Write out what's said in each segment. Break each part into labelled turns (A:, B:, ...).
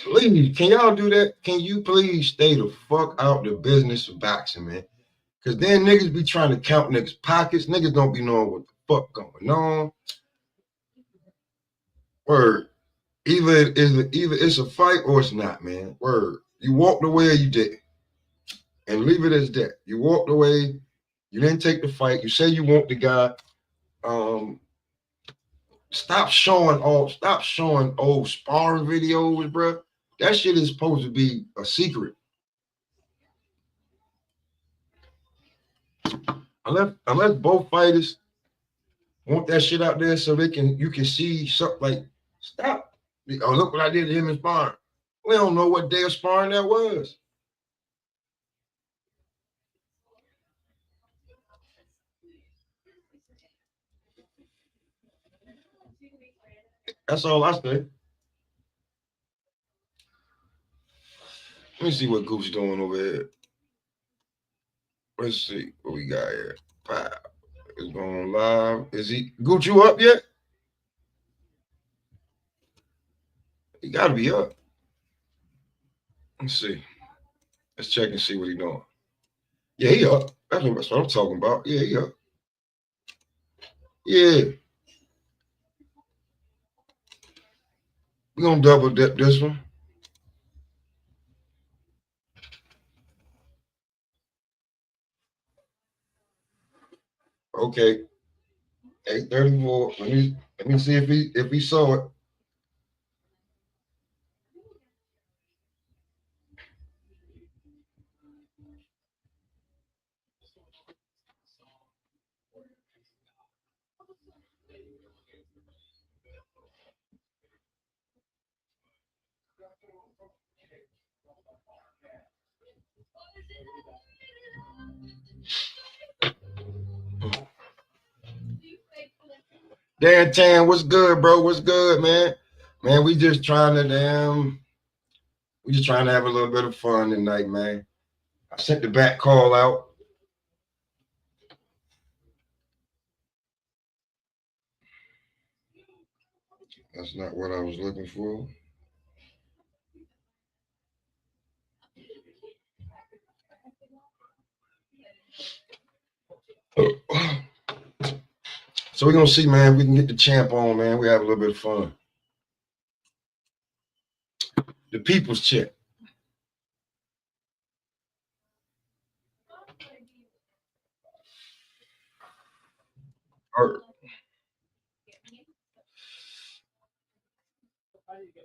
A: Please, can y'all do that? Can you please stay the fuck out the business of boxing, man? Because then niggas be trying to count niggas' pockets. Niggas don't be knowing what the fuck going on. Word. Either it's a fight or it's not, man. Word. You walked away or you didn't. And leave it as that. You walked away. You didn't take the fight. You say you want the guy. Um, stop showing old sparring videos, bro. That shit is supposed to be a secret. Unless both fighters want that shit out there so you can see something like stop. Oh, look what I did to him in sparring. We don't know what day of sparring that was. That's all I say. Let me see what Goose doing over here. Let's see what we got here. Wow. It's going live. Is he Gooch you up yet? He gotta be up. Let's see. Let's check and see what he doing. Yeah, he up. That's what I'm talking about. Yeah, he up. Yeah. We're gonna double dip this one. Okay. 8:34. Let me see if he saw it. Dan Tan, what's good, bro? What's good, man? Man, we just trying to have a little bit of fun tonight, man. I sent the back call out. That's not what I was looking for. So we're gonna see, man. If we can get the champ on, man. We have a little bit of fun. The people's champ.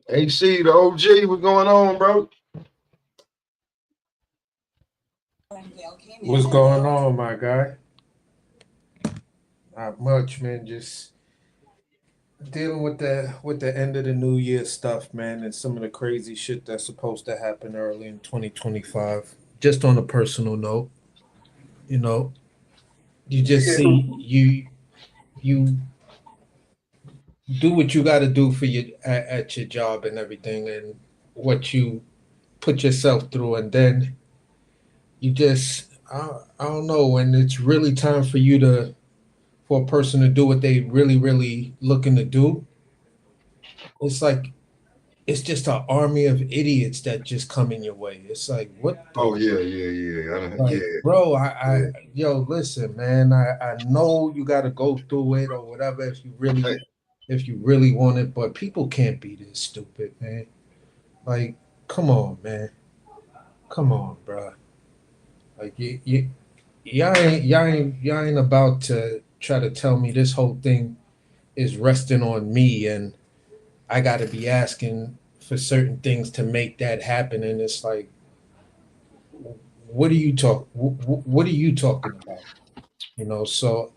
A: AC, the OG, what's going on, bro?
B: What's going on, my guy? Not much, man. Just dealing with the end of the new year stuff, man, and some of the crazy shit that's supposed to happen early in 2025. Just on a personal note, you know, you just see you do what you got to do for your at your job and everything, and what you put yourself through, and then you just I don't know when it's really time for you to for a person to do what they really looking to do. It's like it's just an army of idiots that just come in your way. It's like what
A: Oh
B: the
A: yeah.
B: like,
A: Yeah,
B: bro.
A: yeah.
B: Yo, listen, man. I know you got to go through it or whatever
A: Hey,
B: if you really want it, but people can't be this stupid, man. Like, come on, man. Come on, bro. Like y'all ain't about to try to tell me this whole thing is resting on me and I got to be asking for certain things to make that happen. And it's like, what are you talking about? You know, so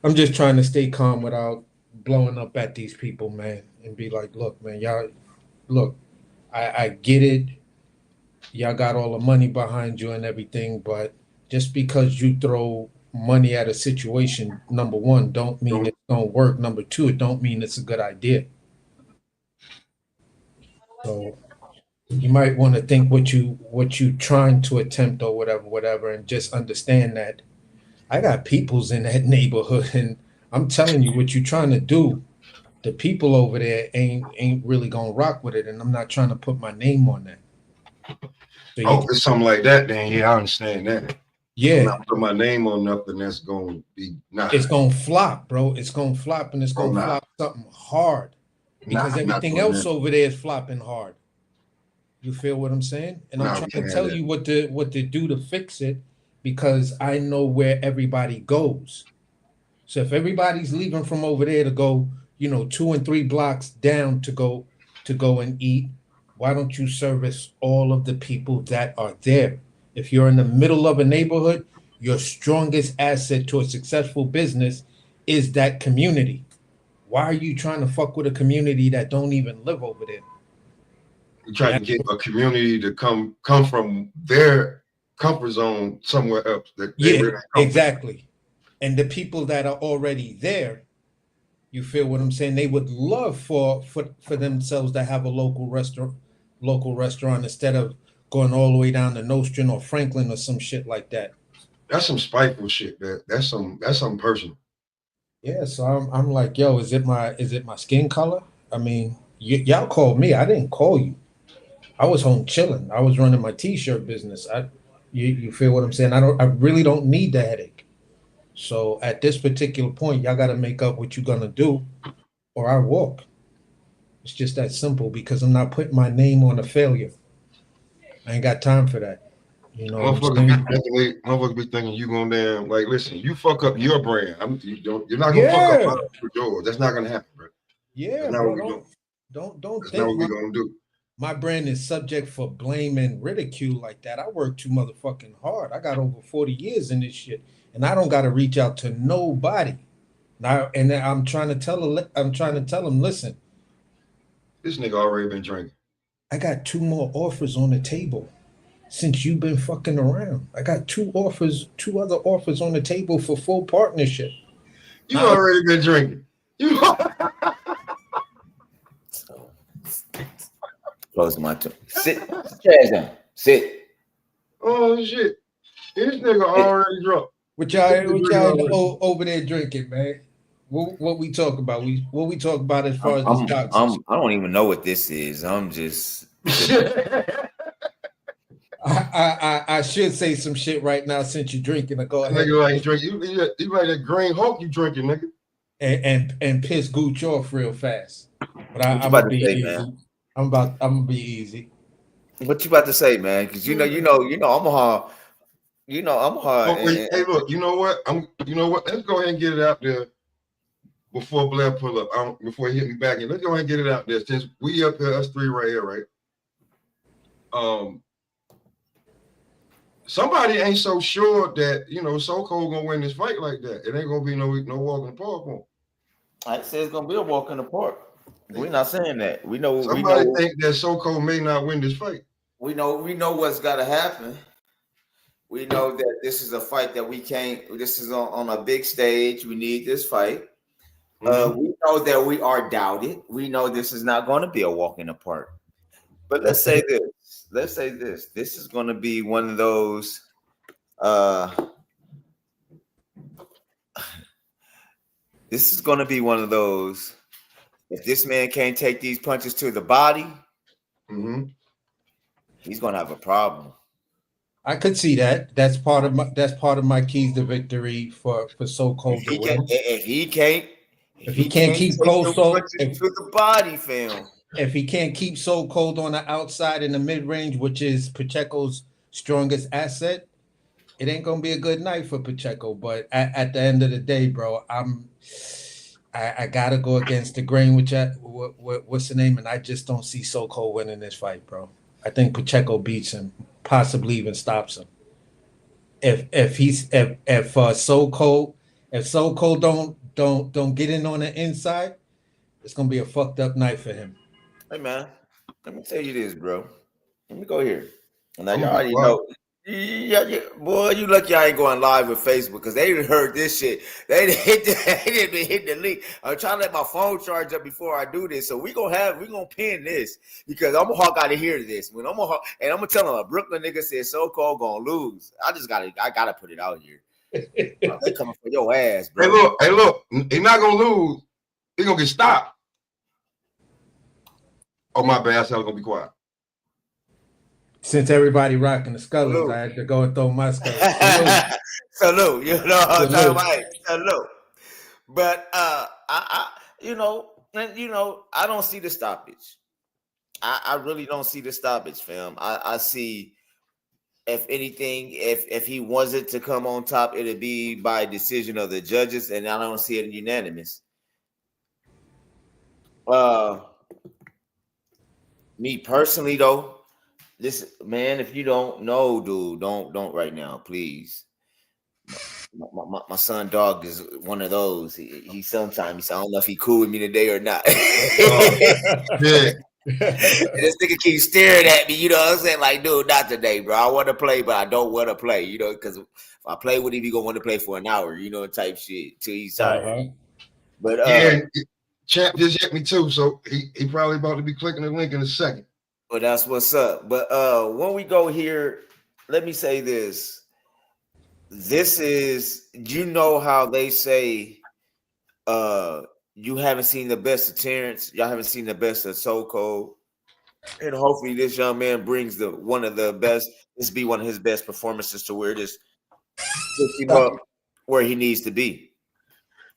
B: I'm just trying to stay calm without blowing up at these people, man, and be like, look, man, y'all, look, I get it. Y'all got all the money behind you and everything, but just because you throw money at a situation, number one, don't mean
A: don't
B: it's gonna work. Number two, it don't mean it's a good idea. So you might want to think what you trying to attempt or whatever, and just understand that I got peoples in that neighborhood, and I'm telling you what you're trying to do the people over there ain't really gonna rock with it, and I'm not trying to put my name on that. So
A: Oh, it's something like that, then yeah, I understand that. I'm
B: yeah,
A: not putting my name on nothing that's gonna be
B: it's gonna flop, bro. It's gonna flop, and it's
A: oh
B: gonna
A: nah,
B: flop something hard
A: nah,
B: because
A: I'm not
B: everything
A: doing
B: else
A: that.
B: over there is flopping hard. You feel what I'm saying? And I'm
A: Nah, we
B: trying to
A: can't have
B: tell
A: that.
B: you what to do to fix it because I know where everybody goes. So if everybody's leaving from over there to go, 2 and 3 blocks down to go and eat, why don't you service all of the people that are there? If you're in the middle of a neighborhood, your strongest asset to a successful business is that community. Why are you trying to fuck with a community that don't even live over there?
A: We try to
B: That-
A: get a community to come from their comfort zone somewhere else that they
B: yeah,
A: really comfortable.
B: exactly. And the people that are already there, you feel what I'm saying? They would love for themselves to have a local restaurant instead of going all the way down to Nostrand or Franklin or some shit like that.
A: That's some spiteful shit, man. That's something personal.
B: Yeah, so I'm like, yo, is it my skin color? I mean, y'all called me. I didn't call you. I was home chilling. I was running my t-shirt business. You feel what I'm saying? I really don't need the headache. So at this particular point, y'all got to make up what you're gonna do, or I walk. It's just that simple because I'm not putting my name on a failure. I ain't got time for that. You know what I'm saying?
A: Motherfuckers be thinking you gonna damn like listen, you fuck up your brand. You're not gonna fuck up
B: Yeah,
A: yours. That's not gonna happen, bro. That's
B: yeah,
A: not what
B: bro.
A: we doing.
B: Don't
A: That's not
B: think
A: what we gonna do.
B: my brand is subject for blame and ridicule like that. I work too motherfucking hard. I got over 40 years in this shit, and I don't got to reach out to nobody. Now, and I'm trying to tell them, listen,
A: This nigga already been drinking.
B: I got 2 more offers on the table since you've been fucking around. I got 2 other offers on the table for full partnership.
A: You
B: Now,
A: already been drinking. You
C: Close my toe. Sit. Chairs down. Sit.
A: oh shit. This nigga
C: Sit.
A: already drunk.
B: what
A: This
B: y'all,
A: nigga
B: what
A: drinking
B: y'all
A: already.
B: over there drinking, man? What we talk about? What we talk about as far as the stocks and shit?
C: I don't even know what this is. I'm just sipping.
A: That
B: I should say some shit right now since you're drinking. I go ahead
A: nigga like drink. You like that green Hulk you drinking, nigga.
B: and piss Gooch off real fast. But
C: What you
B: I'm
C: about
B: gonna
C: to
B: be
C: say, man?
B: easy. I'm gonna be easy.
C: What you about to say, man? Because I'm a hard. I'm hard.
A: Oh, wait, hey, look. You know what? You know what? Let's go ahead and get it out there before BLair pull up. Before he hit me back in. Let's go ahead and get it out there since we up here, us three right here, right? Somebody ain't so sure that So Cold gonna win this fight like that. It ain't gonna be no walk in the park for him.
C: I say it's gonna be a walk in the park. We're not saying that. We know.
A: Somebody think that So Cold may not win this fight.
C: We know what's got to happen. We know that this is a fight that we can't. This is on a big stage. We need this fight. We know that we are doubted. We know this is not going to be a walk in the park. But let's say this. Let's say this. This is going to be one of those. This is going to be one of those. If this man can't take these punches to the body, he's going to have a problem.
B: I could see that. That's part of my keys to victory for So Cold to win.
C: If he
B: can't keep
C: take
B: Cold
C: the punches to the body, fam.
B: If he can't keep So Cold on the outside in the mid range, which is Pacheco's strongest asset, it ain't gonna be a good night for Pacheco. But at the end of the day, bro, I gotta go against the grain. What's the name? And I just don't see So Cold winning this fight, bro. I think Pacheco beats him, possibly even stops him. If So Cold don't get in on the inside, it's gonna be a fucked up night for him.
C: Hey man, let me tell you this, bro. Let me go here. Now you already know. Yeah, boy, you lucky I ain't going live with Facebook because they didn't heard this shit. They didn't be hitting the link. I'm trying to let my phone charge up before I do this. So we gonna pin this because I'm gonna gotta hear this. And I'm gonna tell them a Brooklyn nigga said So Cold gonna lose. I gotta put it out here. They coming for your ass, bro.
A: Hey, look, he's not gonna lose. He's gonna get stopped. Oh, my bad. I said I was gonna be quiet.
B: Since everybody rocking the Scullers, I had to go and throw my Scullers.
C: Salute. You know what I'm talking about? Salute. But I I don't see the stoppage. I really don't see the stoppage, fam. I see, if anything, if he wasn't to come on top, it'd be by decision of the judges, and I don't see it unanimous. Me personally, though, this man, if you don't know, dude, don't right now, please. My son dog is one of those. He sometimes, I don't know if he cool with me today or not.
A: Yeah.
C: This nigga keeps staring at me, you know what I'm saying? Like, dude, not today, bro. I want to play, but I don't want to play, you know, because if I play with him, he gonna want to play for an hour, you know, type shit till he's tired. But
A: yeah, Champ just hit me too, so he probably about to be clicking the link in a second.
C: Well, that's what's up. But when we go here, let me say this. This is, you know how they say you haven't seen the best of Terrence, y'all haven't seen the best of So Cold. And hopefully this young man brings one of his best performances to where this him up where he needs to be.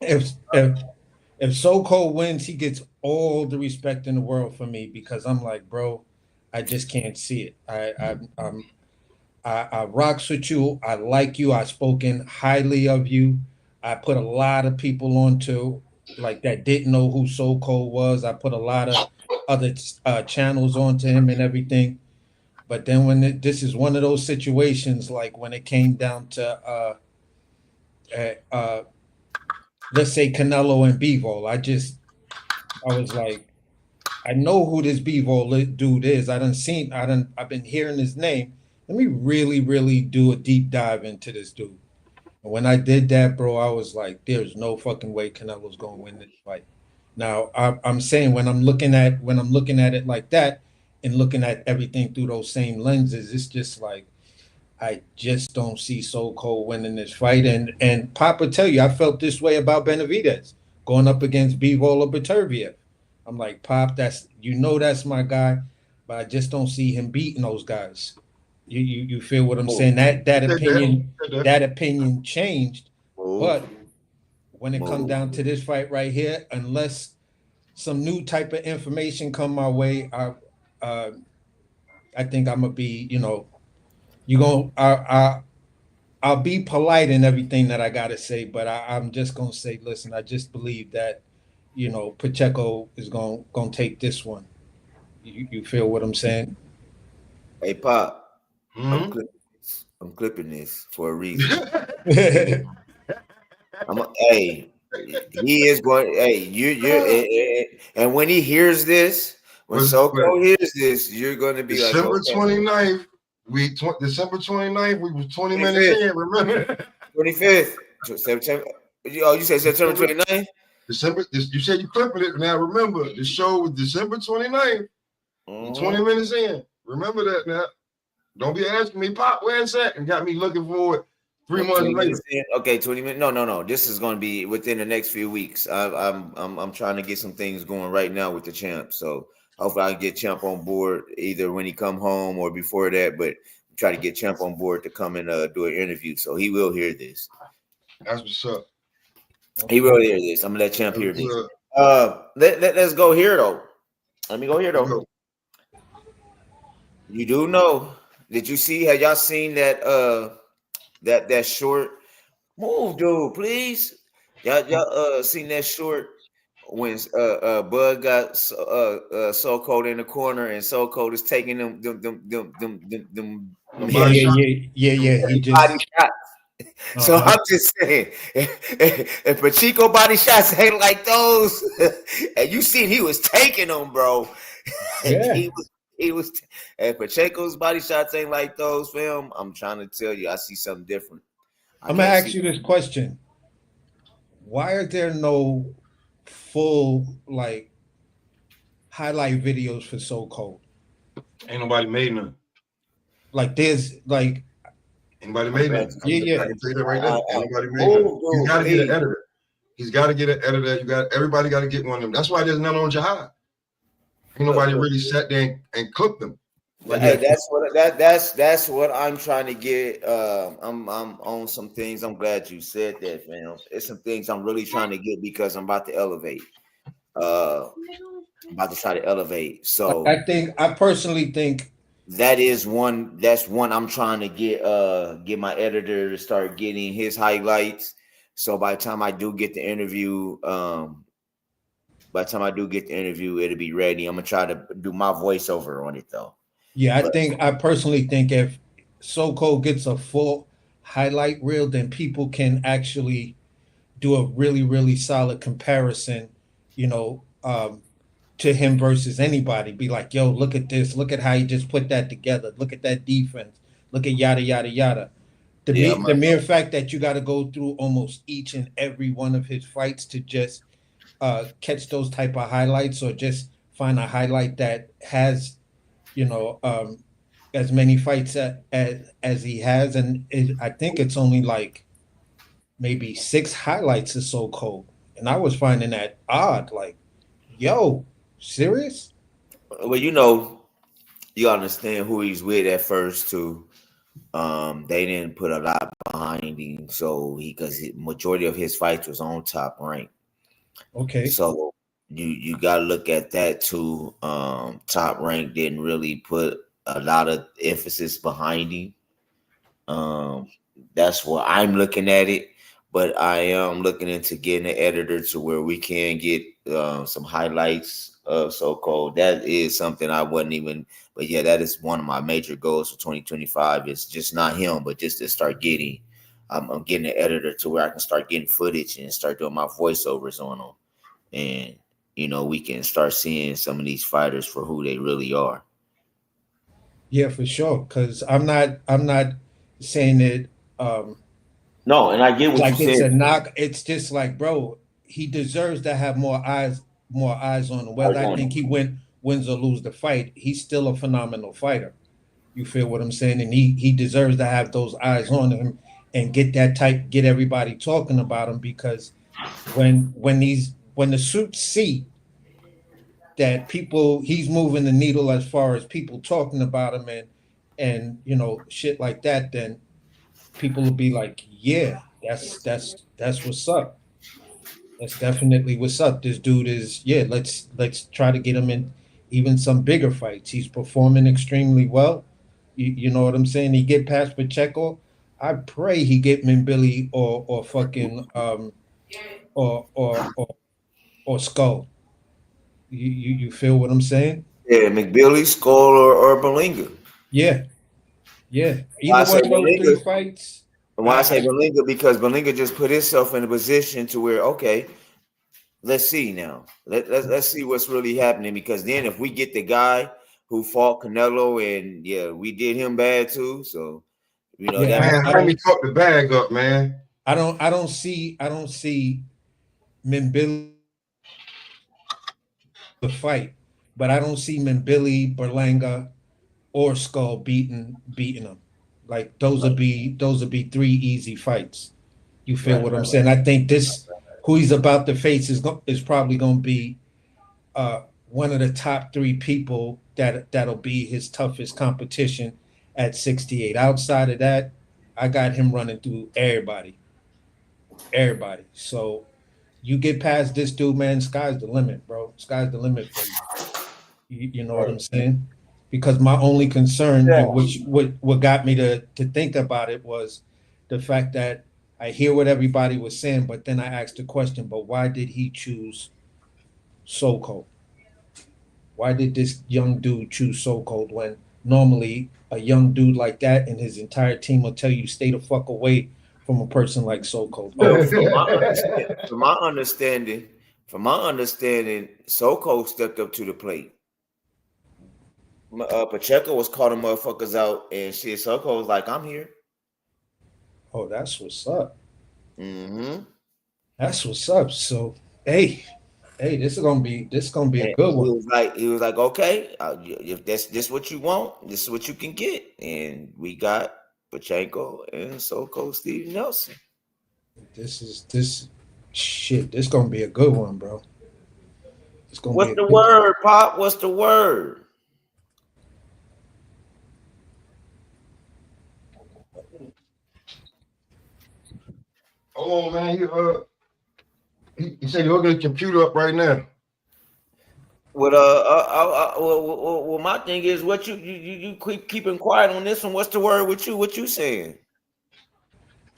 B: If So Cold wins, he gets all the respect in the world for me, because I'm like, bro, I just can't see it. I rocks with you. I like you. I've spoken highly of you. I put a lot of people onto, like, that didn't know who So Cold was. I put a lot of other channels onto him and everything. But then when this is one of those situations, like when it came down to let's say Canelo and Bivol, I was like, I know who this Bivol dude is. I've been hearing his name. Let me really, really do a deep dive into this dude. And when I did that, bro, I was like, there's no fucking way Canelo's gonna win this fight. Now, I'm saying when I'm looking at it like that and looking at everything through those same lenses, it's just like, I just don't see So Cold winning this fight. And Papa tell you, I felt this way about Benavidez going up against Bivol or Beterbiev. I'm like, Pop, that's my guy, but I just don't see him beating those guys. You feel what I'm saying? That opinion changed, but when it comes down to this fight right here, unless some new type of information come my way, I think I'm gonna be, I'll be polite in everything that I gotta say, but I'm just gonna say, listen, I just believe that, Pacheco is gonna take this one. You feel what I'm saying?
C: Hey, Pop. I'm clipping this for a reason. Hey, he is going. Hey, and when he hears this, when So Cold hears this, you're going to be
A: December
C: like,
A: December 29th. December 29th. We was 20 minutes in. Remember?
C: 25th, September. Oh, you said September 29th.
A: You said you clipping it. Now remember, the show was December 29th. 20 minutes in. Remember that now. Don't be asking me, Pop, where's that? And got me looking for it 3 months later.
C: Okay, 20 minutes. No. This is going to be within the next few weeks. I'm trying to get some things going right now with the champ. So hopefully I can get Champ on board either when he come home or before that. But try to get Champ on board to come and do an interview. So he will hear this.
A: That's what's up.
C: He will hear this. I'm gonna let Champ hear this. Let's go here though. Let me go here though. You do know. Did you see? Have y'all seen that? That short move, dude. Please, y'all seen that short when Bud got So Cold in the corner and So Cold is taking them
B: Yeah. He just
C: body shots. So I'm just saying, if Pacheco body shots ain't like those, and you seen he was taking them, bro.
B: Yeah.
C: He was, and Pacheco's body shots ain't like those, fam. I'm trying to tell you, I see something different.
B: I'm gonna ask you this question: why are there no full highlight videos for So Cold?
A: Ain't nobody made none.
B: Anybody
A: made none.
B: Yeah.
A: I can tell you that right now. Ain't nobody made none. He's got to get an editor. He's got to get an editor. Everybody got to get one of them. That's why there's none on Jihad. Nobody really sat there and cooked them. Like
C: Hey,
A: that.
C: that's what I'm trying to get. I'm on some things. I'm glad you said that, fam. It's some things I'm really trying to get because I'm about to elevate. I'm about to try to elevate. So
B: I personally think
C: that's one I'm trying to get my editor to start getting his highlights. So by the time I do get the interview, it'll be ready. I'm gonna try to do my voiceover on it though.
B: yeah,
C: But
B: I personally think if So Cold gets a full highlight reel, then people can actually do a really, really solid comparison, you know, to him versus anybody. Be like, yo, look at this. Look at how he just put that together. Look at that defense. Look at yada yada yada.
C: yeah,
B: The mere fact that you got to go through almost each and every one of his fights to just catch those type of highlights, or just find a highlight that has, you know, as many fights as he has, and I think it's only like maybe 6 highlights of So Cold, and I was finding that odd. Like, yo, serious?
C: well, you understand who he's with at first too. They didn't put a lot behind him, so because majority of his fights was on Top Rank.
B: Okay.
C: So you got to look at that too. Top Rank didn't really put a lot of emphasis behind him. Um, that's what I'm looking at it. But I am looking into getting an editor to where we can get some highlights of So Cold. That is something I wasn't even. But yeah, that is one of my major goals for 2025. It's just not him, but just to start getting. I'm getting an editor to where I can start getting footage and start doing my voiceovers on them, and we can start seeing some of these fighters for who they really are.
B: Yeah, for sure. Because I'm not saying that
C: No, and I get what you
B: like it's
C: said.
B: a knock. It's just like, bro, he deserves to have more eyes on him. Whether I think he wins or lose the fight, he's still a phenomenal fighter. You feel what I'm saying? And he deserves to have those eyes on him and get everybody talking about him, because when the suits see that people he's moving the needle as far as people talking about him, and shit like that, then people will be like, yeah, that's what's up. That's definitely what's up. This dude is, yeah, let's try to get him in even some bigger fights. He's performing extremely well. You know what I'm saying? He get past Pacheco. I pray he get Billy or fucking or or or or Skull. You feel what I'm saying?
C: Yeah, McBilly, Skull, or Berlinga.
B: Yeah, yeah.
C: Why
B: Either
C: I say
B: one of those three
C: Berlinga?
B: fights,
C: Why I say
B: I
C: Berlinga? Because Berlinga just put himself in a position to where, okay, let's see now. Let's see what's really happening. Because then if we get the guy who fought Canelo, and yeah, we did him bad too. So that
B: yeah,
A: Man,
B: I
A: Jaime
B: don't
A: fucked the bag up, man.
B: I don't see Billy the fight, but I don't see Billy, Berlanga, or Skull beating them. Like those would be 3 easy fights. You feel
C: right.
B: what I'm saying? I think this who he's about to face is probably going to be one of the top 3 people that'll be his toughest competition at 68. Outside of that, I got him running through everybody. So you get past this dude, man, sky's the limit, bro. Sky's the limit for you. You know what I'm saying? Because my only concern,
C: Yeah.
B: and what got me to think about it, was the fact that I hear what everybody was saying, but then I asked the question, but why did he choose So Cold? Why did this young dude choose So Cold when normally a young dude like that and his entire team will tell you stay the fuck away from a person like So Cold?
C: Well,
B: Oh,
C: from my understanding, Soko stepped up to the plate. Pacheco was calling motherfuckers out, and shit. Soko was like, "I'm here."
B: oh, that's what's up.
C: Mm-hmm.
B: That's what's up. So, hey, this is gonna be a
C: And
B: good one.
C: he was like, okay, if that's this what you want, this is what you can get, and we got Pacheco and Soko Steve Nelson.
B: This shit. This gonna be a good one, bro. It's gonna
C: What's
B: be a
C: the
B: good
C: word, Pop? What's the word?
A: Oh man, he said he's hooking the computer up right now.
C: Well, my thing is, what you keeping quiet on this one? What's the word with you? What you saying?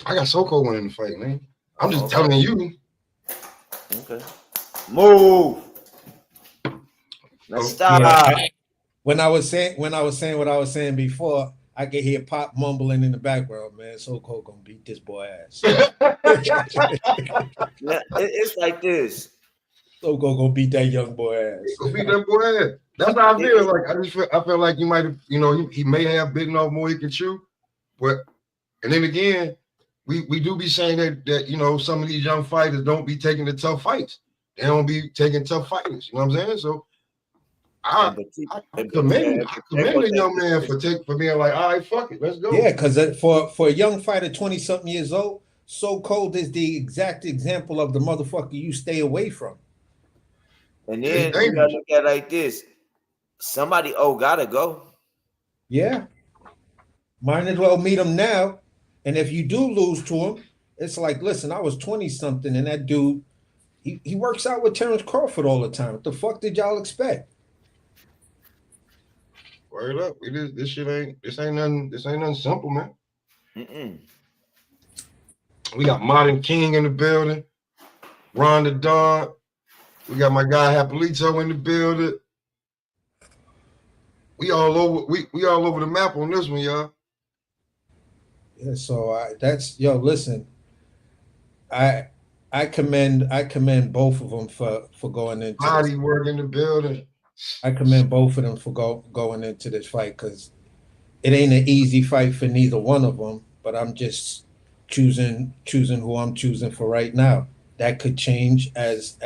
A: I got Soko winning the fight, man. I'm just
C: Okay.
A: telling you.
C: Okay. Move. Now
A: Oh,
C: stop.
B: yeah. When I was saying what I was saying before, I could hear Pop mumbling in the background, man. Soko gonna beat this boy ass.
C: Now, it's like this.
B: Soko gonna beat that young boy ass.
A: Go beat that boy ass. That's how I
C: It-
A: feel.
C: it-
A: Like I feel like you might have, he may have bitten off more he can chew, but and then again, we do be saying that some of these young fighters don't be taking the tough fights. They don't be taking tough fighters. You know what I'm saying? So I commend the young man for being like, all right, fuck it, let's go.
B: Yeah, because for a young fighter, 20-something years old, So Cold is the exact example of the motherfucker you stay away from.
C: And then you gotta look at it like this. Somebody gotta go.
B: Yeah. Might as well meet him now. And if you do lose to him, it's like, listen, I was 20-something, and that dude, he works out with Terrence Crawford all the time. What the fuck did y'all expect?
A: Word up. This ain't nothing simple, man.
C: Mm-mm.
A: We got Modern King in the building, Ron the Don. We got my guy Hapolito in the building. We all over the map on this one, y'all.
B: Yeah, so listen, I commend both of them for going into
A: Body work in the building.
B: I commend both of them for going into this fight, because it ain't an easy fight for neither one of them. But I'm just choosing who I'm choosing for right now. That could change as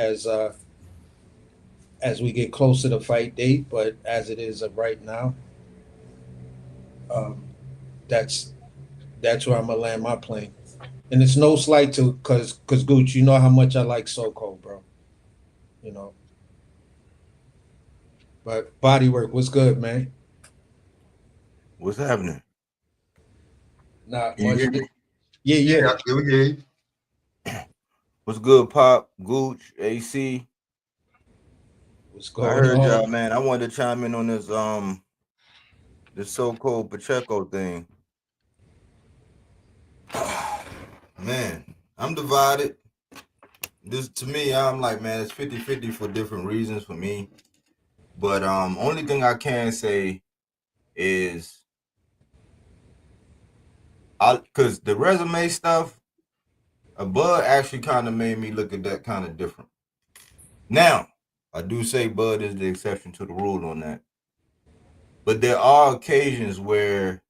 B: we get closer to fight date, but as it is of right now, um, that's where I'm gonna land my plane. And it's no slight to because Gooch, you know how much I like Soko, bro. You know, but bodywork, what's good, man?
D: What's happening?
B: Not
D: You
B: much.
D: hear me?
B: Yeah.
D: What's good, Pop, Gooch, AC?
B: What's
D: I
B: going
D: heard
B: on?
D: y'all, man. I wanted to chime in on this so-called Pacheco thing. Man, I'm divided. This to me, I'm like, man, it's 50-50 for different reasons for me. But only thing I can say is because the resume stuff, Bud actually kind of made me look at that kind of different. Now, I do say Bud is the exception to the rule on that. But there are occasions where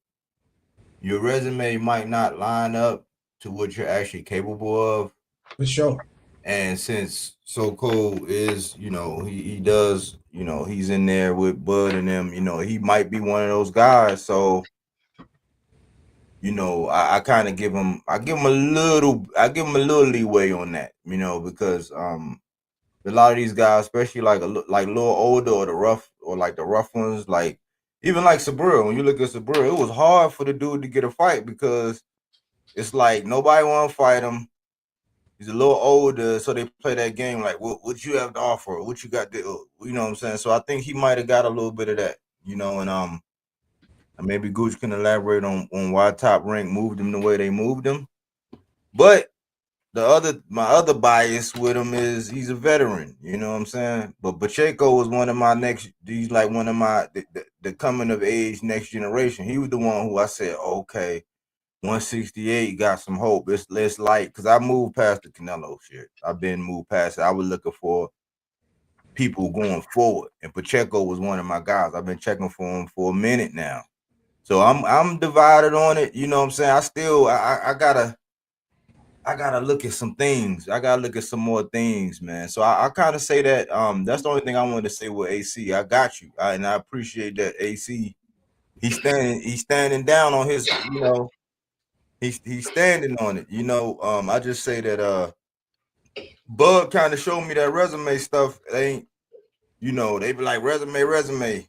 D: your resume might not line up to what you're actually capable of.
B: For sure.
D: And since So Cold is, he does, he's in there with Bud and them, he might be one of those guys. So, I kind of give him a little leeway on that, because a lot of these guys, especially like a little older or the rough ones, like even like Sabril. When you look at Sabril, it was hard for the dude to get a fight because it's like nobody want to fight him. He's a little older, so they play that game like, what you have to offer? What you got to, you know what I'm saying? So I think he might have got a little bit of that, and maybe Gooch can elaborate on why Top Rank moved him the way they moved him. But my other bias with him is he's a veteran, you know what I'm saying? But Pacheco was one of my he's like one of my the coming of age next generation. He was the one who I said, okay, 168 got some hope. It's less light because I moved past the Canelo shit. I've been moved past it. I was looking for people going forward, and Pacheco was one of my guys. I've been checking for him for a minute now, so I'm divided on it. You know what I'm saying? I gotta look at some things. I gotta look at some more things, man. So I kind of say that that's the only thing I wanted to say with AC. I got you, and I appreciate that AC. He's standing down on his, he's standing on it. I just say that Bud kind of showed me that resume stuff. you know, they be like resume.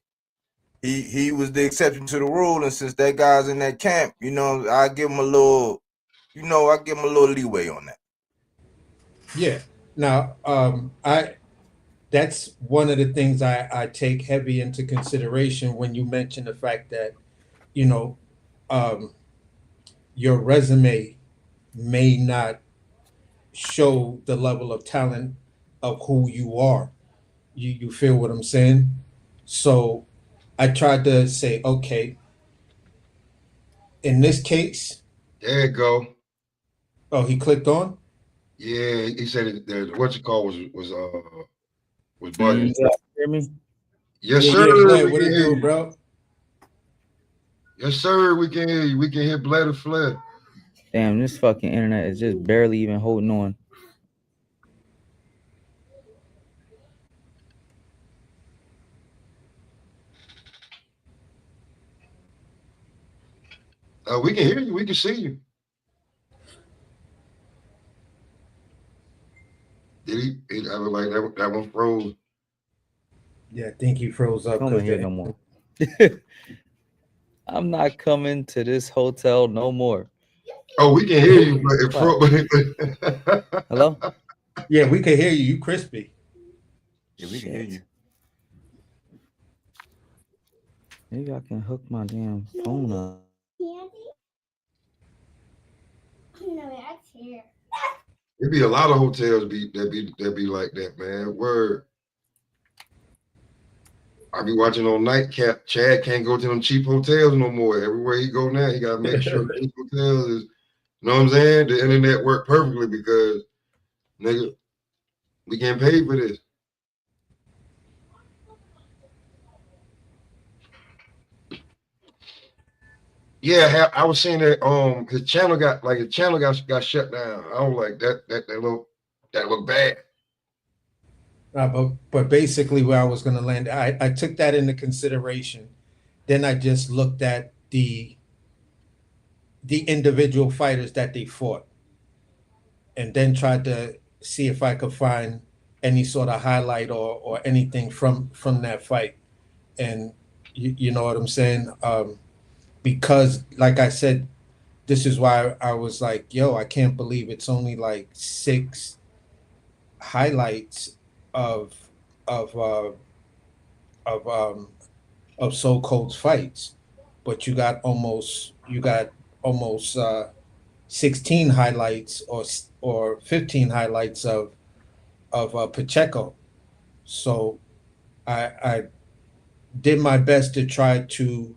D: He was the exception to the rule, and since that guy's in that camp, you know, I give him a little, leeway on that.
B: Yeah. Now, that's one of the things I take heavy into consideration when you mention the fact that, you know, um, your resume may not show the level of talent of who you are. You feel what I'm saying? So I tried to say, okay, in this case,
A: There you go.
B: oh, he clicked on?
A: Yeah, he said that what you call was
E: Can
A: bugging.
E: you hear me?
A: Yes,
B: Yeah,
A: sir.
B: yeah, Blair,
A: We
B: what
A: can
B: it
A: hear
B: do,
A: you.
B: bro?
A: Yes, sir. We can hear you. We can hear Blair to Flair.
E: Damn, this fucking internet is just barely even holding on.
A: We can hear you. We can see you. Did he I was like that one froze.
B: Yeah, I think he froze up.
E: Coming here no more. I'm not coming to this hotel no more.
A: Oh, we can hear you, but it froze.
E: Hello?
B: Yeah, we can hear you. You crispy.
D: Yeah, we can hear you.
E: Maybe I can hook my damn phone up.
A: It be a lot of hotels that be like that, man. Word. I be watching on Nightcap. Chad can't go to them cheap hotels no more. Everywhere he go now, he gotta make sure the cheap hotels is, you know what I'm saying? The internet work perfectly because nigga, we getting paid for this. Yeah, I was seeing that his channel got shut down. I was like that look bad.
B: But basically, where I was going to land, I took that into consideration. Then I just looked at the individual fighters that they fought, and then tried to see if I could find any sort of highlight or anything from that fight. And you know what I'm saying? Because, like I said, this is why I was like, yo, I can't believe it's only like 6 highlights of of uh, of so-called fights, but you got almost 16 highlights or 15 highlights of Pacheco. So I did my best to try to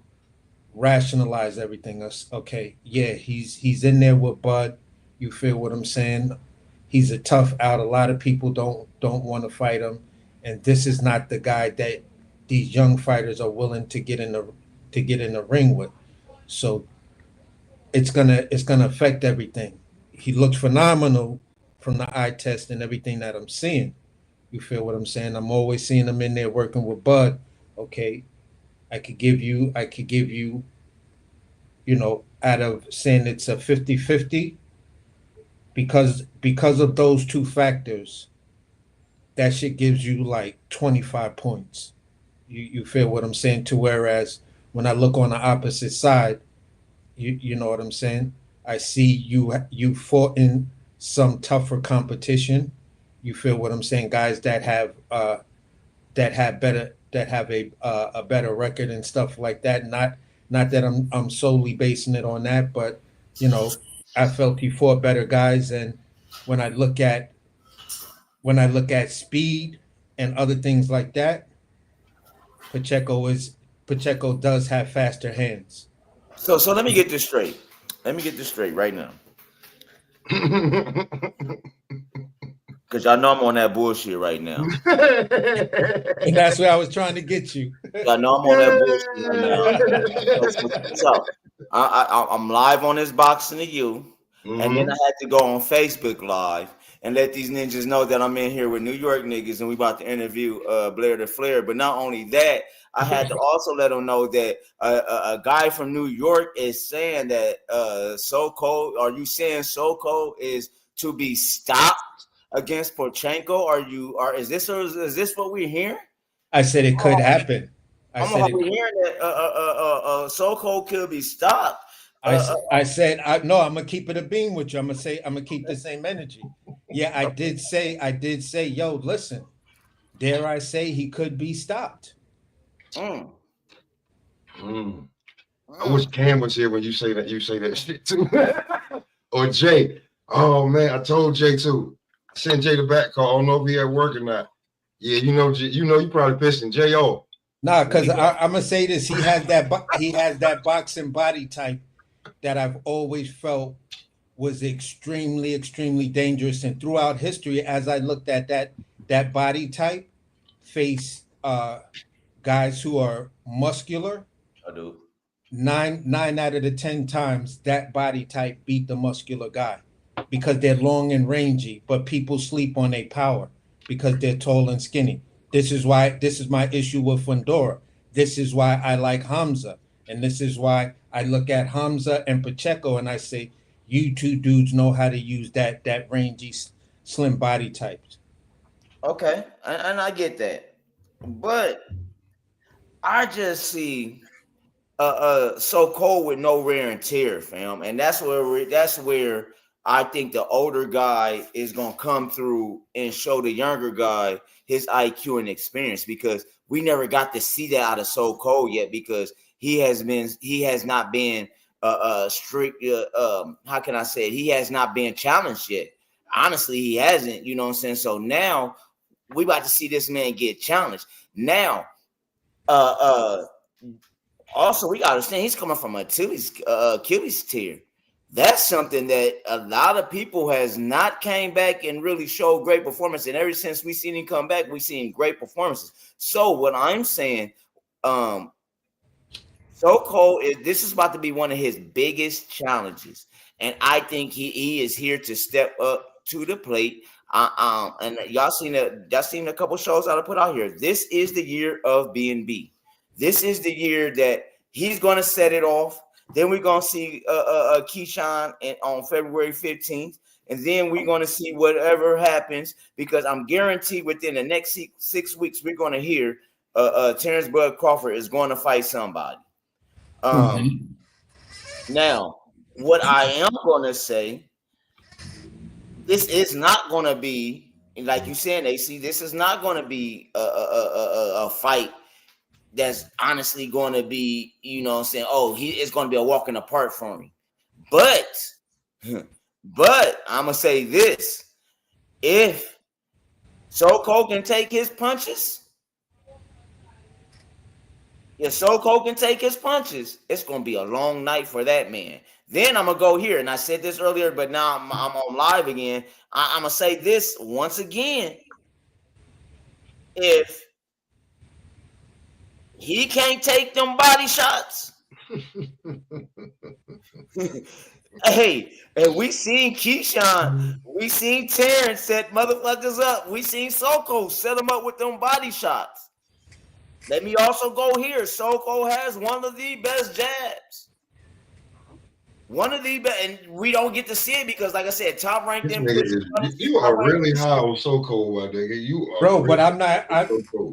B: rationalize everything. Okay, yeah, he's in there with Bud. You feel what I'm saying? He's a tough out. A lot of people don't want to fight him, and this is not the guy that these young fighters are willing to get in the ring with. So it's gonna affect everything. He looks phenomenal from the eye test and everything that I'm seeing. You feel what I'm saying? I'm always seeing him in there working with Bud. Okay, I could give you, out of saying it's a 50-50, because of those two factors, that shit gives you like 25 points. You feel what I'm saying? To whereas when I look on the opposite side, you know what I'm saying? I see you fought in some tougher competition. You feel what I'm saying? Guys that have a better record and stuff like that. Not that I'm solely basing it on that, but I felt he fought better guys. And when I look at speed and other things like that, Pacheco does have faster hands.
C: So let me get this straight. Let me get this straight right now. Because y'all know I'm on that bullshit right now.
B: And that's where I was trying to get you.
C: Y'all know I'm on that bullshit right now. So I'm live on this boxing to you. And then I had to go on Facebook Live and let these ninjas know that I'm in here with New York niggas and we about to interview Blair the Flair. But not only that, I had to also let them know that a guy from New York is saying that Soko, are you saying Soko is to be stopped against Porchenko? Is this what we're hearing?
B: I said it could happen. I
C: I'm
B: said
C: over
B: it.
C: hearing that So Cold could be stopped.
B: I said no. I'm gonna keep it a beam with you. I'm gonna keep the same energy. Yeah, I did say, yo, listen. Dare I say he could be stopped?
C: Mm,
A: Mm. I wish
C: mm.
A: Cam was here when you say that. You say that shit too. Or Jay. Oh man, I told Jay too. I sent Jay the back call. I don't know if he at work or not. Yeah, you probably pissing Jay off.
B: Nah, because I'm gonna say this. He has that boxing body type that I've always felt was extremely, extremely dangerous. And throughout history, as I looked at that body type, face guys who are muscular,
C: I do.
B: nine out of the 10 times that body type beat the muscular guy because they're long and rangy, but people sleep on their power because they're tall and skinny. This is my issue with Fundora. This is why I like Hamza. And this is why I look at Hamza and Pacheco and I say, you two dudes know how to use that rangy, slim body types.
C: Okay, and I get that, but I just see So Cold with no wear and tear, fam, and that's where I think the older guy is gonna come through and show the younger guy his IQ and experience because we never got to see that out of So Cold yet because he has not been strict. How can I say it? He has not been challenged yet. Honestly, he hasn't. You know what I'm saying? So now we about to see this man get challenged. Now, also, we got to understand he's coming from Achilles tier. That's something that a lot of people has not came back and really showed great performance. And ever since we seen him come back, we seen great performances. So what I'm saying, So Cold this is about to be one of his biggest challenges, and I think he is here to step up to the plate. And y'all seen a couple shows that I put out here. This is the year of B&B. This is the year that he's going to set it off. Then we're going to see Keyshawn on February 15th. And then we're going to see whatever happens because I'm guaranteed within the next 6 weeks, we're going to hear Terrence Bud Crawford is going to fight somebody. Now, what I am going to say, this is not going to be, like you said, AC, this is not going to be a fight that's honestly going to be, you know what I'm saying, it's going to be a walk in the park for me. But I'm going to say this. If So Cold can take his punches, it's going to be a long night for that man. Then I'm going to go here, and I said this earlier, but now I'm on live again. I'm going to say this once again. If he can't take them body shots. Hey, and we seen Keyshawn, we seen Terrence set motherfuckers up. We seen Soko set them up with them body shots. Let me also go here. Soko has one of the best jabs. One of the best, and we don't get to see it because, like I said, top ranked.
A: You are really high on So Cold, my nigga. You are,
B: bro. But I'm not.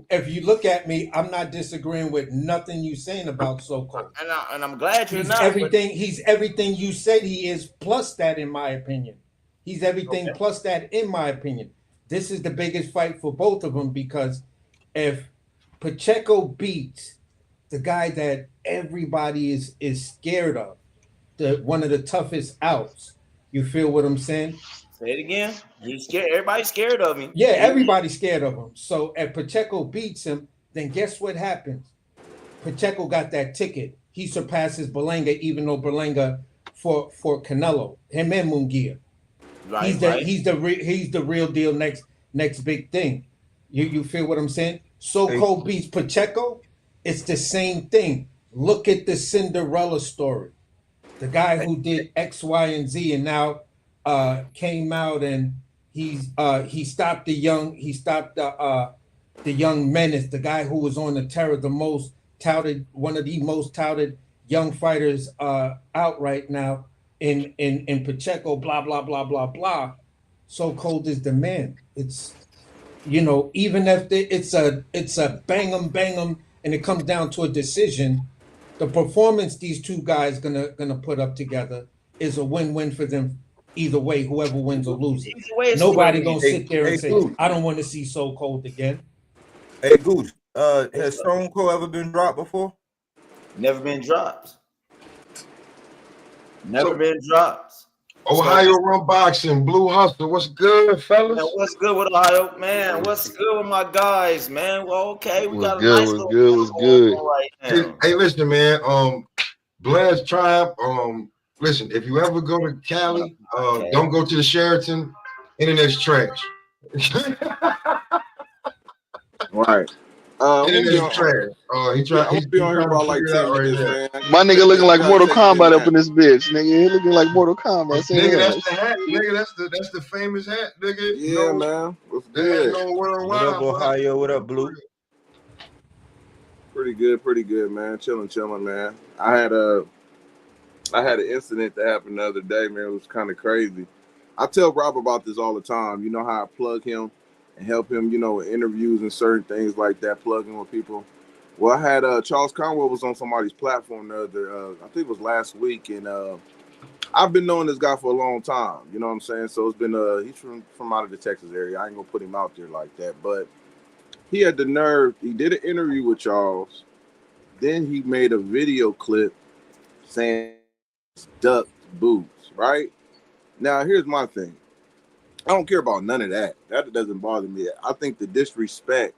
B: If you look at me, I'm not disagreeing with nothing you saying about So Cold.
C: And I'm glad you're not.
B: He's everything you said he is, plus that, in my opinion. He's everything plus that, in my opinion. This is the biggest fight for both of them because if Pacheco beats the guy that everybody is scared of, one of the toughest outs. You feel what I'm saying?
C: Say it again. He's scared. Everybody's scared of him.
B: Yeah, everybody's scared of him. So if Pacheco beats him, then guess what happens? Pacheco got that ticket. He surpasses Berlanga, even though Berlanga for Canelo, him and Munguia.
C: Right,
B: he's the real deal. Next big thing. You feel what I'm saying? So Cold beats Pacheco. It's the same thing. Look at the Cinderella story. The guy who did X, Y, and Z, and now came out and he stopped the young menace, the guy who was on the terror, one of the most touted young fighters out right now in Pacheco. Blah blah blah blah blah. So Cold is the man. you know, even if it's a bang 'em, and it comes down to a decision, the performance these two guys gonna put up together is a win-win for them either way, whoever wins or loses.
C: Either way, it's still a
B: Nobody
C: win.
B: gonna sit there and
D: Hey,
B: say,
D: Goose.
B: I don't want to see So Cold again.
D: Hey, Goose. Has Stone Cold ever been dropped before?
C: Never been dropped. Never been dropped.
A: Ohio Run Boxing, Blue Hustle. What's good, fellas?
C: Man, what's good with Ohio, man? What's good with my guys, man? Well, okay, we got a
A: good,
C: nice
A: what's
C: little
A: good, what's good.
C: right now.
A: Hey, listen, man. BLair's Tribe. Listen, if you ever go to Cali, don't go to the Sheraton. Internet's trash.
F: Right.
A: Internet's trash. He tried.
F: I'm gonna be on here about like 10 minutes, man.
G: My nigga looking like
F: Gotta
G: Mortal
F: take me a
G: Kombat
F: nap.
G: up in this bitch, nigga. He looking like Mortal Kombat. Say
A: Nigga,
G: less.
A: that's the hat, nigga. That's the famous hat, nigga.
F: Yeah, man. What's
A: That hat
F: good?
A: going worldwide.
D: What up, Ohio? What up, Blue?
F: Pretty good, man. Chilling, man. I had an incident that happened the other day, man. It was kind of crazy. I tell Rob about this all the time. You know how I plug him and help him, you know, with interviews and certain things like that, plugging with people. Well, I had Charles Conwell was on somebody's platform the other, I think it was last week, and I've been knowing this guy for a long time. You know what I'm saying? So it's been he's from out of the Texas area. I ain't gonna put him out there like that, but he had the nerve. He did an interview with Charles. Then he made a video clip saying ducked boots. Right now, here's my thing. I don't care about none of that. That doesn't bother me. I think the disrespect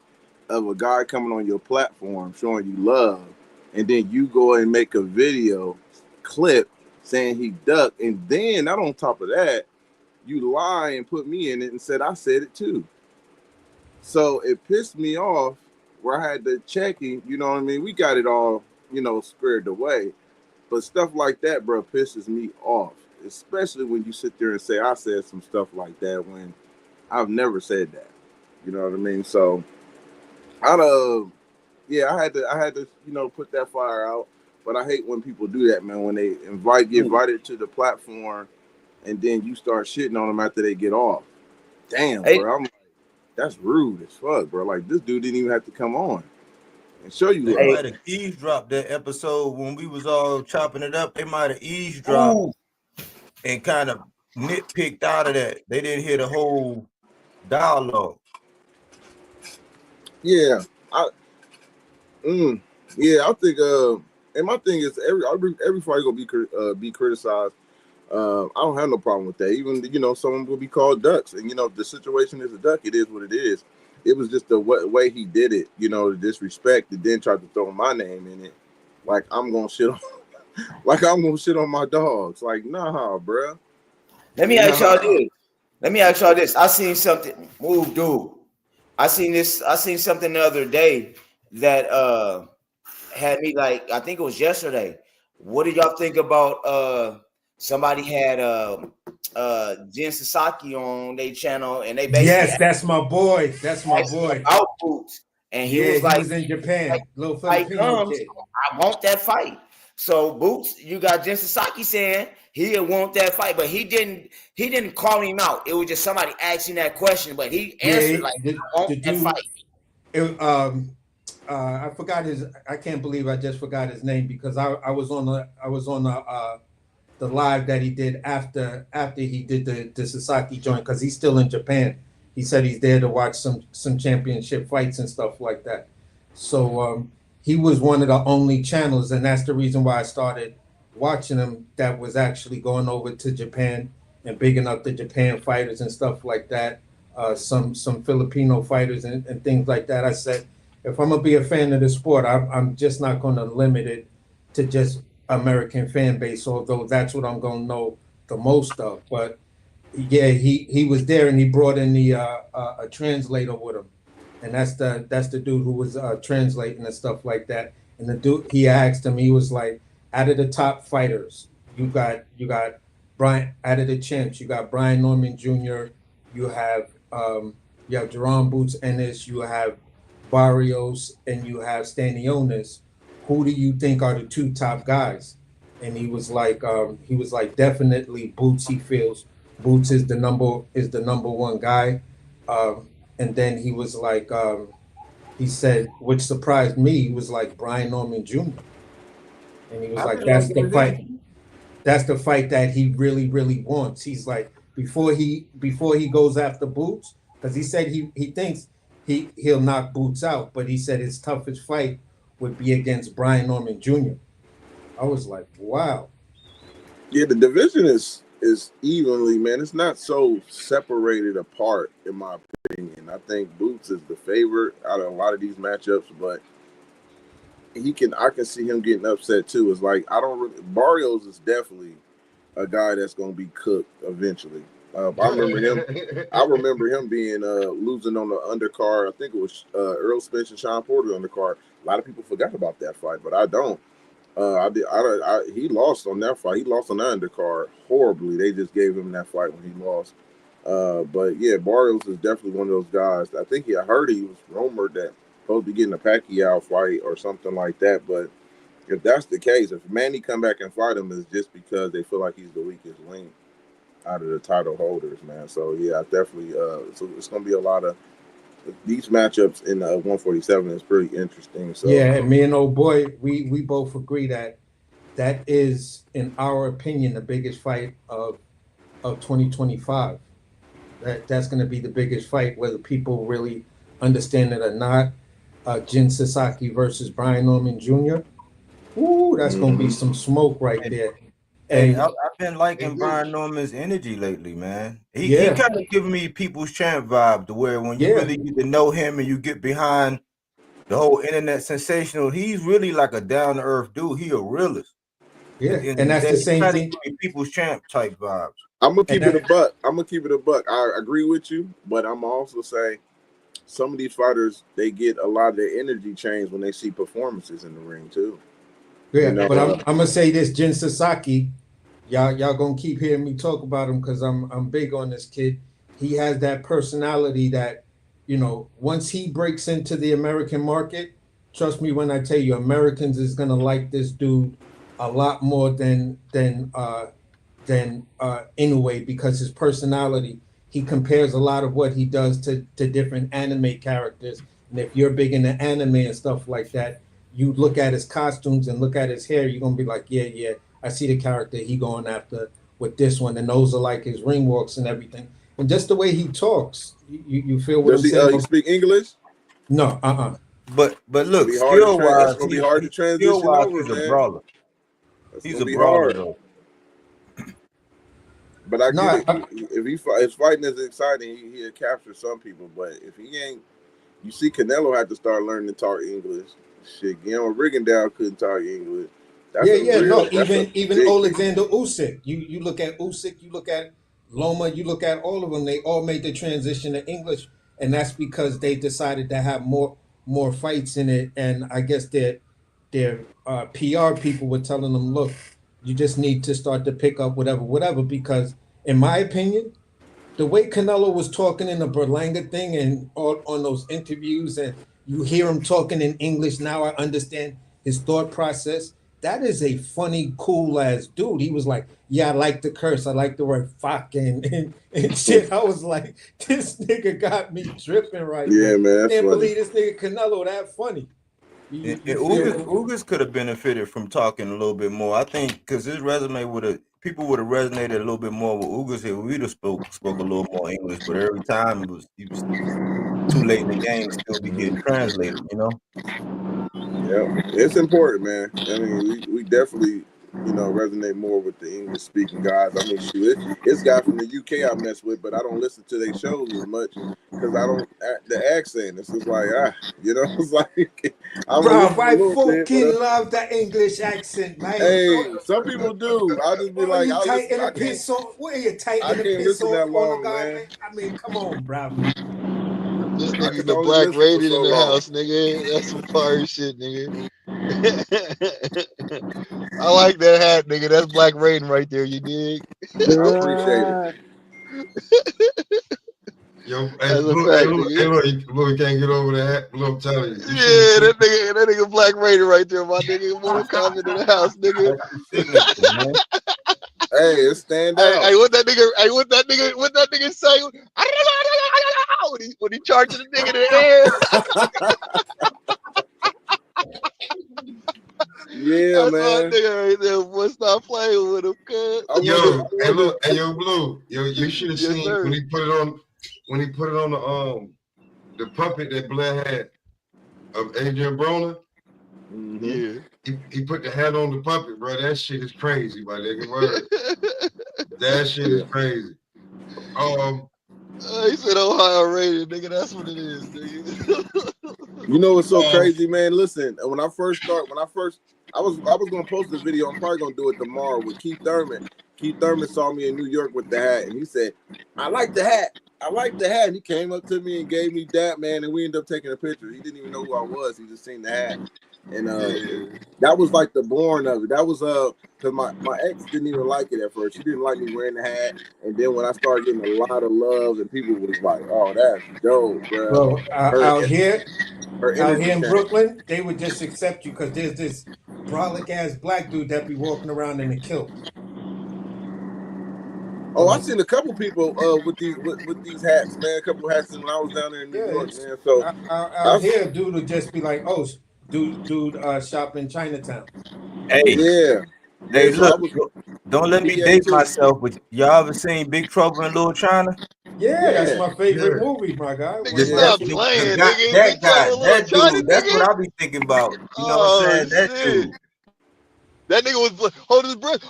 F: of a guy coming on your platform showing you love, and then you go and make a video clip saying he ducked, and then not on top of that, you lie and put me in it and said I said it too. So it pissed me off where I had to check him, you know what I mean? We got it all, you know, squared away. But stuff like that, bro, pisses me off. Especially when you sit there and say I said some stuff like that when I've never said that. You know what I mean? So I had to, you know, put that fire out. But I hate when people do that, man, when they get invited to the platform and then you start shitting on them after they get off. Damn, bro. I'm like, that's rude as fuck, bro. Like, this dude didn't even have to come on and show you.
D: They might have eavesdropped that episode when we was all chopping it up. They might have eavesdropped and kind of nitpicked out of that. They didn't hear the whole dialogue.
F: Yeah, I think. And my thing is, every fight gonna be criticized. I don't have no problem with that. Even, you know, someone will be called ducks, and you know, the situation is a duck. It is what it is. It was just the way he did it, you know, the disrespect, and then tried to throw my name in it, like I'm gonna shit on, my dogs. Like, nah, bro.
C: Let me ask y'all this. I seen something. Move, dude. I seen something the other day that had me like, I think it was yesterday. What do y'all think about somebody had Jen Sasaki on their channel, and they basically,
B: yes, that's my boy. That's my boy.
C: Out Boots, and he was like,
B: he was in Japan.
C: like,
B: Little
C: fight
B: Filipino
C: comes,
B: kid.
C: I want that fight. So Boots, you got Jen Sasaki saying he didn't want that fight, but he didn't call him out. It was just somebody asking that question, but he answered I want that fight.
B: I forgot I can't believe I just forgot his name, because I was on the live that he did after he did the Sasaki joint, because he's still in Japan. He said he's there to watch some championship fights and stuff like that. So he was one of the only channels, and that's the reason why I started watching him, that was actually going over to Japan and bigging up the Japan fighters and stuff like that. Some Filipino fighters and things like that. I said, if I'm gonna be a fan of the sport, I'm just not gonna limit it to just American fan base, although that's what I'm gonna know the most of. But yeah, he was there, and he brought in a translator with him, and that's the dude who was translating and stuff like that. And the dude, he asked him, he was like, out of the top fighters, you got Brian, out of the champs, you got Brian Norman Jr., you have Jerome Boots Ennis, you have Barrios, and you have Stanionis. Who do you think are the two top guys? And he was like definitely Boots. He feels Boots is the number one guy. and then he was like, he said, which surprised me, he was like Brian Norman Jr. And he was
D: I've
B: like,
D: been
B: that's
D: liking
B: the
D: his
B: fight.
D: energy.
B: That's the fight that he really, really wants. He's like, before he goes after Boots, because he said he thinks he'll knock Boots out, but he said his toughest fight would be against Brian Norman Jr. I was like, wow.
F: Yeah, the division is evenly, man. It's not so separated apart, in my opinion. I think Boots is the favorite out of a lot of these matchups, but I can see him getting upset too. It's like Barrios is definitely a guy that's going to be cooked eventually. I remember him being losing on the undercard. I think it was Earl Spence and Sean Porter undercard. A lot of people forgot about that fight, but I don't. He lost on that fight. He lost on the undercard horribly. They just gave him that fight when he lost. But yeah, Barrios is definitely one of those guys. I think I heard he was rumored that supposed to be getting a Pacquiao fight or something like that. But if that's the case, if Manny come back and fight him, it's just because they feel like he's the weakest link out of the title holders, man. So yeah, I definitely. So it's gonna be a lot of these matchups in 147 is pretty interesting. So
B: Yeah, and me and old boy, we both agree that is, in our opinion, the biggest fight of 2025. That's going to be the biggest fight, whether people really understand it or not. Jin Sasaki versus Brian Norman Jr. Ooh, that's going to be some smoke right there.
D: Hey,
B: And
D: I've been liking Brian Norman's energy lately, man. He
B: Yeah.
D: kind of giving me People's Champ vibe, to where when you
B: Yeah.
D: really get to know him and you get behind the whole internet sensational, he's really like a down to earth dude. He a realist.
B: Yeah,
D: At the end
B: and
D: of
B: that's
D: day,
B: the
D: he
B: same
D: kinda
B: thing.
D: give me People's Champ type vibes.
F: I'm gonna keep it a buck. I agree with you, but I'm also saying some of these fighters, they get a lot of their energy changed when they see performances in the ring too.
B: Yeah,
F: You know,
B: but I'm gonna say this, Jin Sasaki, y'all gonna keep hearing me talk about him because I'm big on this kid. He has that personality that, once he breaks into the American market, trust me when I tell you, Americans is gonna like this dude a lot more than Inoue, because his personality, he compares a lot of what he does to different anime characters. And if you're big into anime and stuff like that, you look at his costumes and look at his hair, you're gonna be like, yeah, I see the character he going after with this one. And those are like his ring walks and everything. And just the way he talks, you feel what
F: does
B: I'm saying?
F: he speak English?
B: No,
D: But look,
F: It's gonna be hard to
D: skill wise,
F: it's gonna be hard to transition over,
D: he's a
F: man.
D: brawler.
F: That's
D: He's
F: gonna
D: a
F: be
D: brawler
F: hard.
D: though.
F: But I
B: No,
F: get it. If his fighting is exciting, he'll capture some people. But if he ain't, you see, Canelo had to start learning to talk English. Shit, Guillermo Rigondeaux couldn't talk English.
B: Even Alexander Usyk. You look at Usyk, you look at Loma, you look at all of them. They all made the transition to English, and that's because they decided to have more fights in it. And I guess their PR people were telling them, look, you just need to start to pick up whatever. Because in my opinion, the way Canelo was talking in the Berlanga thing and on those interviews, and you hear him talking in English, now I understand his thought process. That is a funny, cool ass dude. He was like, yeah, I like the curse. I like the word fuck and shit. I was like, this nigga got me dripping right now.
F: Yeah, man.
B: I can't
F: funny.
B: believe this nigga Canelo that funny.
D: Ugas could have benefited from talking a little bit more. I think because his resume people would have resonated a little bit more with Ugas if we'd have spoke a little more English. But every time it was too late in the game to still be getting translated,
F: Yeah, it's important, man. I mean, we definitely, resonate more with the English speaking guys. I mean, shoot, it's guys from the UK I mess with, but I don't listen to their shows as much because I don't the accent. It's just like it's like
B: Bro, I fucking love the English accent, man.
F: Hey, some people do. I'll just be like,
B: you tighten the piss on. What are you tighten the piss on a guy, man? I mean, come on, bro.
G: This nigga the black rated in the house, nigga. That's some fire shit, nigga. I like that hat, nigga. That's black rating right there. You dig?
F: I appreciate it.
A: Yo,
G: That's a fact, nigga.
A: Blue, can't get over that. Blue, I'm telling you.
G: Yeah, that nigga black rated right there, my nigga. Mortal Kombat in the house, nigga.
F: Hey, it stand out.
G: Hey, what that nigga say? when he charging the nigga in the air.
F: Yeah,
G: That's
F: man.
G: my nigga right there. Boy, stop playing with him, cuz.
A: Yo, hey look, hey yo, Blue, yo, you should have
G: Yes,
A: seen
G: sir.
A: when he put it on the puppet that Blair had of Adrian Broner.
G: Yeah.
A: He put the hat on the puppet, bro. That shit is crazy, my nigga. Word. That shit is crazy.
G: He said Ohio rated, nigga. That's what it is, nigga.
F: You know what's so crazy, man? Listen, when I was gonna post the video. I'm probably gonna do it tomorrow with Keith Thurman. Keith Thurman saw me in New York with the hat, and he said, "I like the hat. I like the hat." And he came up to me and gave me that, man, and we ended up taking a picture. He didn't even know who I was. He just seen the hat, and that was like the born of it. That was because my ex didn't even like it at first. She didn't like me wearing the hat, and then when I started getting a lot of love, and people was like, "Oh, that's dope, bro."
B: Bro, out here in
F: changed.
B: Brooklyn, they would just accept you because there's this brolic ass black dude that be walking around in a kilt.
F: Oh, I've seen a couple people with these hats, man. A couple hats when I was down there in New York, man. So
B: out here, dude would just be like, "Oh, dude, shop in Chinatown."
D: Hey,
F: yeah.
D: Hey,
F: so
D: look, don't let me date myself, but y'all ever seen Big Trouble in Little China?
B: Yeah, that's my favorite movie, my guy.
G: Nigga, stop playing, nigga.
D: That guy, that dude, that's what I be thinking about. You know what I'm saying? That dude.
G: That nigga was holding his breath.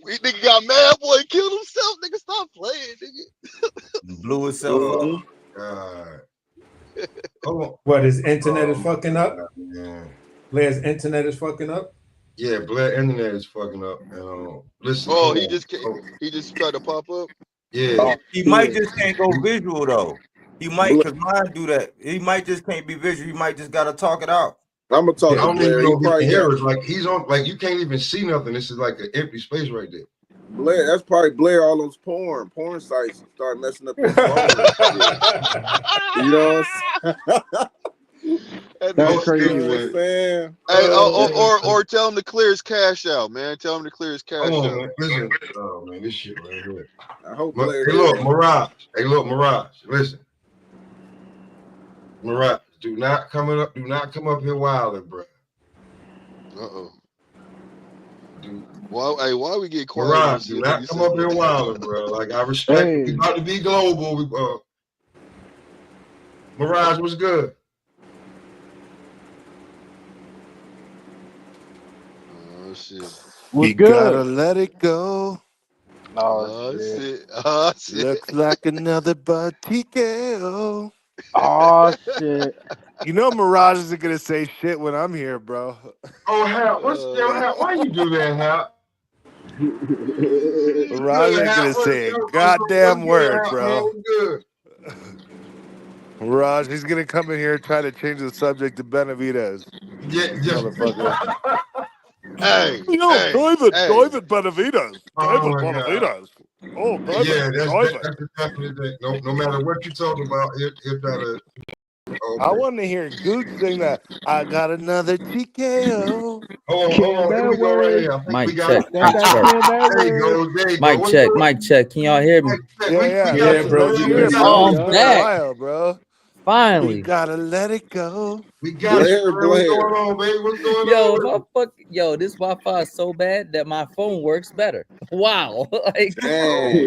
G: Nigga got mad, boy, killed himself. Nigga, stop playing, nigga.
D: Blew himself up.
A: God.
B: What, his internet is fucking up?
A: Yeah.
B: Blair's internet is fucking up?
A: Yeah, Blair internet is fucking up. Listen.
G: Oh, he just tried to pop up?
A: Yeah.
D: He might just can't go visual though. He might, because mine do that. He might just can't be visual. He might just gotta talk it out.
F: I'm gonna talk
A: I
F: to
A: don't
F: Blair.
A: even know
F: He
A: if
F: probably
A: he can hear us. Like he's on, like you can't even see nothing. This is like an empty space right there.
F: Blair, that's probably Blair. All those porn sites start messing up his phone. You know what
G: That's
F: crazy, man.
G: Hey, or tell him to clear his cash out, man. Tell him to clear his cash out.
A: Man. Listen. Oh man, this shit right here.
F: I hope
A: Hey, look, Mirage. Hey, look, Mirage. Listen. Mirage, do not come up here wilding, bro.
G: Why we get quiet?
A: Mirage, do not come up here wilding, bro. Like I respect you. We about to be global. Mirage was good.
G: Oh shit.
H: You gotta let it go.
G: Oh shit. Oh shit.
H: Looks like another butt TKO.
E: Oh shit.
H: You know Mirage isn't gonna say shit when I'm here, bro.
A: Oh Hal, Hal? Why you do that, Hal?
H: Mirage ain't gonna say a goddamn word, bro. Mirage, he's gonna come in here and try to change the subject to Benavides. Motherfucker.
G: Hey,
H: David Benavides. David Benavides. Oh, David.
A: Yeah, that's definitely the thing. No matter what you talk about, he'll try to. Okay.
H: I want to hear Gooch sing that. I got another TKO.
A: Hold on. Here we go right here. I think
E: Mic
A: we got
E: check.
A: There you go.
E: Mic check. Mic check. Can y'all hear me?
H: Yeah,
B: bro.
E: I'm back.
H: Bro.
E: Finally.
H: We gotta let it go.
A: We got
F: Blair.
A: What's going on, baby? What's going on?
E: This Wi-Fi is so bad that my phone works better. Wow. Like,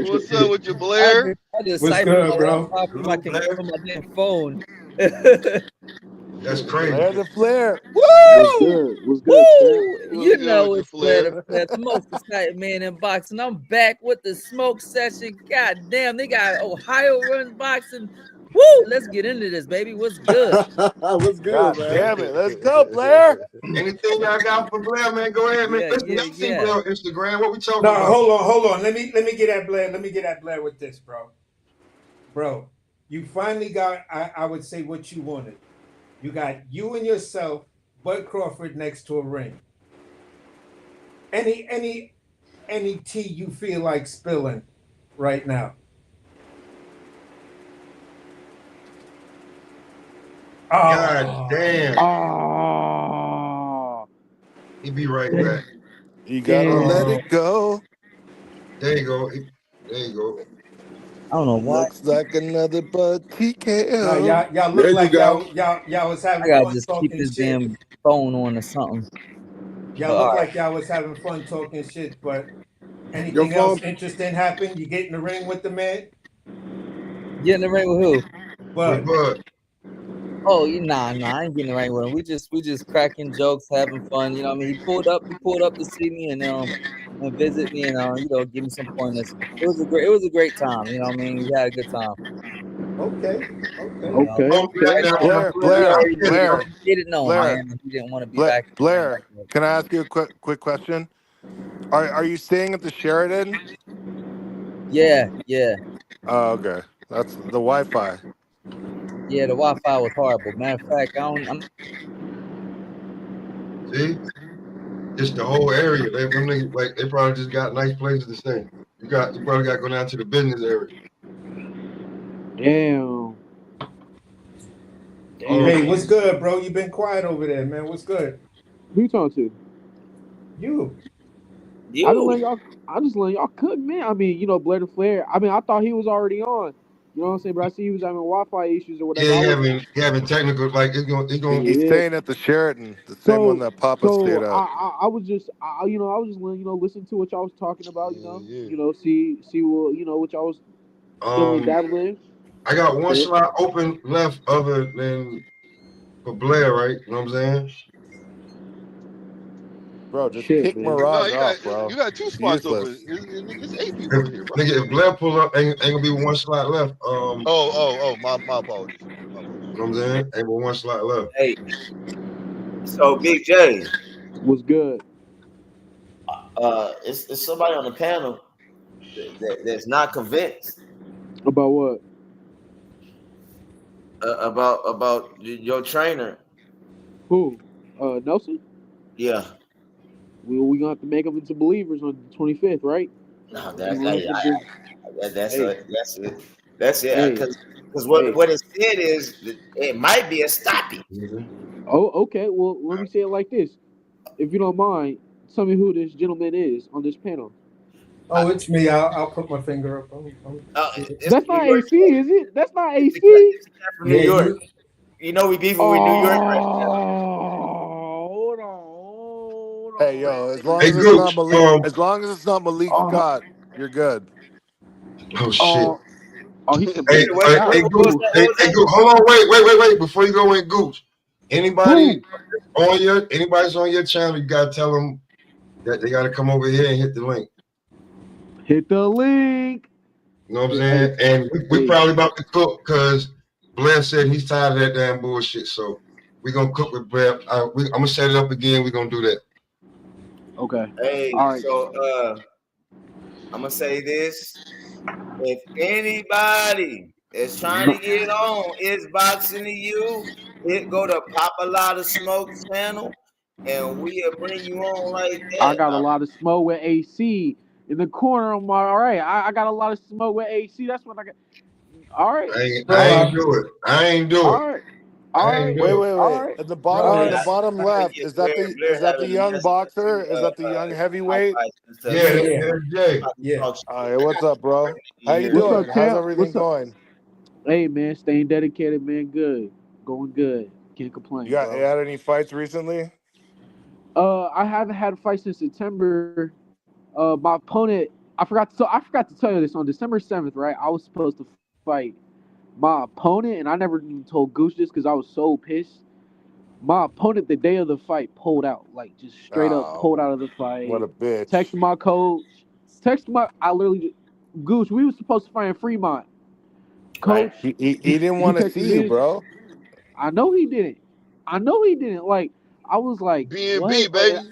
G: what's up with your Blair?
E: I just
B: what's good, bro?
E: from my damn phone.
A: That's crazy.
H: Blair the Flair.
E: Woo!
F: What's
E: Woo!
F: good?
E: You know it's Blair the Flair, the most excited man in boxing. I'm back with the smoke session. God damn, they got Ohio runs boxing. Woo! Let's get into this, baby. What's good?
F: What's good,
H: God
F: man?
H: damn it. Let's go, Blair.
A: Anything y'all got for Blair, man? Go ahead, man. Let's see Blair on Instagram. What we talking about?
B: Hold on. Let me get at Blair. Let me get at Blair with this, bro. Bro, you finally got, I would say, what you wanted. You got you and yourself, Bud Crawford next to a ring. Any tea you feel like spilling right now?
A: God damn.
E: Oh.
A: He'll be right back.
H: You gotta let it go.
A: There you go.
E: I don't know why.
H: Looks like another but
B: No,
H: TKO.
B: y'all
F: There
B: look
F: you
B: like
F: go.
B: y'all was
E: I
B: having
E: gotta
B: fun
E: just keep
B: talking
E: this
B: shit.
E: damn phone on or something.
B: Y'all
E: But all
B: look
E: right,
B: like y'all was having fun talking shit, but
F: Your
B: anything else
F: phone.
B: interesting happened? You get in the ring with the man?
E: get in the ring with who?
A: With
B: But
A: Bud.
E: Oh, nah, I ain't getting the ring with him. We just cracking jokes, having fun. You know what I mean? He pulled up to see me and visit me and give me some pointers. It was a great time. You know what I mean? We had a good time.
B: okay.
E: You know,
F: Okay.
A: Told me that
F: Okay.
A: now.
H: Blair,
E: he
H: Blair,
E: already
A: I
H: Blair,
E: made it known.
H: Blair,
E: He didn't want to be back.
H: Blair. Can I ask you a quick question? Are you staying at the Sheridan?
E: Yeah.
H: Oh, okay. That's the Wi-Fi.
E: The Wi-Fi was horrible. Matter of fact, I'm
A: See, it's the whole area. Them niggas, like they probably just got nice places to stay. You probably got to go down to the business area.
F: Damn.
B: Hey, what's good, bro? You been quiet over there, man. What's good?
F: Who you talking to?
B: You.
F: I just letting y'all cook, man. I mean, Blair the Flair. I mean, I thought he was already on. You know what I'm saying? But I see he was having Wi-Fi issues or whatever.
A: Yeah,
F: I was
A: he having technical, like it's going.
H: He's
F: yeah.
H: staying at the Sheridan, the same one that Papa stayed at.
F: I was just I was just listen to what y'all was talking about.
G: Yeah.
F: See what what y'all was dibbling
A: Um,
F: dabbling.
A: I got one
F: Yeah.
A: slot open left, other than for Blair, right? You know what I'm saying?
H: Bro, just
F: Shit,
H: kick
F: man.
G: No,
H: Mirage off, bro.
G: you got 2
H: It's
G: spots open.
H: useless.
G: It's 8 people
A: If,
G: in here, bro.
A: nigga, if Blair pull up, ain't gonna be one slot left.
G: My apologies. My apologies.
A: You know what I'm saying? Ain't but one slot left.
C: Hey, so Big J,
F: Was good.
C: it's somebody on the panel that's not convinced
F: About what?
C: about your trainer.
F: Who? Nelson?
C: Yeah,
F: We gonna have to make them into believers on the 25th, right?
C: no,
F: He runs the business.
C: that's
F: Hey,
C: it. That's it.
F: hey,
C: Because
F: hey.
C: what it said is that it might be a stoppage.
F: Oh, okay. Well, let me say it like this. If you don't mind, tell me who this gentleman is on this panel.
B: Oh, it's me. I'll put my finger up.
C: It's
F: That's
C: from New
F: not
C: York.
F: AC, is it? That's not
C: It's
F: AC.
C: the cat from New
B: Yeah,
C: York.
B: you.
C: You know we beefing with New York right now.
F: Oh, hold
H: Hey,
F: on.
H: yo,
A: Hey, Gooch.
H: as long as it's not Malik
F: Oh,
H: Scott, you're good.
A: Oh shit.
F: oh, he said
A: Hey,
F: Malik
C: What,
F: Scott.
A: hey,
C: what was
A: Gooch.
C: that? What
A: Hey,
C: was
A: hey,
C: that?
A: Gooch. Hold on, wait. Before you go in, Gooch.
F: Who?
A: Anybody's on your channel, you gotta tell them that they gotta come over here and hit the link.
F: Hit the link.
A: You know what I'm
F: Hey,
A: saying? And we
F: hey.
A: probably about to cook because Blair said he's tired of that damn bullshit. So we're gonna cook with Blair. I'm gonna set it up again. We're gonna do that.
F: Okay.
C: Hey,
F: All right.
C: so I'm gonna say this: if anybody is trying to get on is boxing to you, go to Popalotta Smoke channel, and we'll bring you on like
F: I
C: that.
F: got a lot of smoke with AC in the corner. I'm all right. I got a lot of smoke with AC. That's what I got. All right.
A: I
B: Bro,
A: ain't do it. I ain't do it.
F: All right.
A: I
F: All
A: ain't
F: right.
H: Wait,
A: do it.
H: wait,
F: All
H: wait.
F: right.
H: At the
F: All
H: bottom,
C: Yeah,
H: at the
F: right.
H: bottom
C: I
H: left,
C: think Blair
H: is that the
C: having a
H: young
C: message
H: boxer? Is that the young heavyweight?
A: Yeah,
B: Yeah, yeah,
A: that's Jay.
B: yeah.
C: talk
H: All right, what's up, bro? How you
F: What's
H: doing?
F: up,
H: How's
F: champ?
H: everything
F: What's up?
H: going?
F: Hey, man, staying dedicated, man. Good. Going good. Can't complain,
H: You
F: bro.
H: had any fights recently?
F: I haven't had a fight since September. My opponent, I forgot to tell you this on December 7th, right? I was supposed to fight my opponent, and I never even told Goose this because I was so pissed. My opponent, the day of the fight, pulled out, like just straight up
H: Oh,
F: pulled out of the
H: what
F: fight.
H: a bitch.
F: Texted my coach. I literally just, Goose. We were supposed to fight in Fremont.
C: right?
F: Coach,
H: He didn't
F: he
H: want to
F: texted
H: see you,
F: me.
H: bro.
F: I know he didn't. I know he didn't. Like I was like,
G: B&B,
F: what? Like,
G: baby.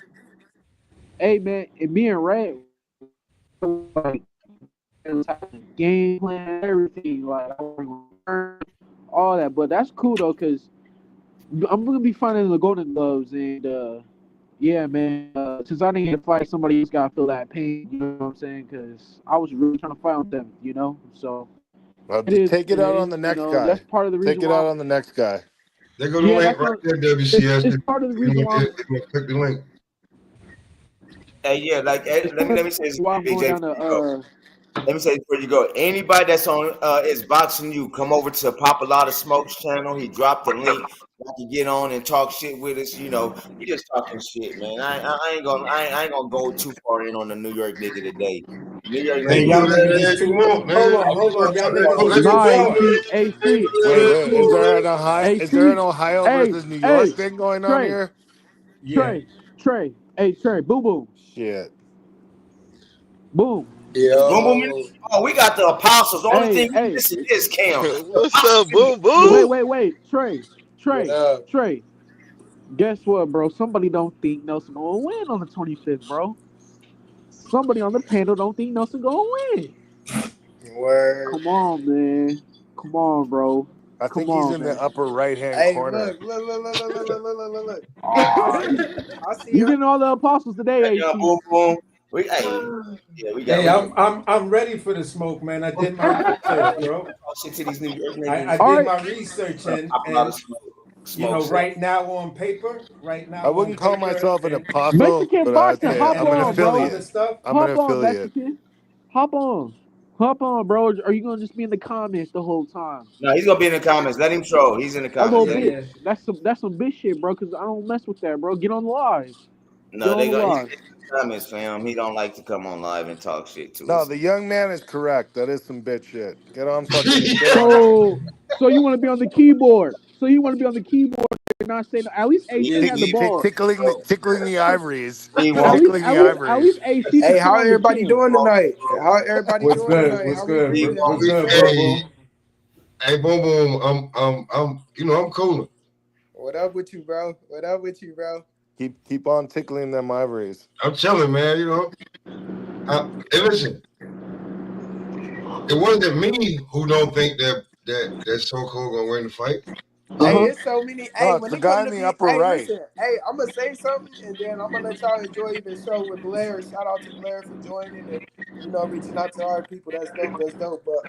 F: hey man, and me and Red, like, game plan, everything, like all that. But that's cool though, cause I'm gonna be finding the Golden Gloves, and yeah, man. Since I didn't get to fight, somebody else gotta feel that pain. You know what I'm saying? Cause I was really trying to fight with them. So
H: Well,
F: it
H: just
F: is
H: take
F: what
H: it
F: it
H: out on
F: is.
H: the next
F: That's
H: guy.
F: part of the
H: Take
F: reason
H: it
F: why.
H: out on the next guy.
A: They go the
F: Yeah,
A: link
F: that's
A: right
F: what.
A: there, WCS.
F: It's part of the reason why.
A: Click the link.
C: Hey, yeah, like
F: It's
C: let
F: part of
C: me say this,
F: why I'm
C: Big
F: going
C: J.
F: down
C: Before you go.
F: to.
C: Let me say before you go, anybody that's on is boxing you, come over to Popalotta Smokes channel. He dropped the link. You can get on and talk shit with us. You know, we just talking shit, man. I ain't gonna go too far in on the New York nigga today. New York
A: Hey,
B: Hey,
C: nigga,
A: you
B: y'all
A: do that
B: niggas is
A: if you
B: too.
A: want, man.
B: Hold on. Y'all niggas is too
I: Nah,
B: far.
I: AC.
H: Wait, is there an Ohio? Is there an
I: AC.
H: Ohio
I: Hey,
H: versus New York
I: hey,
H: thing going on
I: Trey,
H: here?
B: Yeah.
I: Trey. Hey, Trey, boom.
H: Shit.
C: boom, boom.
J: Yo,
C: Oh, we got the apostles. The only thing we
I: Hey,
C: missing is Cam. The
G: What's up,
C: apostles.
G: boom boom?
I: wait.
J: what up?
I: Trey. Guess what, bro? Somebody don't think Nelson gonna win on the 25th, bro. Somebody on the panel don't think Nelson gonna win.
J: Word.
I: Come on, man. Come on, bro.
H: I
I: Come
H: think he's
I: on,
H: in the
I: man.
H: upper right hand
J: Hey,
H: corner.
J: look. I see
I: You
J: him.
I: getting all the apostles today,
C: Yeah,
I: AC.
C: boom, boom. We got.
B: Hey, I'm ready for the smoke, man. I did my research, bro.
C: talk shit to these New York
B: I
C: niggas.
I: All
B: did
I: right.
B: my research
C: Pop a lot of
B: and you know,
C: smoke.
B: right now on paper,
H: I wouldn't call myself an
B: and
H: apostle,
I: Mexican
H: but I'd
I: boxing,
H: say
I: hop
H: I'm an
I: on,
B: and
I: bro.
B: other
H: affiliate.
B: stuff.
H: I'm an
I: Hop on,
H: affiliate.
I: Mexican. Hop on, bro. Are you gonna just be in the comments the whole time?
C: No, he's gonna be in the comments. Let him troll. He's in the
I: That little
C: comments.
B: Yeah.
I: bitch. That's some bitch shit, bro. Cause I don't mess with that, bro. Get on the live. Get
C: No,
I: on
C: they
I: the
C: go. He's in
I: live.
C: the comments, fam. He don't like to come on live and talk shit to
H: No,
C: us.
H: the young man is correct. That is some bitch shit. Get on get on.
I: So you want to be on the keyboard? So you want to be on the keyboard and not say no? At least
C: Yeah,
I: AC had the ball.
H: Tickling the ivories.
C: he
I: At
C: won't.
I: least
H: Tickling the
I: at least at
H: ivories.
I: least AC
J: Hey,
I: could sit
J: how
I: on the
J: everybody
I: chair.
J: doing tonight? How everybody
B: What's
J: doing
B: good?
J: tonight?
B: What's
J: How we
B: good,
J: feeling?
B: bro?
J: How
B: What's
J: we
B: good,
J: feeling?
B: boom
A: Hey,
B: boom?
A: hey, boom, boom. I'm cooling.
J: What up with you, bro?
H: Keep on tickling them ivories.
A: I'm chilling, man. Hey, listen, it wasn't me who don't think that So Cold gonna win the fight.
J: Hey,
I: Uh-huh.
J: it's so many.
H: No,
J: Hey,
H: it's
J: when
H: the
J: it come
H: guy in
J: to
H: the
J: be,
H: upper
J: hey,
H: right.
J: listen. Hey, I'm gonna say something, and then I'm gonna let y'all enjoy the show with BLair. Shout out to BLair for joining and reaching out to our people. That's dope. But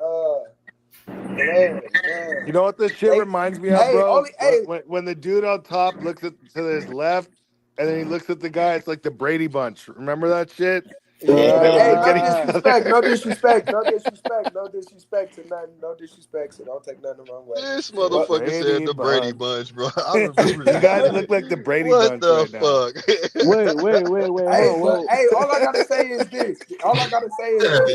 J: BLair, man,
H: You know what this shit
J: they,
H: reminds me of,
J: hey,
H: bro?
J: only, hey,
H: When the dude on top looks to his left, and then he looks at the guy, it's like the Brady Bunch. Remember that shit?
J: yeah,
H: And they
J: man.
H: would
J: Hey,
H: look
J: no
H: at each
J: disrespect,
H: other.
J: no disrespect to nothing, no disrespect. So don't take nothing the wrong way.
G: This
H: The
J: But
G: motherfucker said
H: Brady
G: the Brady
H: Bunch.
G: Bunch, bro. I remember
H: You
G: this
H: guys
G: shit.
H: look like the Brady
G: What
H: Bunch
G: the
H: right now.
G: fuck?
I: Wait. Hold
J: hey,
I: on.
J: but
I: Whoa.
J: hey, all I gotta say is this.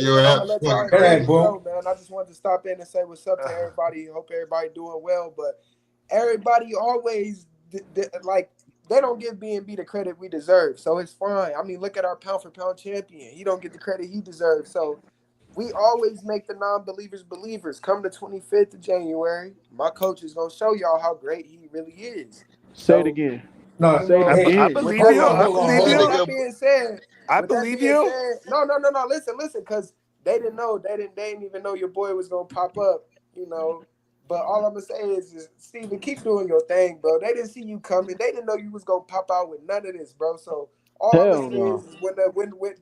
A: You're
J: And I'm gonna let y'all
A: fucking
B: Go
J: enjoy
B: ahead,
J: the
A: crazy.
B: boom.
J: show, man. I just wanted to stop in and say what's up to everybody. Hope everybody doing well. But everybody always like they don't give B&B the credit we deserve, so it's fine. I mean, look at our pound for pound champion. He don't get the credit he deserves. So we always make the non-believers believers. Come the 25th of January, my coach is gonna show y'all how great he really is.
I: Say it
J: So
I: again.
B: No,
I: Say it
G: Bro,
H: I
B: hey,
I: again.
H: believe
B: hold
H: you.
B: on,
H: I
B: hold on,
H: believe
B: hold
G: that
H: you.
B: on.
J: that
G: nigga,
J: being said,
H: I
J: with that
H: believe
J: being
H: you.
J: said, no. Listen, because they didn't know, they didn't even know your boy was gonna pop up, But all I'm gonna say is Steven, keep doing your thing, bro. They didn't see you coming. They didn't know you was gonna pop out with none of this, bro. So all I'm gonna
I: Hell
J: say
I: no.
J: is when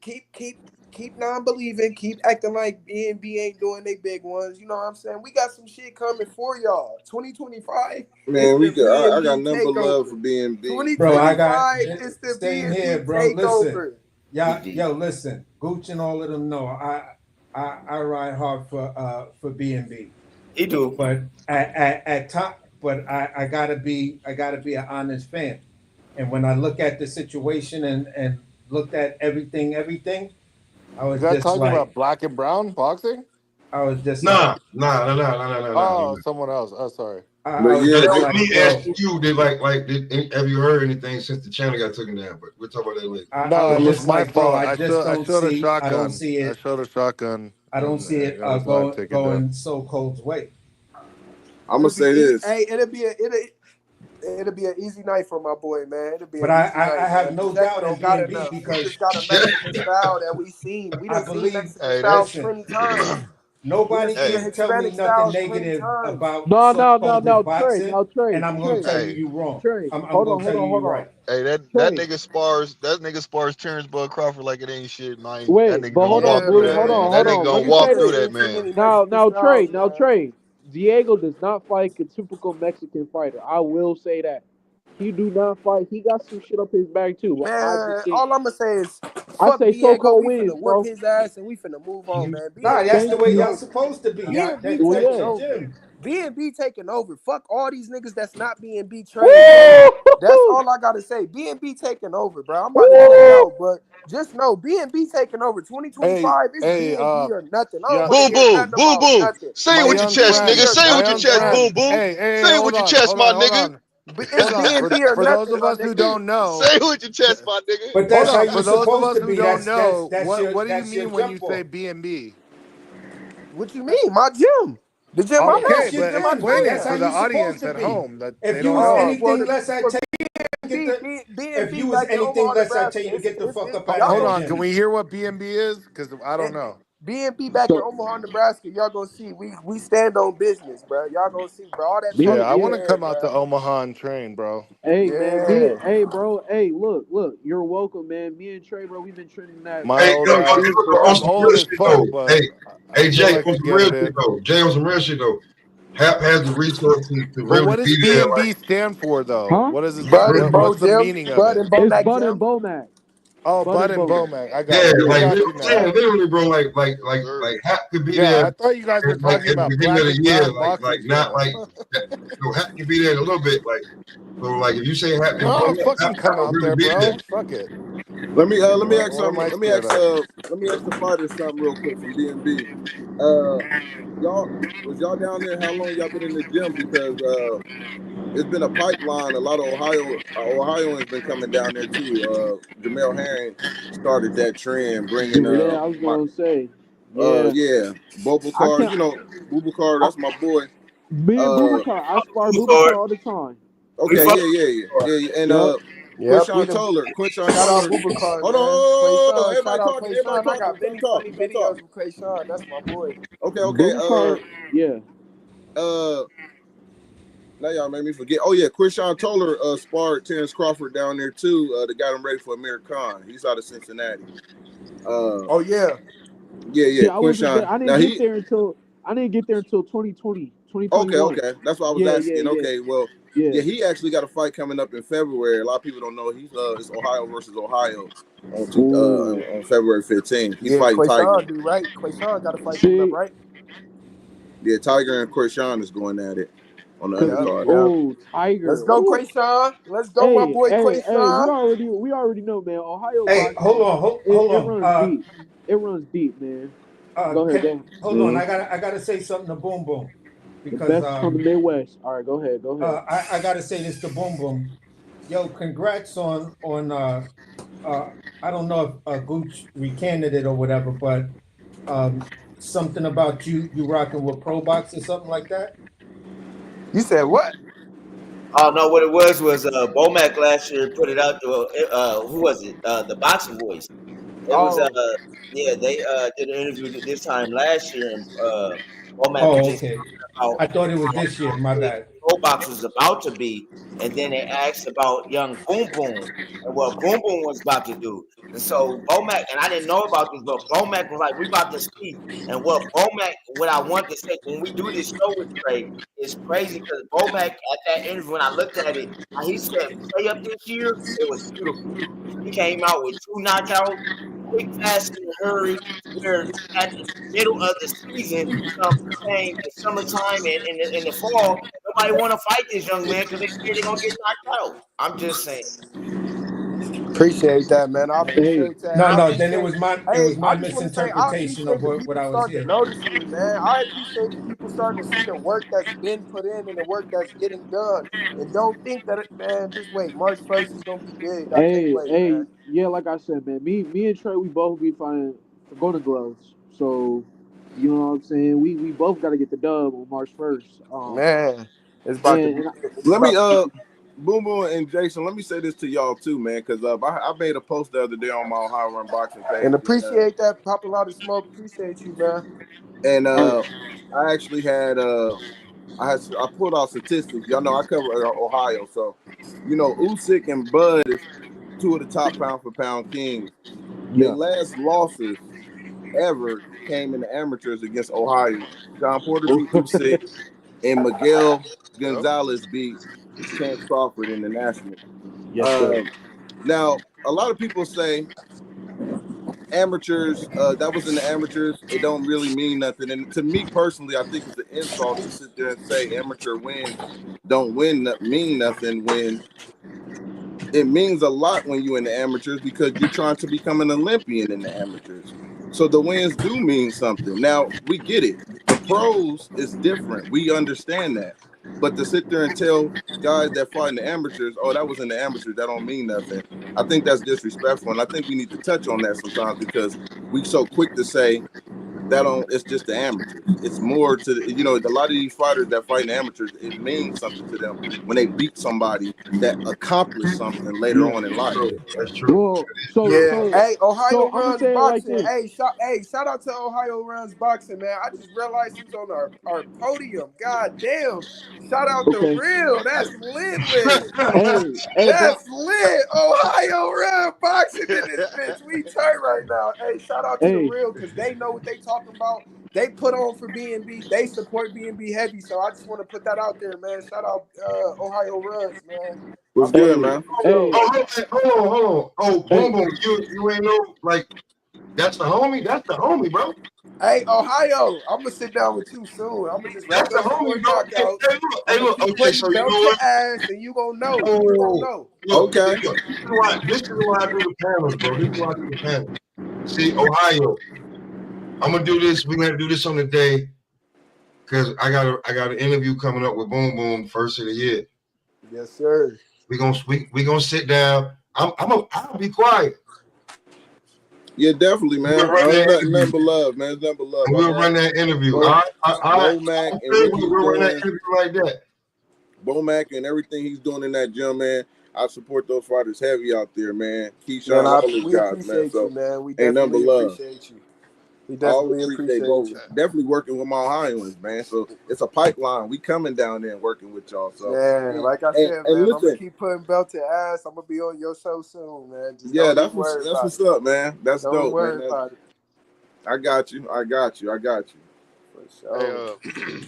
J: keep non-believing, keep acting like B&B ain't doing they big ones. You know what I'm saying? We got some shit coming for y'all. 2025, it's
F: Man,
J: the
F: I got
J: B&B
F: nothing but love for
J: takeover.
F: B&B.
B: Bro, I got
J: 2025, it's the
B: same here,
J: B&B
B: bro. Listen,
J: takeover.
B: yo, listen. Gooch and all of them know I ride hard for B&B.
C: He do.
B: But at top, but I gotta be an honest fan. And when I look at the situation and looked at everything, I
H: You
B: was
H: guys
B: just
H: talking
B: like,
H: about black and brown boxing?
A: Nah.
H: Oh, someone else. Oh, sorry.
F: But
B: I was
F: yeah,
A: That
B: just
A: was
F: they,
B: like,
A: me
B: yo,
A: asking you, have you heard anything since the channel got taken down? But we'll talk about that later.
B: I
H: No,
B: was
H: it was
B: just
H: my
B: like, bro,
H: fault.
B: I just
H: I
B: don't
H: showed a
B: see,
H: shotgun. I showed a shotgun,
B: I don't
H: and
B: see
H: I
B: it
H: got his live taken down.
B: going So Cold's way.
F: I'm gonna say this.
J: Hey, it'll be an easy night for my boy, man. It'll be
B: But
J: an easy
B: I
J: night,
B: have
J: man.
B: no
J: Check
B: doubt
J: don't
B: in
J: got
B: B&B
J: enough. He
B: because
J: just got a Mexican style that we seen. We
B: I
J: done seen
B: believe.
J: Mexican
G: hey,
J: styles
G: that's
J: plenty times. We done
B: Nobody
J: seen
G: hey,
J: the
B: can tell me
J: Hispanic
B: nothing
J: styles plenty
B: negative
J: times.
B: about
I: No,
B: So
I: no, no,
B: Cold with
I: no, Trey.
B: boxing,
I: No,
B: and I'm gonna tell you
G: hey,
B: you wrong.
I: Trey.
B: I'm
I: Hold
B: gonna
I: on,
B: tell you you
I: hold on.
B: right.
G: hey, that
I: Trey.
G: nigga spars Terrence Bud Crawford like it ain't shit, man. That
I: Wait,
G: nigga
I: but
G: gonna
I: hold on,
G: walk
J: Yeah,
G: through
I: Blue.
G: that
I: Hold
G: man.
J: man.
I: on,
G: That
I: hold
G: nigga
I: on. Let
G: gonna
I: me
J: We
I: say
G: walk
J: done
G: through
I: this.
G: that
J: seen too
G: man.
J: many Mexican styles,
I: Now,
J: man.
I: Trey. Diego does not fight a typical Mexican fighter. I will say that. He do not fight. He got some shit up his back too. But I
J: Man,
I: just think
J: all I'm gonna say is fuck
I: say
J: Diego.
I: so-called
J: We
I: wins,
J: finna whoop
I: bro.
J: his ass and we finna move on, man.
B: Nah, that's
I: Thank
B: the way
I: you.
B: y'all supposed to be. Y'all,
J: B&B
B: that's
I: Well,
J: taking
I: yeah.
B: the
J: over.
B: gym.
J: B&B taking over. Fuck all these niggas that's not B&B trade, bro. That's all I gotta say. B&B taking over, bro. I'm about to check out, but just know B&B taking over. 2025 is
H: Hey,
J: B&B or nothing. I
H: yeah.
J: don't want to
G: Boom,
J: hear
G: boom,
J: nothing
G: boom,
J: about
G: boom.
J: nothing.
G: Say it
H: My
G: with your
H: young
G: chest,
H: friend,
G: nigga. Say it
H: my
G: with your
H: young
G: chest,
H: friend.
G: boom, boom.
H: Hey,
G: Say it
H: hold
G: with your
H: on,
G: chest, my
H: hold
G: nigga.
H: on.
J: It's
H: Hold on.
J: B&B or
H: For those
J: nothing,
H: of
J: my
H: us who
J: nigga.
H: don't know,
G: Say it with your chest, my nigga.
B: But
H: hold
B: that's how
H: on.
B: you
H: For those of
B: supposed
H: us
B: to
H: who
B: be.
H: don't know,
B: That's your
H: what do you mean when you
B: jump
H: say
B: off.
H: B&B?
J: What you mean? My gym. The gym I'm
B: Yeah,
H: Okay,
B: that's
J: at. The
B: your
H: but
J: gym I
B: gym.
H: explain
J: train
H: it
B: That's how
H: for
J: at.
H: the
B: you supposed
H: audience
B: to
H: at
B: be.
H: home that
B: If
H: they
B: you
H: don't
B: was
H: know.
J: Well,
B: anything less, I tell you get the. If
J: B&B
B: you was
J: back in
B: anything
J: Omaha,
B: less, I tell
J: Nebraska.
B: you to get the fuck up out of
J: Y'all
H: Hold
B: that
J: gonna
H: on. Can
B: gym.
H: we hear what B&B is? Because I don't know.
J: B&B back in
I: So,
J: Omaha, Nebraska. Y'all gonna see. We stand on business, bro. Y'all gonna see, bro. All that
I: yeah,
H: Yeah,
J: talking
H: I
J: in
H: want
I: yeah.
H: to
J: the air,
H: come out to
J: bro.
H: Omaha and train, bro.
I: Hey, man,
J: Yeah.
I: hey, bro. Hey, look. You're welcome, man. Me and Trey, bro, we've been trending that
H: My
A: Hey,
H: old
I: that
H: ass.
I: gym for
A: on
H: I'm
A: some
H: old
A: real
I: forever.
H: as
A: shit
H: fuck,
A: though.
H: but
A: Hey,
H: I
A: Jay,
H: still
A: on
H: like to
A: some
H: get
A: real
H: it
A: shit
H: in.
A: though. Jay, on some real shit though. Hap has the resources to
H: But
A: really
H: what does
A: be there.
H: B&B stand for, though?
I: Huh?
H: What is it?
J: Bud and Bo
H: What's the
J: Gym.
H: meaning of
J: Bud
H: it?
J: and
I: It's
J: Bomac
I: Bud and
J: Gym.
I: Bomac.
H: Oh,
I: Bud
H: Bud
I: and
H: and
I: Bomac.
H: Bomac. I
A: Yeah,
H: got you. I
I: Yeah.
H: got you now.
A: literally, bro.
G: Yes, sir.
A: Like Hap could be
H: Yeah,
A: there,
H: I thought you guys were
A: like
H: talking
A: at the
H: about
A: beginning of
H: black
A: the
H: and
A: year,
H: brown
A: like
H: boxing
A: not
H: gym.
A: like that. So Hap could be there in a little bit, like so. Like if you say Hap can
H: No,
A: pull
H: I'll
A: up,
H: fucking
A: Hap
H: come
A: will
H: out
A: really
H: there,
A: be there.
H: bro. Fuck it.
F: Let me ask
H: What am
F: something.
H: I scared of?
F: Let me ask the fighters something real quick from B&B. Y'all was y'all down there? How long y'all been in the gym? Because it's been a pipeline. A lot of Ohioans been coming down there too. Jamel Herring started that trend, bringing
I: Yeah, I was
F: my
I: gonna say. Yeah.
F: yeah,
I: I
F: Bobukar.
I: can't.
F: You know, Bubukar. That's my boy.
I: Me and
F: Uh,
I: Bubakar, I spar
C: For
I: Bubakar
C: it.
I: all the time.
C: We
F: okay,
C: fuck
F: yeah. And
I: Yep.
J: Yep.
F: Quinshawn
J: Shout out
F: Toller.
J: Bubakar,
F: Hold
J: man.
F: on,
J: Quayshawn. Shout
F: everybody
J: out
F: talking. Everybody
J: Quayshawn. I
F: talking.
J: got
F: Don't
J: many
F: talk.
J: funny
F: Don't talk.
J: videos with Quayshawn. That's my boy.
F: Okay.
I: Bubakar, yeah.
F: Uh. Now y'all made me forget. Oh yeah, Quishan Toller sparred Terrence Crawford down there too. To got him ready for Amir Khan. He's out of Cincinnati.
J: Oh yeah.
F: Yeah,
I: See, I wasn't there.
F: Quishan.
I: I
F: Now
I: didn't get
F: he
I: there until 2020, 2021.
F: okay. That's what I was
I: Yeah,
F: asking. Okay, well,
I: yeah.
F: yeah, he actually got a fight coming up in February. A lot of people don't know he's it's Ohio versus Ohio
I: Ooh.
F: on February 15th. He's
J: Yeah,
F: fighting Tiger.
J: Quayshawn do right. Quayshawn got a fight coming up,
I: See,
J: right?
F: Yeah, Tiger and Quishan is going at it on the
I: cause
J: Yep,
F: undercard.
J: yep.
I: Tiger.
J: Let's go,
I: Ooh.
J: Quayshawn. Let's go, my
I: Hey,
J: boy
I: hey, hey,
J: Quayshawn.
I: we already know, man. Ohio
B: Hey, hold
I: boxing,
B: on,
I: it,
B: hold
I: it
B: on.
I: runs deep. It runs deep, man. Go ahead,
B: Can
I: go ahead.
B: hold on.
I: Mhm.
B: I gotta say something to Boom Boom
I: The
B: because
I: best from the Midwest. All right, go ahead,
B: I gotta say this to Boom Boom. Yo, congrats on I don't know if Gooch recanted it or whatever, but um something about you rocking with Pro Box or something like that.
J: You said what?
C: Oh no, what it was Bomac last year put it out to who was it? The Boxing Voice. It was
J: Oh,
C: yeah, they did an interview this time last year, and Womack was
B: Oh,
C: just
B: okay.
C: talking about
B: I thought it was
C: how
B: this year. My
C: big
B: bad.
C: Pro Box was about to be, and then they asked about young Boom Boom and what Boom Boom was about to do. And so Bomac, and I didn't know about this, but Bomac was like, "We about to see." And what I want to say when we do this show with Trey is crazy because Bomac at that interview, when I looked at it, how he said play up this year, it was beautiful. He came out with 2 knockouts, quick, fast, in a hurry, to where at the middle of the season, come saying the summertime and in the fall, nobody want to fight this young man because they scared they're gonna get knocked out. I'm just saying.
J: appreciate that, man. I
I: Hey,
J: appreciate that.
B: No,
J: I
B: no. Then
J: appreciate.
B: it
J: Hey,
B: was my
J: I just want to say I
B: misinterpretation of
J: appreciate the
B: what
J: people
B: I was
J: starting to
B: hearing.
J: notice me, man. I appreciate the people starting to see the work that's been put in and the work that's getting done. And don't think that man, just wait. March 1st is gonna be big. I can't wait, man.
I: yeah, like I said, man. Me and Trey, we both be fighting for Golden Gloves. So, you know what I'm saying? We both got to get the dub on March 1st.
J: Man, it's about to be.
I: And
J: It's
F: Let me
J: about to be.
F: Boom Boom and Jason, let me say this to y'all too, man, because I made a post the other day on my Ohio Run Boxing
J: And
F: page,
J: appreciate that Popalotta smoke. Appreciate you, man.
F: and
I: hey,
F: I actually had I pulled out statistics. Y'all know I cover Ohio, so you know Usyk and Bud is two of the top pound for pound kings. Their
I: yeah.
F: last losses ever came in the amateurs against Ohio. John Porter beat Usyk, and Miguel
G: Yep.
F: Gonzalez beat Terrence Crawford in the national.
I: Yes, sir.
F: Now, a lot of people say amateurs, that was in the amateurs. It don't really mean nothing. And to me personally, I think it's an insult to sit there and say amateur wins don't mean nothing when it means a lot when you're in the amateurs because you're trying to become an Olympian in the amateurs. So the wins do mean something. Now, we get it. The pros is different. We understand that. But to sit there and tell guys that fight in the amateurs, oh, that was in the amateurs, that don't mean nothing. I think that's disrespectful. And I think we need to touch on that sometimes because we so quick to say it's just the amateurs. It's more to, a lot of these fighters that fight in the amateurs, it means something to them when they beat somebody that accomplished something later on in life.
A: That's true.
I: Well, so
J: Hey, Ohio
I: I'm gonna
J: Runs
I: say it like
J: Boxing.
I: this.
J: Shout out to Ohio Runs Boxing, man. I just realized he was on our podium. God damn. Shout out to
I: Okay.
J: Real. That's lit.
I: Hey, bro.
J: That's lit. Ohio Run Boxing in this bitch. We turn right now. Hey, shout out to the
I: Hey,
J: Real because they know what they talking about. They put on for BNB. They support BNB heavy. So I just want to put that out there, man. Shout out Ohio Runs, man.
F: What's good, man?
I: Hey,
A: Hold on. Oh,
I: hey.
A: boom, boom. You ain't know, like, that's the homie. That's the homie, bro.
J: Hey, Ohio, I'm gonna sit down with you soon. I'm gonna just wrap
A: That's the
J: up some more
A: homie, bro.
J: knockouts.
A: Hey,
J: I'm gonna
A: look.
J: keep
A: Okay, so
J: putting
A: you
J: belt
A: know
J: to
A: what?
J: ass, and you gonna know. You gonna
A: Oh,
J: know.
A: look.
F: Okay.
A: This is why I do the panels, bro. This is why I do the panels. See, Ohio, I'm gonna do this. We're gonna do this on the day because I got an interview coming up with Boom Boom first of the year.
J: Yes, sir.
A: We gonna sit down. I'll be quiet.
F: Yeah, definitely, man.
A: We'll run that
F: Nothing
A: interview.
F: but love, man. It's nothing but love.
A: We'll run that interview.
F: Bomac and what he's
A: We'll run that
F: doing.
A: interview like that.
F: Bomac and everything he's doing in that gym, man. I support those fighters heavy out there, man.
J: Man,
F: Keyshawn, all those
J: we
F: guys, man.
J: appreciate
F: So
J: you, man. We
F: ain't nothing but
J: definitely
F: love.
J: appreciate you. We
F: I always
J: definitely
F: appreciate
J: appreciate you.
F: definitely working with my Ohioans, man. So it's a pipeline. We coming down there and working with y'all. So
J: Yeah, like I said,
F: and
J: man, I'm gonna
F: listen,
J: keep putting belt to ass. I'm gonna be on your show soon, man. Just
F: yeah,
J: don't even worry about
F: what's
J: it.
F: up, man. That's
J: Don't
F: dope,
J: worry
F: man.
J: about it.
F: I got you.
J: For sure.
G: Hey,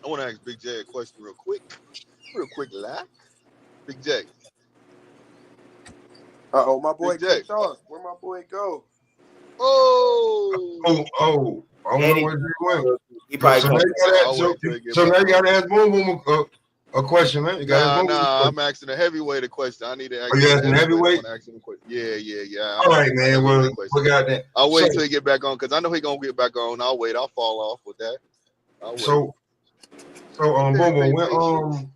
G: I want to ask Big J a question real quick live. Big J.
J: Uh-oh, my boy
G: Big J.
J: clicked off. Where my boy go?
G: Oh.
A: I don't know where he went.
C: He probably
A: So now
C: come.
A: you gotta ask Boom Boom a question, man. You gotta ask Boom Boom a question.
G: I'm asking a heavyweight a question. I need to ask
A: you asking
G: a
A: heavyweight?
G: I want to ask him a question. Yeah.
A: All right, man. Well, we got that.
G: I'll wait till he get back on because I know he gonna get back on. I'll wait. I'll fall off with that. I'll wait.
A: So Boom Boom, when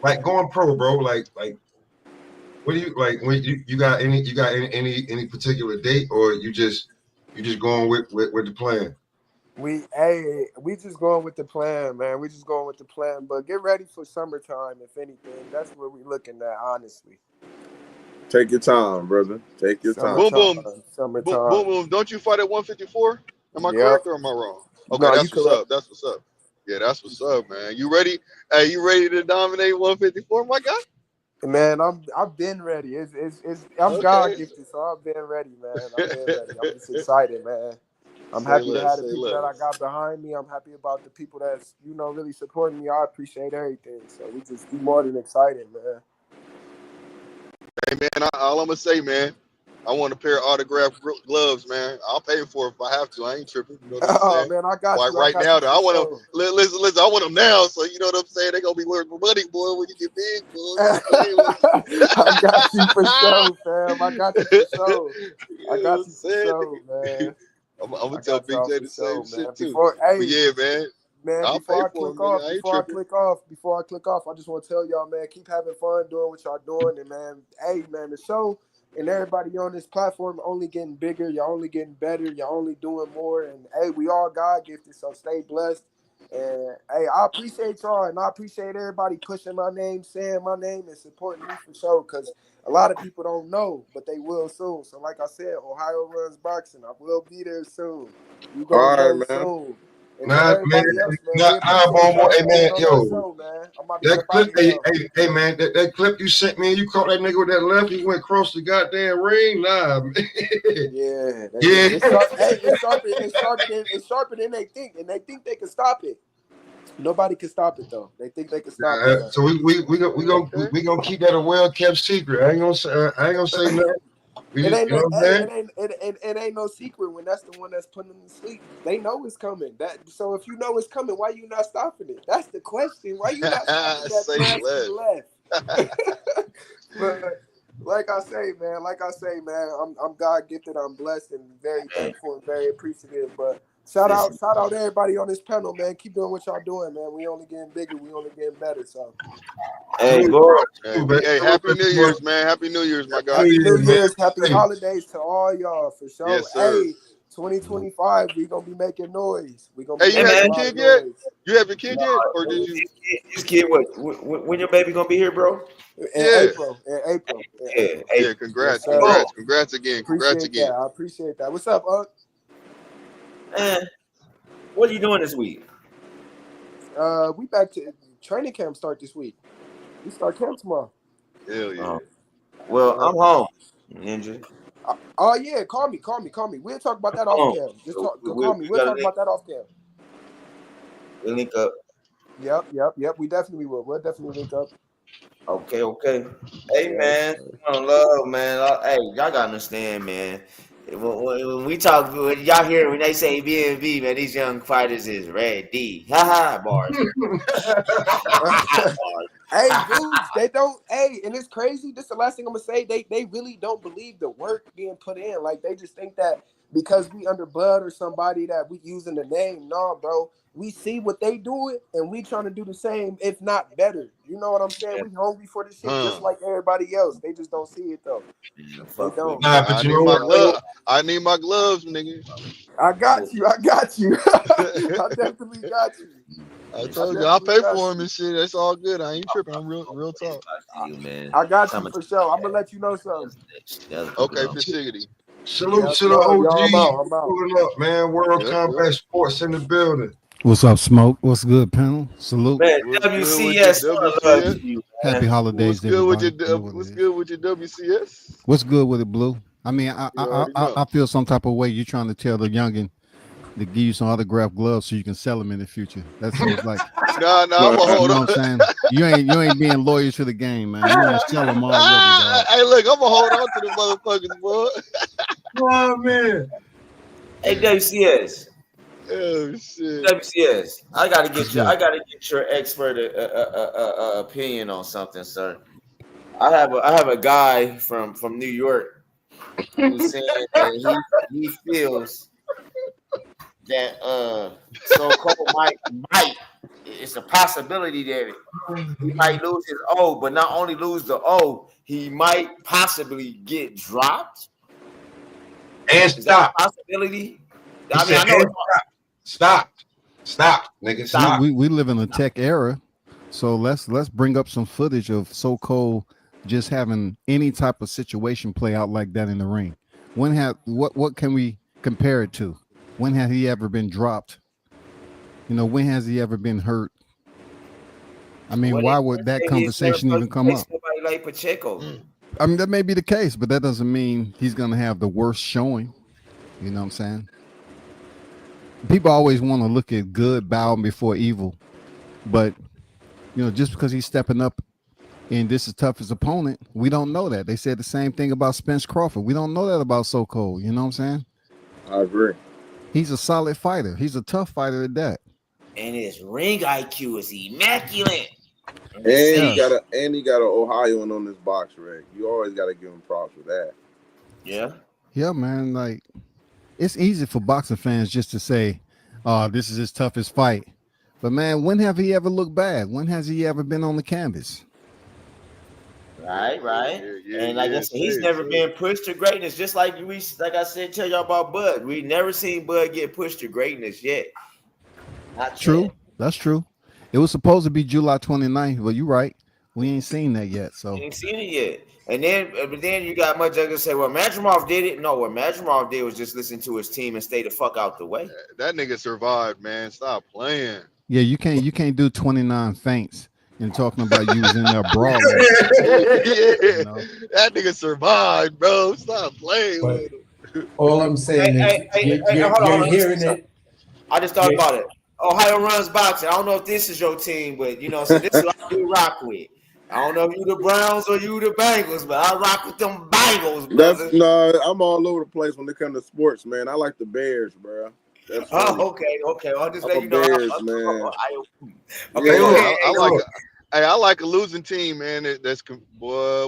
A: like going pro, bro, like what do you like? When you got any particular date, or you just going with the plan?
J: We just going with the plan, man. We just going with the plan. But get ready for summertime, if anything. That's what we looking at, honestly.
F: Take your time, brother. Take your time.
G: Boom.
J: Summertime.
G: Boom Boom. Don't you fight at 154? Am I correct or am I wrong? Okay,
J: No,
G: that's what's up. That's what's up. Yeah, that's what's up, man. You ready? Hey, you ready to dominate 154, my guy?
J: Man, I've been ready. I'm God gifted, so I've been ready, man. I've been ready. I'm just excited, man. I'm happy to have the people that I got behind me. I'm happy about the people that's really supporting me. I appreciate everything. So we more than excited, man.
G: Hey man, all I'm gonna say, man, I want a pair of autographed gloves, man. I'll pay for it if I have to. I ain't tripping. You know what I'm saying?
J: Man, I got you.
G: Right now, I want them. Listen, I want them now. So you know what I'm saying? They gonna be worth money, boy, when you get big, boy.
J: I got you for sure, fam. I got you for sure. I got you for sure, man.
G: I'm gonna tell Big J the same shit too. But yeah, man.
J: Before I click off, I just want to tell y'all, man, keep having fun doing what y'all doing. And man, the show and everybody on this platform only getting bigger. Y'all only getting better. Y'all only doing more. And hey, we all God gifted, so stay blessed. And hey, I appreciate y'all, and I appreciate everybody pushing my name, saying my name, and supporting me for sure. Because a lot of people don't know, but they will soon. So, like I said, Ohio Runs Boxing. I will be there soon. You gonna know soon. And to everybody else, man, we appreciate y'all for being on our show, man. I'm about to
A: that clip, hey man, that clip you sent me, you caught that nigga with that left, he went across the goddamn ring. Nah, man.
J: It's sharper than they think, and they think they can stop it. Nobody can stop it though. They think they can stop it.
A: So we gonna keep that a well kept secret. I ain't gonna say nothing.
J: It ain't
A: You know
J: no,
A: what I'm
J: hey,
A: saying?
J: it ain't no secret when that's the one that's putting them to sleep. They know it's coming. So if you know it's coming, why you not stopping it? That's the question. Why you not stopping that
G: Say
J: nasty
G: less.
J: left? But like I say, man, I'm God gifted. I'm blessed and very thankful and very appreciative. But shout out everybody on this panel, man. Keep doing what y'all doing, man. We only getting bigger. We only getting better. So
C: Hey,
A: Salute,
C: go.
G: Hey,
A: man.
G: Happy New
A: Salute,
G: Year's, man. Happy New Year's, my guy.
J: happy New
A: man.
J: Year's, happy
A: Hey,
J: holidays to all y'all for sure.
G: Yes, sir.
J: Hey, 2025, we gonna be making noise. We gonna
G: Hey,
J: be
G: you
C: Hey,
J: making
G: have
J: a
C: man.
G: your
J: lot of
G: kid yet?
J: noise.
G: You have your kid yet? Or did you?
C: This kid, when your baby gonna be here, bro?
J: In
G: Yeah.
J: April, in April, in
C: Yeah.
J: April.
C: Hey,
G: Yeah,
J: Yes,
G: congrats.
J: sir.
C: oh,
G: Congrats again. Congrats
J: Appreciate
G: again.
J: that. I appreciate that. What's up, Unc?
C: man, what are you doing this week?
J: We back to training camp start this week. We start camp tomorrow.
G: Hell yeah.
C: Well,
J: Yeah.
C: I'm home, Ninja.
J: Oh yeah, call me. We'll talk about that off
C: Home.
J: cam. Just
C: So
J: talk.
C: we
J: Call me. We'll
C: gotta
J: talk about that off cam.
C: link up.
J: Yep. We definitely will. We'll definitely link up.
C: Okay. Hey,
J: Yes,
C: man.
J: sir.
C: Love, man. Hey, y'all gotta understand, man. When we talk, when y'all hear when they say B&B, man, these young fighters is ready. Bars.
J: Hey, dudes, they don't. Hey, and it's crazy. This is the last thing I'm gonna say. They really don't believe the work being put in. Like they just think that because we under blood or somebody that we using the name. No, bro. We see what they doing, and we trying to do the same, if not better. You know what I'm saying?
C: Yeah,
J: We hungry for this shit
G: Huh.
J: just like everybody else. They just don't see it though. They
C: fuck with
J: don't.
C: me.
A: nah,
G: I
A: but you
G: need
A: know
G: my
A: what?
G: glove. I need my gloves, nigga.
J: I got you. I definitely got you.
G: I
C: Yes,
G: told
C: sir.
G: you I'll
J: Definitely
G: pay
J: got
G: for
J: you.
G: him and shit. That's all good. I ain't tripping. I'm real
C: Always
G: talk.
C: talk to you, man.
J: I got you
C: Time
J: for sure. I'm gonna let you know something.
C: the other people
G: Okay,
C: don't.
G: for shiggity.
A: Salute
J: Yes,
A: to the
J: sir. Yo, I'm
A: OG
J: out. I'm out.
A: pulling up, man. World
G: Yep.
A: Combat Sports in the building.
K: What's up, Smoke? What's good, panel? Salute.
C: Man,
G: What's good with your
C: WCS, love
G: WCS?
C: to you,
K: Happy
C: man.
G: What's
K: holidays,
G: good with
K: everybody.
G: your
K: You know what
G: What's
K: it is.
G: good with your WCS?
K: What's good with it, Blue? I mean,
G: You already know.
K: I feel some type of way you're trying to tell the youngin to give you some autographed gloves so you can sell them in the future. That seems like,
G: Nah, I'm gonna
K: you
G: hold
K: know
G: on.
K: what I'm saying? You ain't being loyal to the game, man. You want to sell them already, dog.
G: Hey, look, I'm gonna hold on to the motherfuckers, boy.
A: Oh man.
C: Hey, WCS.
G: Oh shit.
C: WCS. I gotta
K: What's
C: get
K: good?
C: your expert opinion on something, sir. I have a guy from New York who's saying that he feels that so Cole might it's a possibility that he might lose his O, but not only lose the O, he might possibly get dropped.
A: And
C: Is that
A: stop.
C: a possibility?
A: He
C: I mean,
A: said,
C: I know
A: and
C: it's
A: stop. Stop, nigga.
C: stop.
A: Stop.
K: We live in a tech era, so let's bring up some footage of So Cole just having any type of situation play out like that in the ring. What can we compare it to? When has he ever been dropped? You know, when has he ever been hurt? I mean,
C: Well,
K: why would that
C: he's never
K: conversation even come up?
C: somebody like Pacheco.
K: I mean, that may be the case, but that doesn't mean he's going to have the worst showing. You know what I'm saying? People always want to look at good bowing before evil, but you know, just because he's stepping up and this is toughest opponent, we don't know that. They said the same thing about Spence Crawford. We don't know that about So Cole. You know what I'm saying?
F: I agree.
K: He's a solid fighter. He's a tough fighter at that.
C: And his ring IQ is immaculate.
F: And he
K: Yeah.
F: got an Ohioan on this box rig. You always got to give him props for that.
C: Yeah.
K: Yeah, man. Like, it's easy for boxing fans just to say, this is his toughest fight. But man, when have he ever looked bad? When has he ever been on the canvas?
C: Right.
G: Yeah,
C: And like I said, he's never been pushed to greatness. Just like I said, tell y'all about Bud. We never seen Bud get pushed to greatness yet. Not
K: True.
C: yet.
K: That's true. It was supposed to be July 29th, but you're right. We ain't seen that yet. So
C: Ain't seen it yet. And then you got much other say, well, Madrimov did it. No, what Madrimov did was just listen to his team and stay the fuck out the way.
G: That nigga survived, man. Stop playing.
K: yeah, you can't do 29 feints and talking about you was in there brawling.
G: Yeah,
K: You know?
G: that nigga survived, bro. Stop playing
B: But
G: with him.
B: all I'm saying is
C: Hold
B: you're
C: on.
B: hearing it.
C: I just thought about it. Ohio runs boxing. I don't know if this is your team, but you know, so this is what I do rock with. I don't know if you the Browns or you the Bengals, but I rock with them Bengals, brother.
F: I'm all over the place when it comes to sports, man. I like the Bears, bro. That's funny.
C: Oh, okay. I'll just
F: I'm
C: let
F: a
C: you know.
F: Bears, man.
C: Okay,
F: Yeah.
C: go ahead.
G: I like a losing team, man. That's boy.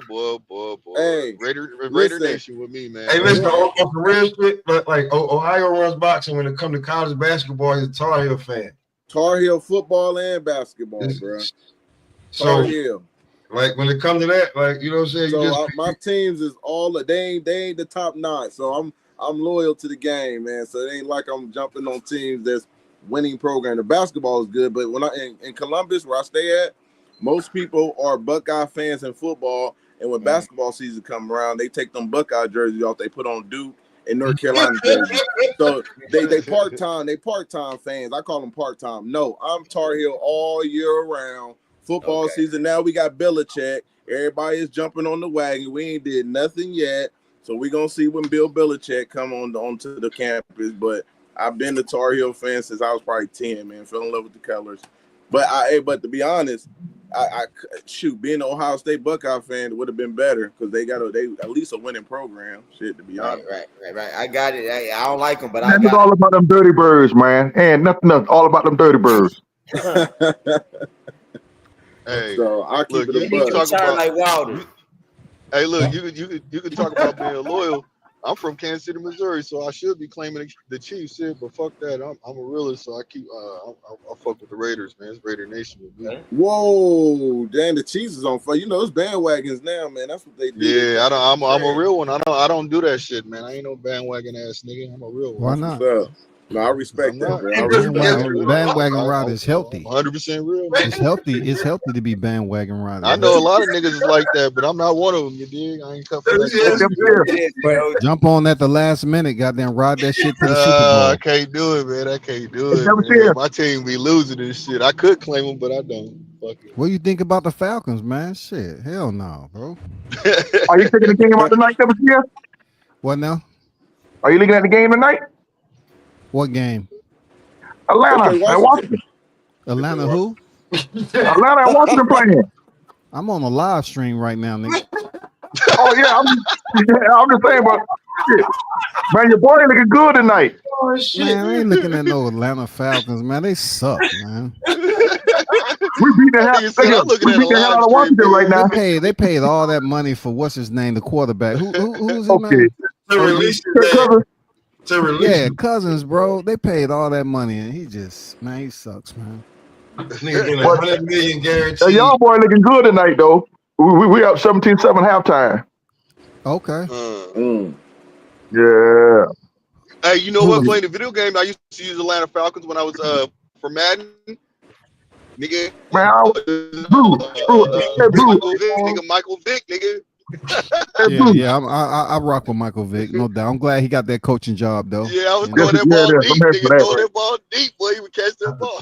F: Hey,
G: Raider
F: listen.
G: Nation with me, man.
A: Hey, listen, on some real shit, like Ohio runs boxing. When it comes to college basketball, he's a Tar Heel fan.
F: Tar Heel football and basketball, bro.
A: So,
F: Tar Heel.
A: like when it comes to that, like you know what I'm saying.
F: So my teams is all they ain't the top 9. So I'm loyal to the game, man. So it ain't like I'm jumping on teams that's winning program. The basketball is good, but when in Columbus, where I stay at, most people are Buckeye fans in football. And when basketball season come around, they take them Buckeye jerseys off. They put on Duke and North Carolina jerseys. So they part-time fans. I call them part-time. No, I'm Tar Heel all year round. Football season now, we got Belichick. Everybody is jumping on the wagon. We ain't did nothing yet. So we're going to see when Bill Belichick come onto the campus. But I've been a Tar Heel fan since I was probably 10, man. Fell in love with the colors. But to be honest, being an Ohio State Buckeye fan would have been better because they at least a winning program. Shit, to be honest.
C: Right. I got it. I don't like them, but
L: I got it. All about them dirty birds, man. And nothing else. All about them dirty birds.
G: Hey,
F: so I keep
G: look,
F: it
G: you
F: a
G: talk about
C: like Wilder.
G: Hey, look, you could talk about being loyal. I'm from Kansas City, Missouri, so I should be claiming the Chiefs here, but fuck that. I'm a realist, so I keep I fuck with the Raiders, man. It's Raider Nation with me.
F: Whoa, damn, the Chiefs is on fire. You know, it's bandwagons now, man. That's what they do.
G: Yeah, I'm a real one. I don't do that shit, man. I ain't no bandwagon ass nigga. I'm a real one.
K: Why not?
F: No, I respect that, bro.
K: Bandwagon rider is healthy.
G: 100% real. Man.
K: It's healthy. It's healthy to be bandwagon rider.
G: I know a lot of niggas is like that, but I'm not one of them. You dig? I ain't cut for that.
K: Jump on at the last minute, goddamn, ride that shit to the Super Bowl.
G: I can't do it, man. I can't do it. Man. My team be losing this shit. I could claim them, but I don't. Fuck it.
K: What do you think about the Falcons, man? Shit, hell no, bro.
L: Are you taking the game out tonight, WCF?
K: What now?
L: Are you looking at the game tonight?
K: What game?
L: Atlanta and Washington.
K: Atlanta who?
L: Atlanta and Washington playing.
K: I'm on a live stream right now, nigga.
L: Oh yeah, I'm just saying, but shit. Man, your boy looking good tonight.
K: Oh, shit. Man, I ain't looking at no Atlanta Falcons, man. They suck, man.
L: We beat the hell out of Washington right now.
K: They paid all that money for what's his name, the quarterback. Who's his
L: name?
K: Yeah, Cousins, bro. They paid all that money, and he sucks, man.
A: Nigga getting $100 million guaranteed.
L: Hey, y'all boy looking good tonight, though. We up 17-7 halftime.
K: Okay.
L: Yeah.
G: Hey, you know what? Playing the video game, I used to use Atlanta Falcons when I was for Madden. Nigga.
L: Man,
G: Michael Vick, nigga.
K: Yeah, I rock with Michael Vick, no doubt. I'm glad he got that coaching job, though.
G: Yeah, I was throwing that ball deep, nigga. Throwing that ball deep, boy. He would catch that ball.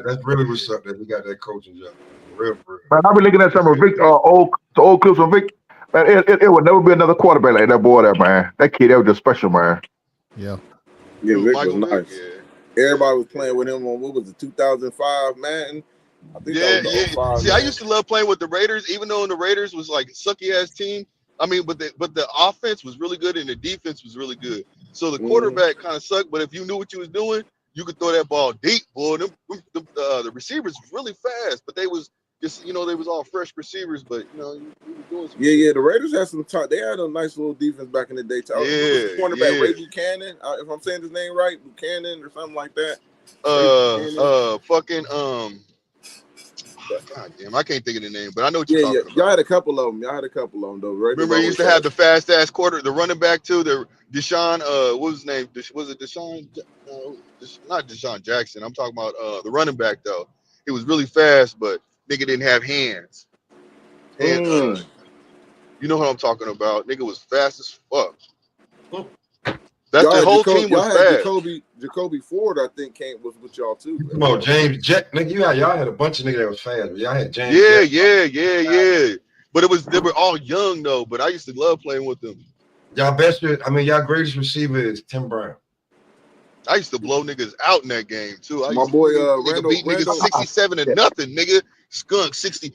A: That's really what's up that he got that coaching job. Real.
L: Man, I've been looking at some of Vic, old clips of Vic. Man, it would never be another quarterback like that boy there, man. That kid, that was just special, man.
K: Yeah.
F: Yeah, Vic was nice. Yeah. Everybody was playing with him on, what was it, 2005, man? I think that was 05,
G: See,
F: man.
G: I used to love playing with the Raiders, even though the Raiders was like a sucky ass team. I mean, but the offense was really good and the defense was really good. So the quarterback kind of sucked, but if you knew what you was doing, you could throw that ball deep, boy. The receivers was really fast, but they was just, they was all fresh receivers, but you were doing some.
F: Yeah. The Raiders had some talk. They had a nice little defense back in the day. Cornerback Ray Buchanan, if I'm saying his name right, Buchanan or something like that.
G: God damn, I can't think of the name, but I know what you're talking about.
F: Y'all had a couple of them. Though. Right?
G: Remember, he used to have the fast ass the running back too. The Deshaun, what was his name? Was it Deshaun? Not Deshaun Jackson. I'm talking about the running back though. He was really fast, but nigga didn't have hands. And you know what I'm talking about? Nigga was fast as fuck. That's the whole team was fast.
F: Jacoby Ford, I think, was with y'all too.
A: Come on, James Jet, nigga. Y'all had a bunch of niggas that was fast. Y'all had James.
G: Yeah. But they were all young though. But I used to love playing with them.
A: Y'all greatest receiver is Tim Brown.
G: I used to blow niggas out in that game too.
F: My boy
G: Randall beat niggas 67 and nothing, nigga. skunk 60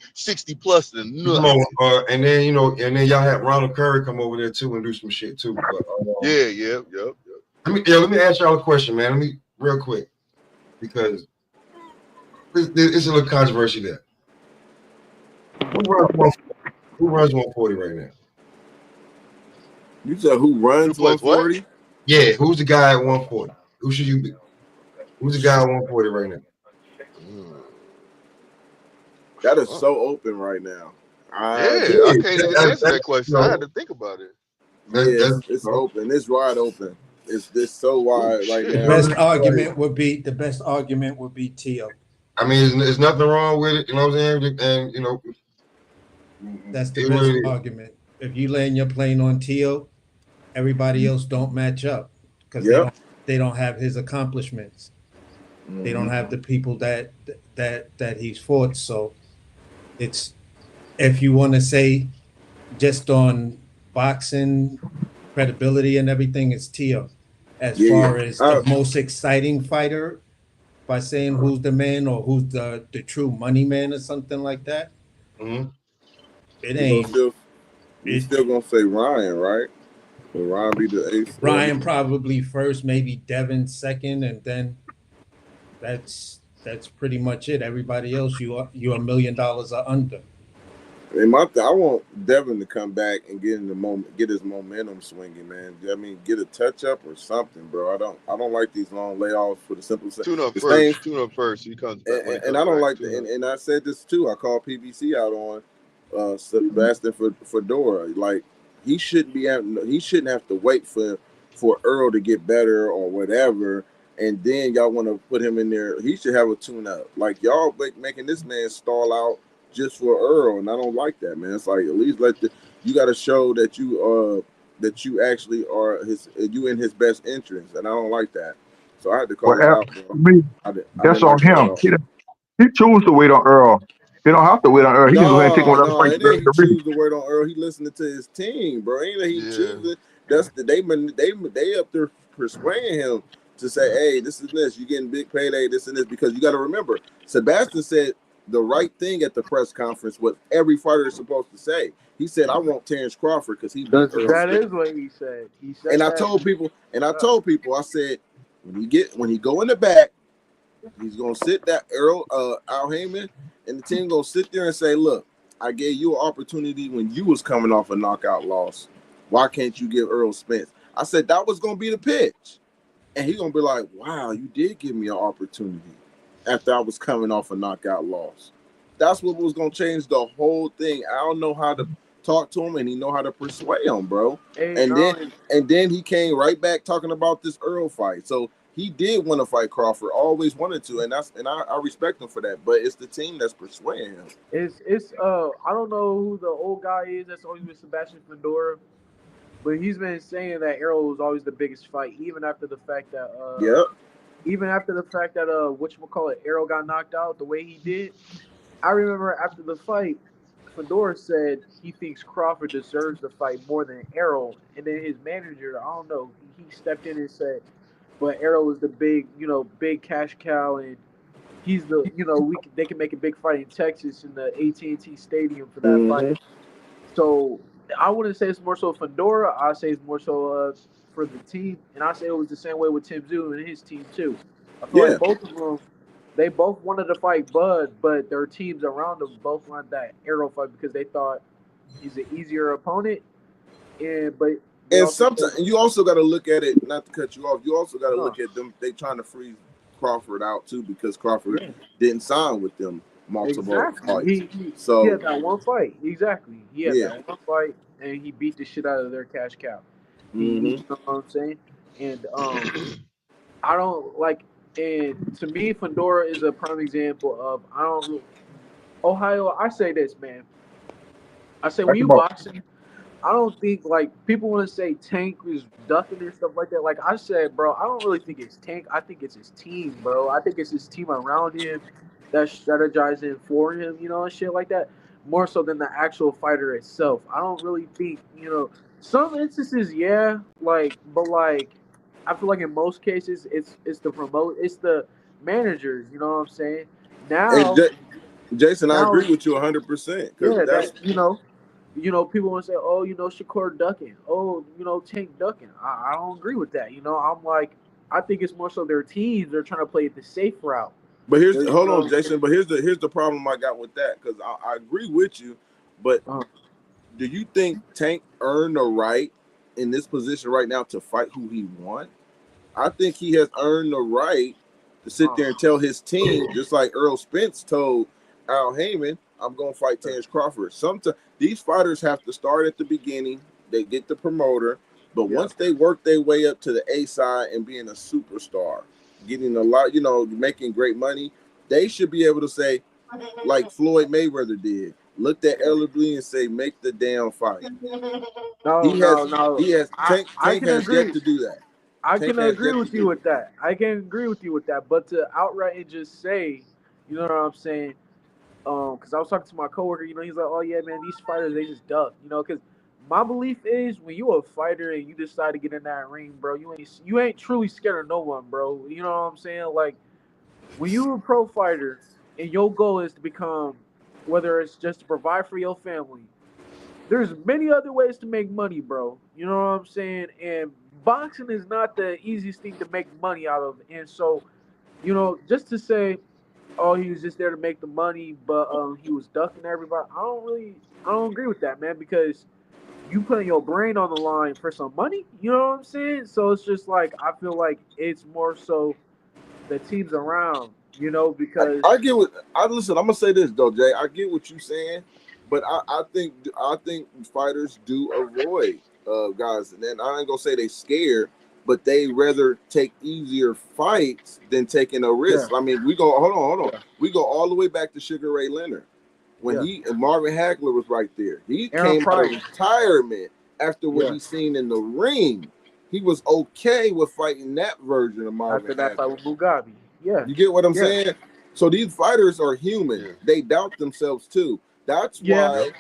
G: plus than
A: Come
G: nothing.
A: on, and then and then y'all had Ronald Curry come over there too and do some shit too. But
G: Yeah.
A: let me ask y'all a question, man. Let me real quick because it's a little controversy there. Who runs 140 right now?
F: You said who runs 140?
A: Yeah, who's the guy at 140? Who should you be? Who's the guy at 140 right now?
F: That is so open right now.
G: I can't even answer that question. I had to think about it.
F: It's open. It's wide open. It's this so wide right now.
B: The best argument would be T.O.
A: I mean, there's nothing wrong with it. You know what I'm saying? And
B: that's the best argument. If you land your plane on T.O., everybody else don't match up because they don't have his accomplishments. Mm-hmm. They don't have the people that he's fought. So it's, if you want to say just on boxing credibility and everything, it's T.O. As far as the most exciting fighter, by saying who's the man or who's the true money man or something like that. Mm-hmm. It ain't.
F: You're still gonna say Ryan, right? Will Ryan be the ace?
B: Ryan probably first, maybe Devin second, and then that's pretty much it. Everybody else, you're $1 million or under.
F: And I want Devin to come back and get his momentum swinging, man. I mean, get a touch up or something, bro. I don't like these long layoffs for the simple sake.
G: Tune up first. He comes back.
F: And I don't like that. And I said this too. I called PBC out on Sebastian Fedora. Like he shouldn't have to wait for Earl to get better or whatever. And then y'all want to put him in there. He should have a tune up. Like y'all making this man stall out just for Earl, and I don't like that, man. It's like at least you got to show that you actually are you in his best interest, and I don't like that. So I had to call it out.
L: That's on him. He chose to wait on Earl. He don't have to wait on Earl. He can go ahead and take one of those fights.
F: It ain't he choose to wait on Earl. He listening to his team, bro. Ain't that he choosing? That's they up there persuading him to say, hey, this is this. You getting big payday, this and this, because you got to remember, Sebastian said the right thing at the press conference, what every fighter is supposed to say. He said, "I want Terrence Crawford because he beat Earl."
I: That is what he said. He said,
F: and I told people, I said, when he go in the back, he's gonna sit that Earl, Al Heyman, and the team gonna sit there and say, "Look, I gave you an opportunity when you was coming off a knockout loss. Why can't you give Earl Spence?" I said that was gonna be the pitch, and he gonna be like, "Wow, you did give me an opportunity." After I was coming off a knockout loss. That's what was going to change the whole thing. I don't know how to talk to him, and he know how to persuade him, bro. And then he came right back talking about this Earl fight. So he did want to fight Crawford, always wanted to, and I respect him for that. But it's the team that's persuading him.
I: It's I don't know who the old guy is that's always with Sebastian Fedora, but he's been saying that Earl was always the biggest fight, even after the fact that whatchamacallit, Errol got knocked out the way he did. I remember after the fight, Fedora said he thinks Crawford deserves the fight more than Errol. And then his manager, I don't know, he stepped in and said, but Errol is the big cash cow, and he's the, they can make a big fight in Texas in the AT&T Stadium for that fight. So I wouldn't say it's more so Fedora. I say it's more so for the team, and I say it was the same way with Tim Zoo and his team too. I feel like both of them, they both wanted to fight Bud, but their teams around them both wanted that Errol fight because they thought he's an easier opponent. And
F: sometimes you also got to look at it. Not to cut you off, you also got to look at them. They trying to freeze Crawford out too because Crawford didn't sign with them multiple fights.
I: He had that one fight. Exactly. He had that one fight, and he beat the shit out of their cash cow. You know what I'm saying? And I don't like. And to me, Fedora is a prime example of Ohio. I say this, man. I say when you boxing, I don't think like people want to say Tank was ducking and stuff like that. Like I said, bro, I don't really think it's Tank. I think it's his team, bro. I think it's his team around him that's strategizing for him, and shit like that. More so than the actual fighter itself. I don't really think, some instances, but I feel like in most cases it's the managers, you know what I'm saying? Now
F: Jason, I
I: Now,
F: agree with you 100% because
I: yeah,
F: that's
I: that people want to say, oh, Shakur ducking, oh, Tank ducking. I don't agree with that. I'm like, I think it's more so their teams. They're trying to play the safe route.
F: But
I: They're,
F: hold on, Jason. But here's the problem I got with that because I agree with you. But do you think Tank earned the right in this position right now to fight who he wants? I think he has earned the right to sit there and tell his team, just like Earl Spence told Al Heyman, I'm going to fight Terrence Crawford. Sometimes these fighters have to start at the beginning. They get the promoter. But once they work their way up to the A side and being a superstar, getting a lot, making great money, they should be able to say, like Floyd Mayweather did, looked at LW and say, make the damn fight.
I: No.
F: Tank
I: I can
F: has
I: agree.
F: yet to do that.
I: I can agree with you with that. But to outright and just say, you know what I'm saying? Because I was talking to my coworker, he's like, oh yeah, man, these fighters they just duck, because my belief is when you a fighter and you decide to get in that ring, bro, you ain't truly scared of no one, bro. You know what I'm saying? Like when you a pro fighter and your goal is to become, whether it's just to provide for your family, there's many other ways to make money, bro. You know what I'm saying? And boxing is not the easiest thing to make money out of. And so, just to say, oh, he was just there to make the money, but he was ducking everybody. I don't agree with that, man, because you putting your brain on the line for some money. You know what I'm saying? So it's just like I feel like it's more so the teams around, because
F: I get what listen. I'm gonna say this though, Jay. I get what you're saying, but I think fighters do avoid guys, and then I ain't gonna say they scared, but they rather take easier fights than taking a risk.
I: Yeah.
F: I mean, we go hold on. We go all the way back to Sugar Ray Leonard when Marvin Hagler was right there. He
I: Aaron
F: came out of retirement after what he seen in the ring. He was okay with fighting that version of Marvin
I: after that
F: Hagler.
I: fight with Mugabe. Yeah.
F: You get what I'm saying? So these fighters are human.
G: Yeah.
F: They doubt themselves too. That's why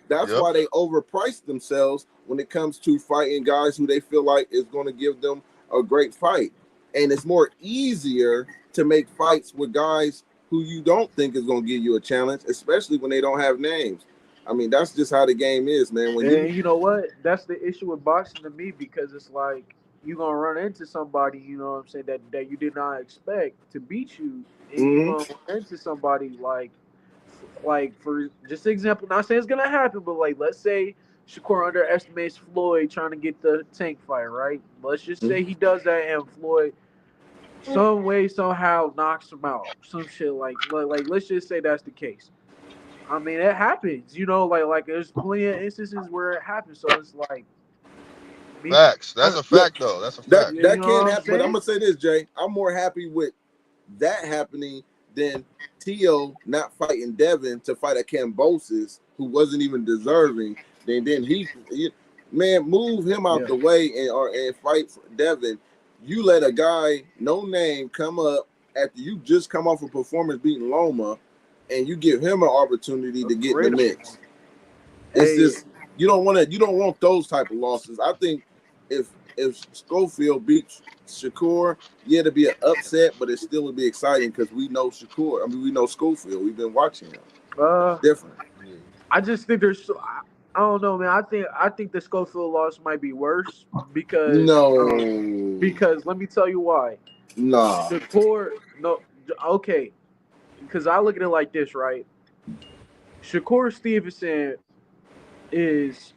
F: they overprice themselves when it comes to fighting guys who they feel like is going to give them a great fight. And it's more easier to make fights with guys who you don't think is going to give you a challenge, especially when they don't have names. I mean, that's just how the game is, man.
I: And you know what? That's the issue with boxing to me because it's like you're gonna run into somebody, you know what I'm saying, that you did not expect to beat you. And you're gonna run into somebody like for just example, not saying it's gonna happen, but like let's say Shakur underestimates Floyd trying to get the Tank fight, right? Let's just say he does that and Floyd some way, somehow knocks him out. Some shit like let's just say that's the case. I mean, it happens, like there's plenty of instances where it happens. So it's like,
G: Facts. That's a fact, though. That's a fact.
F: That can happen. But I'm gonna say this, Jay. I'm more happy with that happening than Tio not fighting Devin to fight a Cambosis who wasn't even deserving. Then he move him out the way and fight Devin. You let a guy no name come up after you just come off a performance beating Loma, and you give him an opportunity to get in the mix. It's just you don't want those type of losses. I think if Schofield beats Shakur, it'd be an upset, but it still would be exciting because we know Shakur. I mean, we know Schofield. We've been watching him. Different.
I: I just think there's. I don't know, man. I think the Schofield loss might be worse because because let me tell you why.
F: Nah.
I: Shakur, no, okay, because I look at it like this, right? Shakur Stevenson is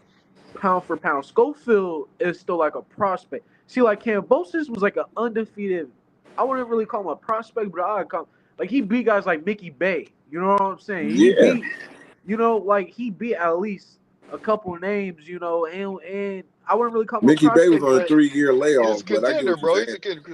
I: pound for pound. Schofield is still like a prospect. See, like Cambosis was like an undefeated. I wouldn't really call him a prospect, but I call like he beat guys like Mickey Bay. You know what I'm saying? He beat, he beat at least a couple of names. And I wouldn't really call him
F: Mickey
I: a prospect.
F: Bay was on a 3-year layoff.
G: He's a contender, bro.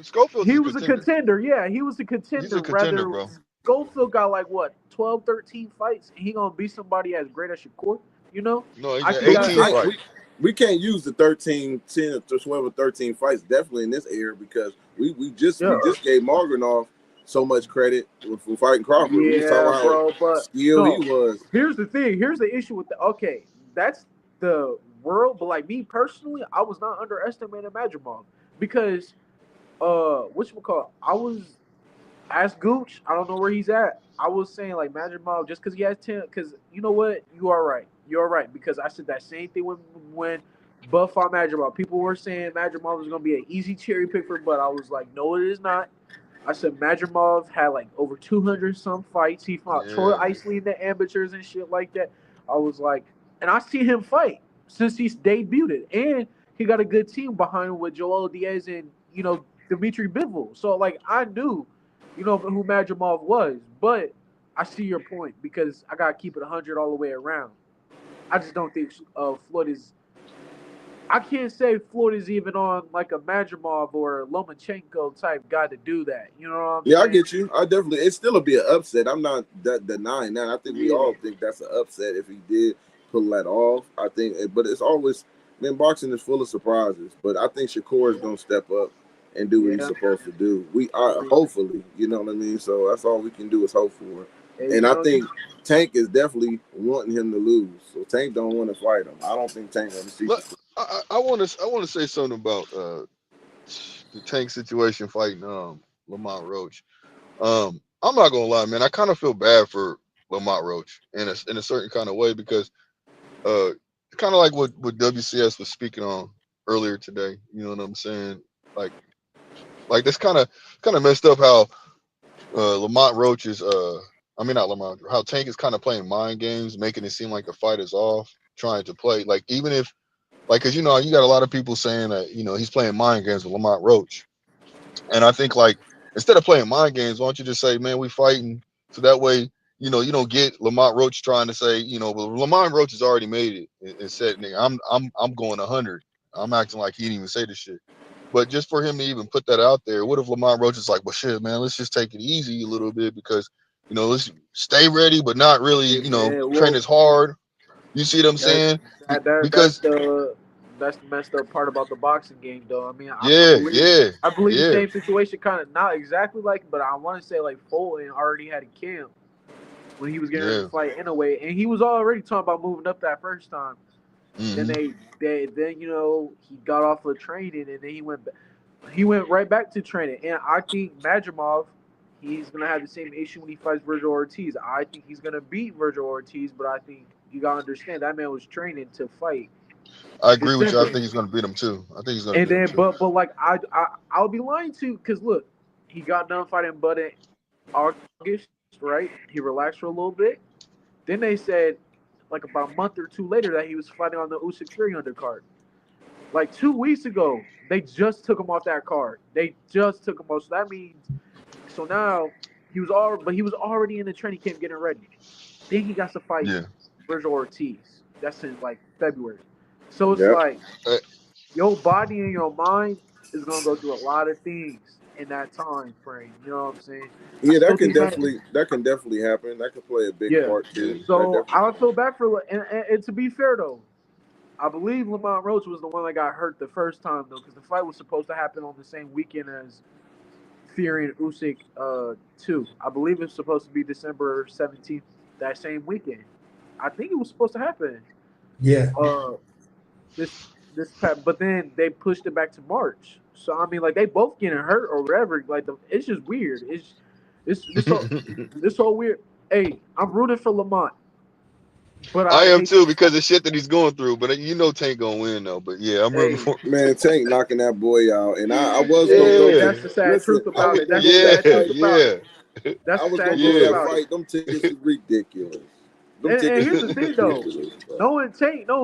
G: Schofield.
I: He was a contender. Yeah, he was a contender.
G: He's a contender, bro.
I: Schofield got like what 12, 13 fights, and he gonna beat somebody as great as Shakur.
G: No, he's at 18 fights.
F: We can't use the 13, 10, or 12 or 13 fights definitely in this era because we just gave Marganoff so much credit for fighting Crawford. We was talking about
I: bro, but
F: skilled he was.
I: Here's the thing. Here's the issue with that's the world, but like me personally, I was not underestimating Madrimov because whatchamacallit, Ask Gooch. I don't know where he's at. I was saying like Madrimov just because he has 10. Because you know what, you are right. You are right because I said that same thing when Buff fought Madrimov. People were saying Madrimov was gonna be an easy cherry pick for Bud. I was like, no, it is not. I said Madrimov had like over 200 some fights. He fought Troy
G: Yeah.
I: Isley in the amateurs and shit like that. I was like, and I see him fight since he's debuted, and he got a good team behind him with Joel Diaz and Dimitri Bivol. So like I knew, who Madrimov was, but I see your point because I gotta keep it 100 all the way around. I just don't think Floyd is. I can't say Floyd is even on like a Madrimov or Lomachenko type guy to do that. You know what I'm
F: Yeah, I
I: saying?
F: get you. I definitely. It still will be an upset. I'm not denying that. I think we
I: Yeah.
F: all think that's an upset if he did pull that off. I think, but it's always, man, boxing is full of surprises. But I think Shakur is gonna step up and do what he's
I: Yeah.
F: supposed to do. We are hopefully, you know what I mean. So that's all we can do is hope for.
I: Hey,
F: And I think Tank is definitely wanting him to lose. So Tank don't want to fight him. I don't think Tank want to see.
G: But I want to say something about the Tank situation fighting Lamont Roach. I'm not gonna lie, man. I kind of feel bad for Lamont Roach in a certain kind of way because kind of like what WCS was speaking on earlier today. You know what I'm saying? Like this kind of messed up how Lamont Roach is I mean not Lamont, how Tank is kind of playing mind games, making it seem like the fight is off, trying to play like even if because you got a lot of people saying that he's playing mind games with Lamont Roach, and I think like instead of playing mind games, why don't you just say, man, we fighting, so that way you don't get Lamont Roach trying to say well, Lamont Roach has already made it and said, nigga, I'm going 100. I'm acting like he didn't even say the shit. But just for him to even put that out there, what if Lamont Roach is like, well, shit, man, let's just take it easy a little bit because, let's stay ready, but not really, train as hard. You see what I'm saying? Because
I: that's the messed up part about the boxing game, though. I mean, I believe the
G: yeah.
I: same situation, kind of not exactly like, but I want to say like Fulton already had a camp when he was getting ready to fight anyway, and he was already talking about moving up that first time.
G: Mm-hmm.
I: Then he got off of training and then he went right back to training. And I think Madrimov, he's gonna have the same issue when he fights Virgil Ortiz. I think he's gonna beat Virgil Ortiz, but I think you gotta understand that man was training to fight.
G: I agree with you. I think he's gonna beat him too. I think he's gonna beat him too.
I: But like I'll be lying to, because look, he got done fighting Bud in August, right? He relaxed for a little bit. Then they said like about a month or two later that he was fighting on the Usyk Fury undercard. Like 2 weeks ago, they just took him off that card. They just took him off. So that means, so now he was already in the training camp getting ready. Then he got to fight Virgil Ortiz. That's in like February. So it's like your body and your mind is gonna go through a lot of things in that time frame. You know what I'm saying?
F: Yeah, that can definitely happen. That could play a big part too.
I: So I don't feel bad for and to be fair though, I believe Lamont Roach was the one that got hurt the first time though, because the fight was supposed to happen on the same weekend as Fury and Usyk 2. I believe it's supposed to be December 17th that same weekend. I think it was supposed to happen.
B: Yeah.
I: But then they pushed it back to March. So I mean, like they both getting hurt or whatever. Like it's just weird. It's this whole weird. Hey, I'm rooting for Lamont.
G: But I am too because of shit that he's going through. But Tank gonna win though. But yeah, I'm rooting for
F: man. Tank knocking that boy out, and I was gonna go.
I: That's the sad truth about it. That's the sad truth about it.
F: I was gonna go to that fight. Them tickets is ridiculous.
I: And here's the thing though, knowing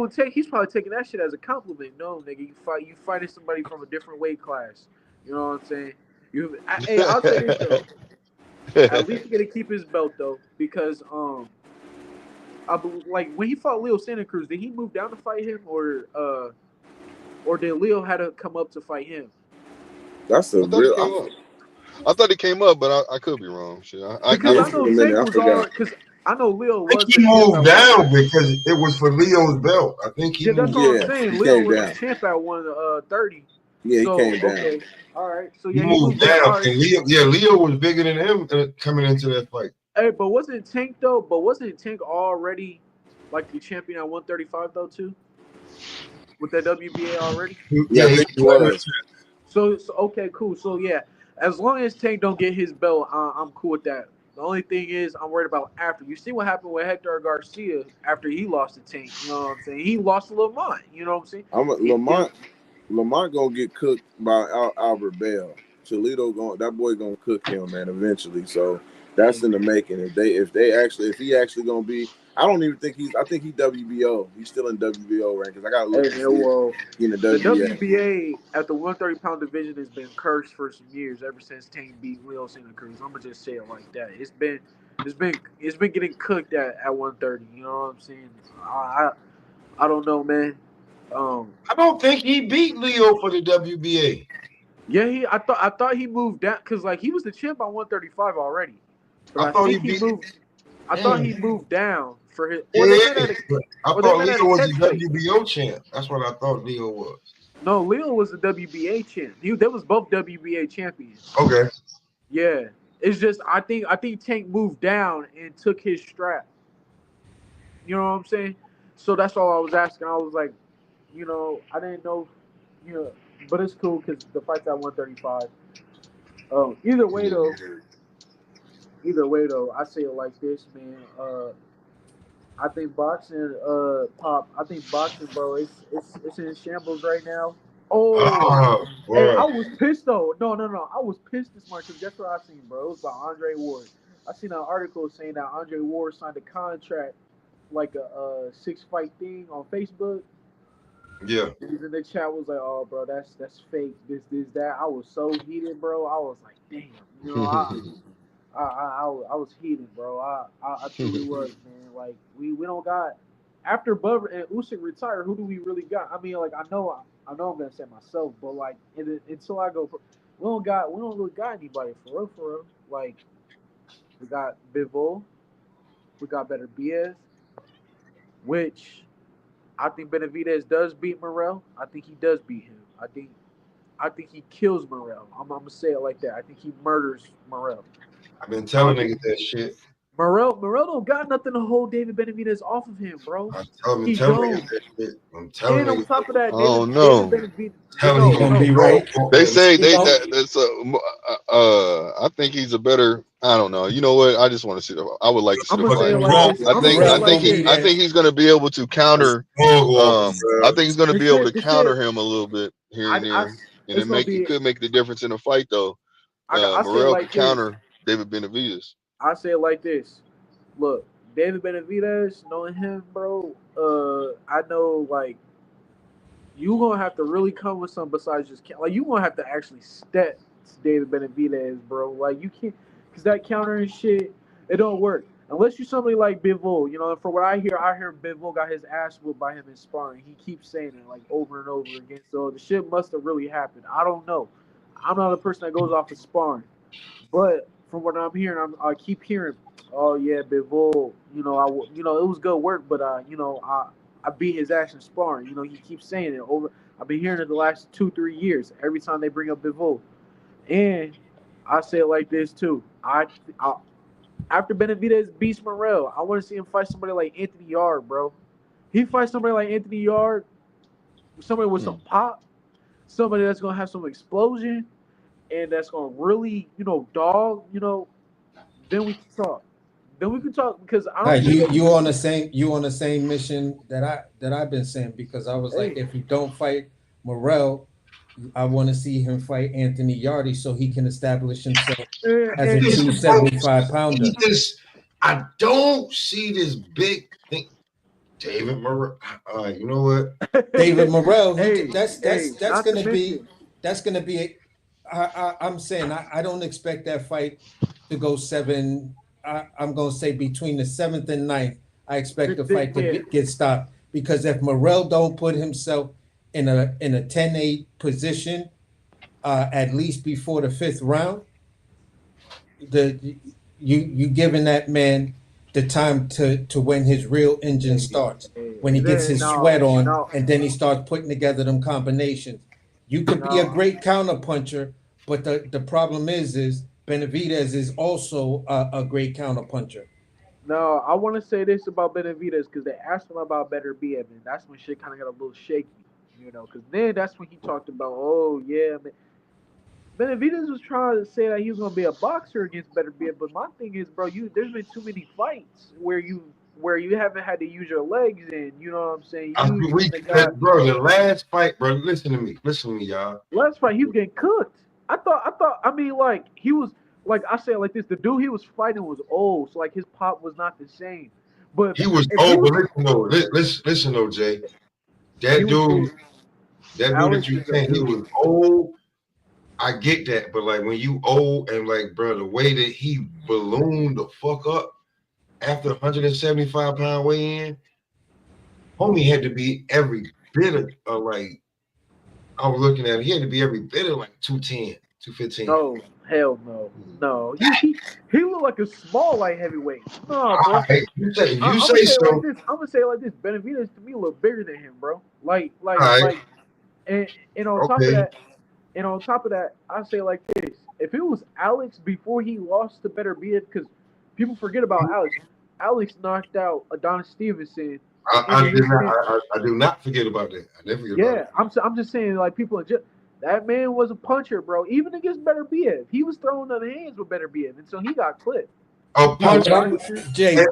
I: Tank, he's probably taking that shit as a compliment. No, nigga, you fighting somebody from a different weight class. You know what I'm saying? Hey, I'll say this though. At least he's gonna keep his belt though, because I believe, like when he fought Leo Santa Cruz, did he move down to fight him, or did Leo had to come up to fight him?
F: That's a real.
G: I thought he came up, but I could be wrong. Shit,
I: because I know Tank was already, because I know Leo was.
A: He moved down because it was for Leo's belt. I think he moved.
I: That's what I'm saying. Leo was the champ at 130.
F: Yeah, he came down.
I: Okay. All right. So
A: he moved down. And Leo was bigger than him coming into that fight.
I: Hey, but wasn't Tank though? But wasn't Tank already like the champion at 135 though too? With that WBA already?
F: Yeah, I think he was.
I: So okay, cool. So yeah, As long as Tank don't get his belt, I'm cool with that. The only thing is, I'm worried about after. You see what happened with Hector Garcia after he lost to Tank. You know what I'm saying? He lost to Lamont. You know what I'm saying?
F: Lamont gonna get cooked by Albert Bell. Toledo that boy gonna cook him, man, eventually. So that's in the making. If he actually gonna be, I don't even think I think he WBO. He's still in WBO rankings. I gotta look
I: Hey
F: to
I: man,
F: see if
I: well,
F: he in the
I: the
F: WBA.
I: WBA at the 130-pound division has been cursed for some years, ever since Tank beat Leo Santa Cruz. I'm gonna just say it like that. It's been getting cooked at 130. You know what I'm saying? I don't know, man.
A: I don't think he beat Leo for the WBA.
I: Yeah, I thought he moved down because like he was the champ on 135 already, but
A: I
I: I
A: thought he
I: think he
A: beat.
I: moved. I thought he moved down for his, or they
A: Yeah,
I: met at a,
A: but I
I: or they
A: thought
I: met at
A: Leo
I: a
A: was
I: catch
A: the
I: weight.
A: WBO champ. That's what I thought Leo was.
I: No, Leo was the WBA champ. They was both WBA champions.
A: Okay.
I: Yeah, it's just I think Tank moved down and took his strap. You know what I'm saying? So that's all I was asking. I was like, I didn't know, but it's cool because the fight's at 135. Either way though, I say it like this, man. I think boxing, pop. I think boxing, bro. It's in shambles right now. Oh,
A: Oh,
I: hey, I
A: boy.
I: was pissed though. No. I was pissed this morning because guess what I seen, bro? It was by Andre Ward. I seen an article saying that Andre Ward signed a contract, like a 6-fight thing on Facebook.
A: Yeah.
I: Niggas in the chat was like, "Oh, bro, that's fake. This, that." I was so heated, bro. I was like, "Damn," I was heated, bro. I truly was, man. Like we don't got after Bubba and Usyk retire. Who do we really got? I mean, like I know I'm gonna say myself, but like until I go, we don't really got anybody for real. Like we got Bivol, we got Better BS, which I think Benavidez does beat Morrell. I think he does beat him. I think he kills Morrell. I'm gonna say it like that. I think he murders Morrell.
A: I've been
I: I
A: telling
I: don't think
A: niggas that shit.
I: Morrell don't got nothing to hold David Benavidez off of him, bro.
A: I've been
I: He
A: telling niggas
I: don't.
A: that shit. I'm telling
I: And on
A: niggas
I: top of that,
G: I
I: David
G: don't
I: David
G: know.
I: Benavidez.
A: telling
B: He
A: he
B: gonna
A: gonna
B: be
A: go
B: right.
G: They say
B: He gon'
G: that's I think he's a better. I don't know. You know what? I just want to see the. I would like to see
I: I'm
G: the
I: gonna say
G: fight.
I: it like
B: Morrell,
I: this. I'm gonna say it
B: Morrell
I: like
B: gonna
I: this.
B: be
G: I
B: there.
G: think he's going to be able to counter.
A: dog walking,
G: I
A: bro.
G: think he's going to
I: The
G: be able
I: shit,
G: to
I: the
G: counter
I: shit.
G: him a little bit here and
I: I
G: there, and
I: it's gonna
G: it
I: be.
G: could make the difference in a fight though.
I: I say it
G: Morrell could
I: like this.
G: counter David Benavidez.
I: I say it like this. Look, David Benavidez, knowing him, bro. I know like you gonna have to really come with something besides just like you gonna have to actually step David Benavidez, bro. Like you can't, cause that counter and shit, it don't work unless you somebody like Bivol. You know, and for what I hear Bivol got his ass whooped by him in sparring. He keeps saying it like over and over again. So the shit must have really happened. I don't know. I'm not a person that goes off of sparring, but from what I'm hearing, I keep hearing, oh yeah, Bivol. It was good work, but I beat his ass in sparring. He keeps saying it over. I've been hearing it the last 2-3 years. Every time they bring up Bivol, and I say it like this too. I after Benavidez beats Morrell, I want to see him fight somebody like Anthony Yard, bro. He fights somebody like Anthony Yard, somebody with some pop, somebody that's gonna have some explosion, and that's gonna really, dog, then we can talk. Then we can talk because I
B: Nah,
I: don't think.
B: you on the same mission that I've been saying, because I was like,
I: Hey,
B: if he don't fight Morrell, I want to see him fight Anthony Yardy so he can establish himself as a
I: and
A: This,
B: true
A: bro,
B: 75 pounder.
A: I don't see this big thing. David Murray. You know what?
B: David Morrell,
I: hey,
B: that's
I: not to
B: gonna be
I: mention,
B: I'm saying I don't expect that fight to go seven. I'm gonna say between the seventh and ninth, I expect the fight to
I: yeah,
B: get stopped, because if Morrell don't put himself in a 10-8 position, at least before the fifth round, you giving that man the time to when his real engine starts, when he gets his sweat on,
I: no,
B: and then he starts putting together them combinations. You could be a
I: no,
B: great counter puncher, but the problem is Benavidez is also a great counter puncher.
I: no. I want to say this about Benavidez because they asked him about Better B, and that's when shit kind of got a little shaky, because then that's when he talked about, oh yeah, man. Benavidez was trying to say that he was gonna be a boxer against Beterbiev, but my thing is, bro, there's been too many fights where you haven't had to use your legs, and you know what I'm saying.
A: Bro, the last fight, bro. Listen to me, y'all.
I: Last fight, he was getting cooked. I mean, like he was, like I said, like this. The dude he was fighting was old, so like his pop was not the same. But
A: he was old. But listen though, Jay. That dude that you saying he was old. I get that, but like when you old and like, bro, the way that he ballooned the fuck up after 175-pound weigh-in, homie had to be every bit of like, I was looking at it, he had to be every bit of like 210, 215.
I: No, hell no. He looked like a small light heavyweight. No, bro.
A: Right. You say so.
I: I'm gonna say it like this. Benavidez to me look bigger than him, bro. Like, and on top of that. And on top of that, I say like this: if it was Alex before he lost to Beterbiev, because people forget about Alex. Alex knocked out Adonis Stevenson.
A: I do not forget about that. I never forget about it.
I: I'm just saying, like people that man was a puncher, bro. Even against Beterbiev, he was throwing other hands with Beterbiev, and so he got clipped.
A: Oh, puncher.
B: Jay, I'm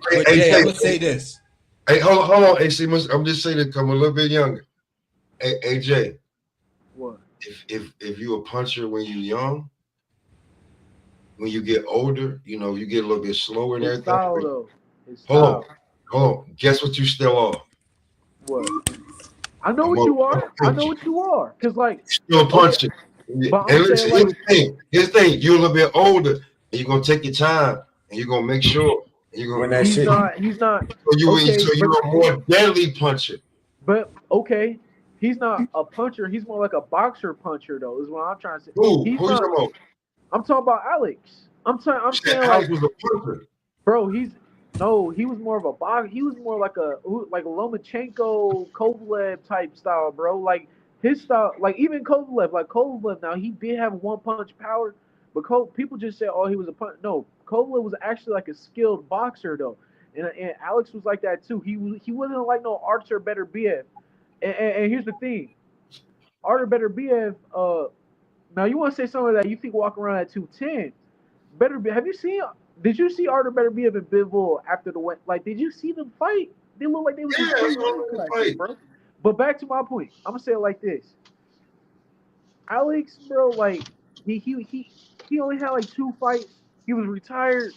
B: gonna say this.
A: Hey, hold on, AC. I'm just saying to come a little bit younger. Hey, Jay.
I: What?
A: If you a puncher when you're young, when you get older, you know, you get a little bit slower and everything.
I: Style, though.
A: Hold on. Guess what you still are?
I: What? I know what you are. Cause like
A: you're still a puncher.
I: But
A: and listen, here's the thing. You're a little bit older, and you're gonna take your time, and you're gonna make sure. And you're gonna.
I: He's not.
A: So you're a more deadly puncher.
I: But okay. He's not a puncher. He's more like a boxer puncher, though. Is what I'm trying to say.
A: Who's talking about?
I: I'm talking about Alex. I'm saying
A: Alex was a puncher.
I: Bro, he was more of a boxer. He was more like a Lomachenko, Kovalev type style, bro. Like his style, like even Kovalev. Now he did have one punch power, but people just say, oh, he was a punch. No, Kovalev was actually like a skilled boxer, though, and Alex was like that too. He wasn't like no Artur Beterbiev. And here's the thing, Artur Beterbiev. Now you want to say something that you think walk around at 210? Beterbiev. Did you see Artur Beterbiev and Bivol after the win? Like, did you see them fight? They look like they was fight, bro. But back to my point, I'm gonna say it like this: Alex, bro, like he only had like 2 fights. He was retired.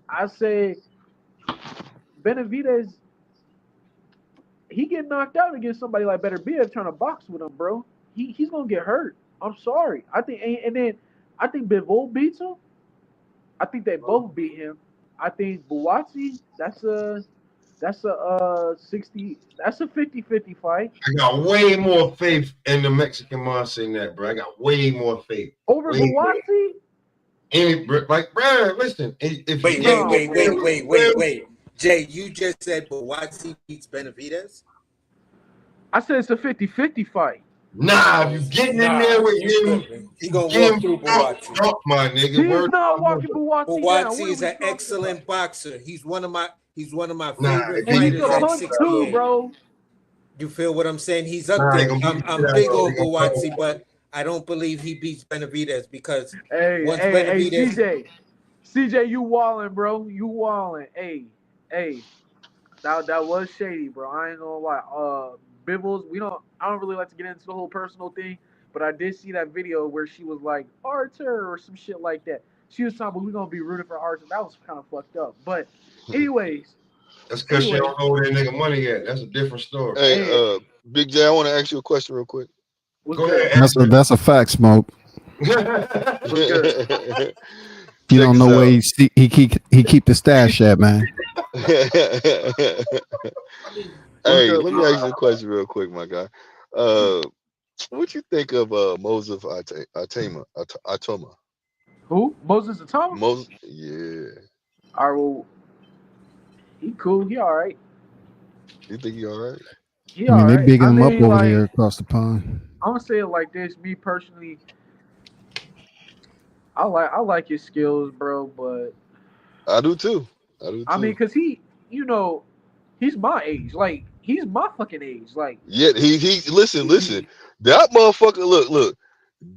I: I say Benavidez. He get knocked out against somebody like Beterbiev trying to box with him, bro. He's gonna get hurt. I'm sorry. I think Bivol beats him. I think they both beat him. I think Buatsi, that's a 50-50 fight.
A: I got way more faith in the Mexican monster than that, bro. I got way more faith.
I: Over Buatsi?
A: Like, bro, listen.
B: Wait. Jay, you just said Buatsi beats Benavidez?
I: I said it's a 50-50 fight.
A: Nah, if you getting in there with him,
B: he gonna walk through Buatsi.
A: My nigga.
I: He's not walking Buatsi.
B: Buatsi is an excellent boxer. He's one of my favorite fighters.
I: He's a punch too, bro.
B: You feel what I'm saying? He's up there. I'm big on Buatsi, but I don't believe he beats Benavidez because
I: Benavidez. CJ, you wildin', bro. You wildin'. Hey, that was shady, bro. I ain't gonna lie. Bibbles, I don't really like to get into the whole personal thing, but I did see that video where she was like Artur or some shit like that. She was talking about we're gonna be rooting for Artur. That was kind of fucked up. But anyways.
A: That's because she don't know where that nigga money at. That's a different story.
G: Hey, Big J, I want to ask you a question real quick.
A: Go ahead.
K: That's a fact, Smoke. You don't know where he keep the stash at, man.
G: Hey, let me ask you a question real quick, my guy. What you think of Moses Atoma?
I: Who? Moses Atoma?
G: Moses, yeah.
I: All right, well, he cool. He all right.
G: You think he all right?
K: They bigging him up over there across the pond.
I: I'm gonna say it like this. Me personally, I like his skills, bro. But
G: I do too.
I: I mean, cause he's my age. Like he's my fucking age. Like
G: yeah, he listen. That motherfucker. Look.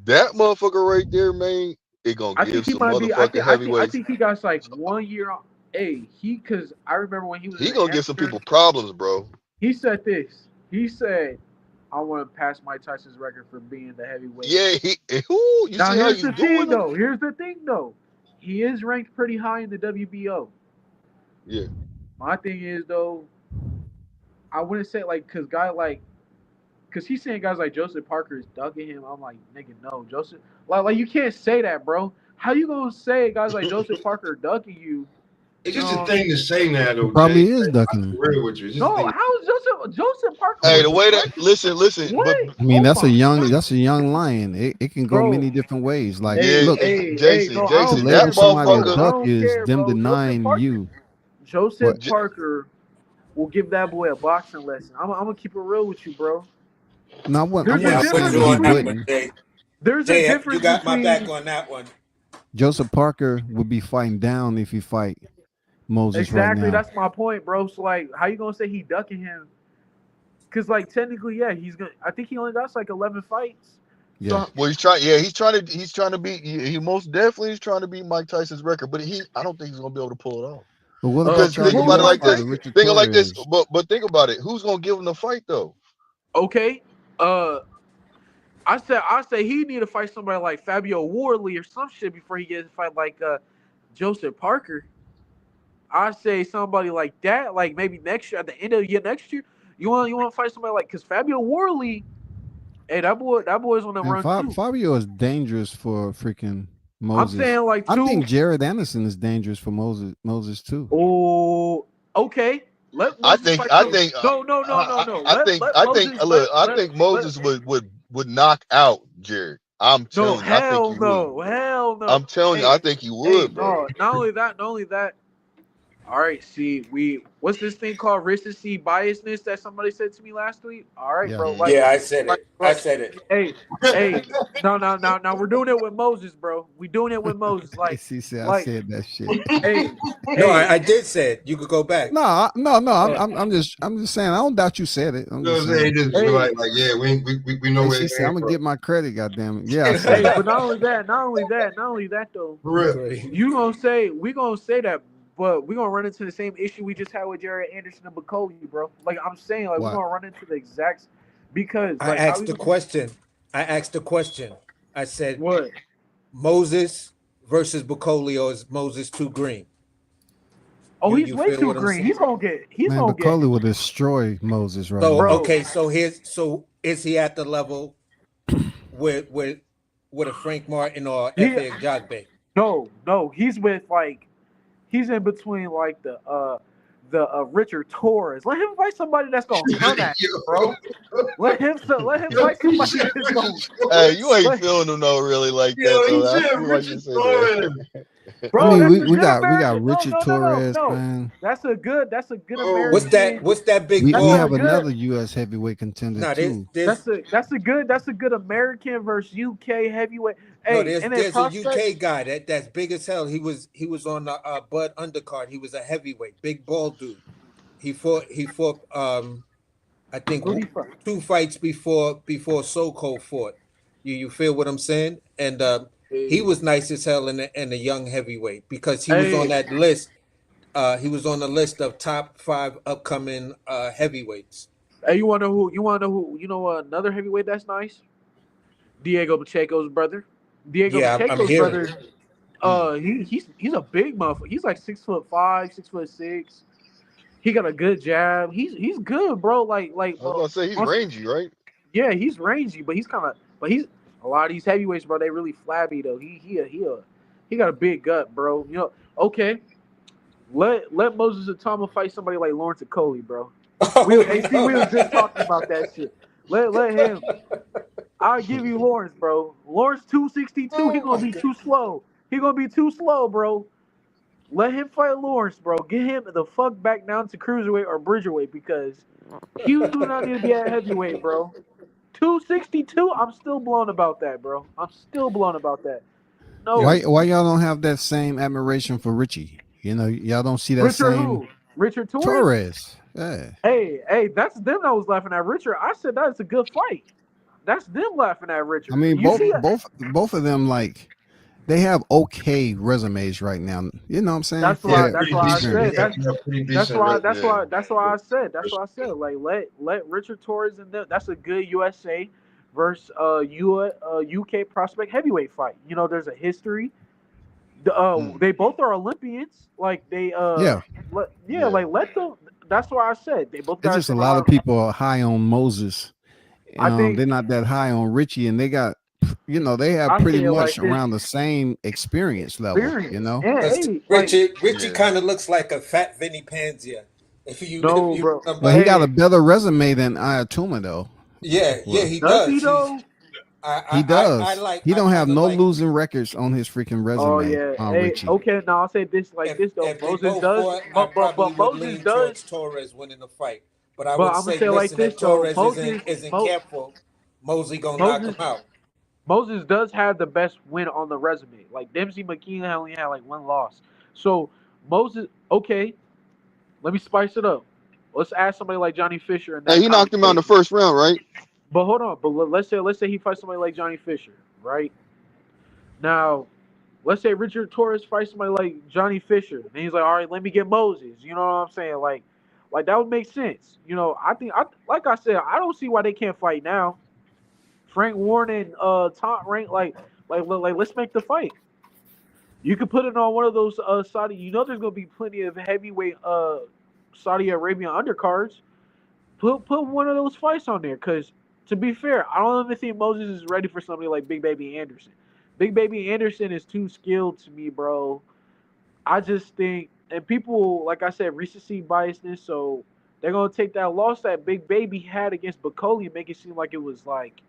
G: That motherfucker right there, man, it gonna
I: I
G: give
I: think he
G: some
I: might be.
G: motherfucking
I: I
G: heavyweights.
I: think he got like 1 year on. Hey, because I remember when he was in
G: He
I: the
G: gonna give some
I: amateur,
G: people problems, bro.
I: he said this. He said, "I want to pass Mike Tyson's record for being the heavyweight."
G: Yeah, ooh, you
I: Now
G: see how
I: here's
G: he's
I: the
G: doing
I: thing,
G: them?
I: though. Here's the thing, though. He is ranked pretty high in the WBO.
G: Yeah.
I: My thing is though, I wouldn't say like because he's saying guys like Joseph Parker is ducking him. I'm like, nigga, no, Joseph. Like you can't say that, bro. How you gonna say guys like Joseph Parker ducking you?
A: It's
I: You
A: just a
I: know,
A: thing to say now,
K: He
A: though, Jay.
K: probably is ducking
A: I'm
K: him.
A: real with you. It's just a
I: no.
A: thing.
I: How is Joseph Parker
G: Hey,
I: was
G: the way that
I: fresh?
G: listen,
I: What?
G: but
K: I mean,
I: Oh
K: that's a
I: my
K: young
I: god,
K: lion. It can go
I: bro.
K: many different ways. Like,
I: Hey,
G: yeah,
K: look,
I: hey,
G: Jason,
I: no, I
K: to
I: don't
G: Jason,
K: label
G: that
I: care, bro.
K: somebody a
I: I
G: motherfucker,
K: duck
I: don't
K: is
I: care,
K: them
I: bro.
K: denying you.
I: Joseph
K: What?
I: Parker will give that boy a boxing lesson. I'm gonna keep it real with you, bro.
K: No, I
I: There's a
K: wasn't
M: Yeah, I'm with
K: saying
I: difference
M: you
K: that he
M: on that
I: between
M: one,
K: wouldn't.
M: Jay.
I: there's a
M: Jay, you
I: difference
M: got my back
I: between
M: on that one.
K: Joseph Parker would be fighting down if he fight Moses right
I: exactly.
K: now.
I: That's my point, bro. So like, how you gonna say he ducking him? Because like technically, yeah, he's gonna. I think he only got like 11 fights.
K: Yeah.
I: So
G: well, he's trying to beat. He most definitely is trying to beat Mike Tyson's record, but I don't think he's gonna be able to pull it off.
K: But what
I: uh,
K: about
G: Because
K: y'all
G: think
I: who
G: about
I: was
G: it
K: US
I: Mike
G: like this.
K: fighter
I: Tyson?
K: Richard
G: Think of it like this.
K: Torres?
G: But think about it. Who's gonna give him the fight though?
I: Okay. I say he need to fight somebody like Fabio Wardley or some shit before he gets to fight like Joseph Parker. I say somebody like that, like maybe next year at the end of the year next year. You want to fight somebody like because Fabio Wardley, hey that boy's on the
K: And
I: run too.
K: Fabio is dangerous for freaking
I: I'm
K: Moses.
I: saying like
K: I
I: two.
K: think Jared Anderson is dangerous for Moses too.
I: Oh, okay. Let
G: I
I: Moses
G: think
I: fight
G: I
I: some.
G: think
I: No, no, no, no, no. Let
G: I think
I: Moses
G: look, I
I: let
G: think Moses would knock out Jared. I'm
I: no
G: telling you, I think he
I: hell
G: would.
I: no hell no.
G: I'm telling you,
I: Hey
G: I think he
I: hey
G: would, bro.
I: no. Not only that. All right, see what's this thing called recency biasness that somebody said to me last week? All right,
K: Yeah.
I: bro.
G: Mhm.
M: Yeah, I said it. I
I: Like
M: said it.
I: hey hey no now we're doing it with Moses, bro. We doing it with Moses.
K: He said I
I: Like
K: said that shit.
I: hey
M: No,
I: hey.
M: I did say it. You could go back.
K: No, no, no.
I: Uh,
K: I'm just saying. I don't doubt you said it. I'm
A: You know
K: just
A: what I'm saying?
K: saying.
A: Just be
I: hey
A: like, yeah, we know
K: Hey,
A: where it
K: CC,
A: came
K: I'm gonna
A: from.
K: get my credit. Goddamn it. Yeah, I said
I: hey,
K: it.
I: but not only that though.
A: For real.
M: Great.
I: We gonna say that, but we gonna run into the same issue we just had with Jared Anderson and Bacoli, bro. Like I'm saying, like we
K: What?
I: gonna run into the exact because
M: I
I: like how
M: asked
I: we
M: the
I: gonna
M: question. I said
I: what?
M: Moses versus Bacoli, or is Moses too green?
I: Oh, he's
M: You
I: way
M: feel
I: too
M: what I'm
I: green.
M: saying?
I: He's
K: Man,
I: gonna get
K: Bacoli will destroy Moses right
M: So
K: now.
I: bro.
M: okay, so is he at the level with a Frank Martin or
I: He
M: F.A. Jagbe?
I: no, he's with like he's in between like the Richard Torres. Let him fight somebody that's gonna come at you, bro. Let him fight somebody that's gonna
G: Hey, you ain't
I: let,
G: feeling him no really like
A: Yo,
G: that
A: he
G: though. I
A: said
G: feel like you
A: Richard
G: said
A: Torres.
G: that.
K: I
I: bro.
K: mean,
I: That's a
K: we
I: good
K: got
I: American.
K: Richard Torres,
I: No.
K: man.
I: That's a good
A: Oh,
I: American.
M: What's that big
K: We
I: That's a
K: have
M: ball?
I: good.
K: another U.S. heavyweight contender
M: No,
K: too.
I: That's a good American versus UK heavyweight.
M: No,
I: Hey, and then
M: there's a
I: prospect.
M: UK guy that's big as hell. He was on the Bud undercard. He was a heavyweight, big ball dude. He fought I think
I: Who do you fight?
M: 2 fights before Soko fought. You feel what I'm saying? And he
I: Hey,
M: was nice as hell in the young heavyweight because he was on
I: hey,
M: that list. He was on the list of top 5 upcoming heavyweights.
I: hey, you wanna know who? You wanna know who? You know another heavyweight that's nice? Diego Pacheco's brother. Diego
M: Yeah, I'm
I: Pacheco's
M: hearing.
I: brother. He's a big motherfucker. He's like 6'5", 6'6". He got a good jab. He's good, bro.
G: I was about to say he's rangy, right?
I: yeah, he's rangy, but he's a lot of these heavyweights, bro. They really flabby though. He got a big gut, bro. You know, okay. Let Moses Atama fight somebody like Lawrence Okoli, bro. We was just talking about that shit. Let him. I'll give you Lawrence, bro. Lawrence 262. He gonna be too slow. He gonna be too slow, bro. Let him fight Lawrence, bro. Get him the fuck back down to cruiserweight or bridgerweight because you do not need to be at heavyweight, bro. 262. I'm still blown about that, bro. I'm still blown about that. No,
K: Why y'all don't have that same admiration for Richie? You know, y'all don't see that
I: Richard
K: same
I: who? Richard Torres.
K: Torres. Yeah.
I: Hey, that's them that was laughing at Richard. I said that's a good fight. That's them laughing at Richard.
K: I mean,
I: You see,
K: both of them, like, they have okay resumes right now. You know what I'm saying?
I: that's
K: For
I: why.
K: their
I: That's
A: Pretty
I: why I
A: decent.
I: said
A: They
I: that's.
A: have pretty
I: That's
A: decent.
I: why. That's why. That's why I said. That's why I said. Like let Richard Torres and them. That's a good USA versus UK prospect heavyweight fight. You know, there's a history. They both are Olympians. Like they
K: Yeah.
I: like let them. That's why I said they both
K: It's
I: got
K: just a
I: some
K: lot of people are high on Moses.
I: I think
K: They're not that high on Richie, and they got, they have
I: I
K: pretty
I: say it
K: much
I: like this
K: around the same experience level.
I: experience. And
M: Because
I: hey, like
M: Richie kind of looks like a fat Vinny Panzia. If you
I: no, bro.
K: But he got
I: Hey,
K: a better resume than Ayatuma, though.
M: yeah,
K: Well,
M: he
I: does he
M: does.
I: though?
K: he
M: I
K: does.
M: like.
K: He
M: I
K: don't have
M: kind of
K: no
M: like.
K: losing records on his freaking
I: Oh
K: resume.
I: yeah.
K: On
I: Hey,
K: Richie.
I: okay. Now I'll say this like this though.
M: If they
I: Moses
M: both
I: does,
M: fought, I probably
I: but
M: would
I: Moses
M: lean
I: does.
M: towards Torres winning the fight. But I
I: But
M: would
I: I'm gonna
M: say,
I: say it like
M: listen,
I: this
M: if
I: though.
M: Torres isn't careful, Mosley gonna knock him out.
I: Moses does have the best win on the resume. Like Dempsey McKeon only had like one loss. So Moses, okay, let me spice it up. Let's ask somebody like Johnny Fisher and that.
G: Hey, he knocked him out in the first round, right?
I: But hold on. But let's say he fights somebody like Johnny Fisher, right? Now, let's say Richard Torres fights somebody like Johnny Fisher, and he's like, all right, let me get Moses. You know what I'm saying? Like that would make sense. You know, like I said, I don't see why they can't fight now. Frank Warren and Top Rank, like, let's make the fight. You could put it on one of those Saudi. You know, there's gonna be plenty of heavyweight Saudi Arabian undercards. Put one of those fights on there, because to be fair, I don't even think Moses is ready for somebody like Big Baby Anderson. Big Baby Anderson is too skilled to me, bro. I just think, and people, like I said, recency biasness, so they're gonna take that loss that Big Baby had against Bacoli and make it seem like it was like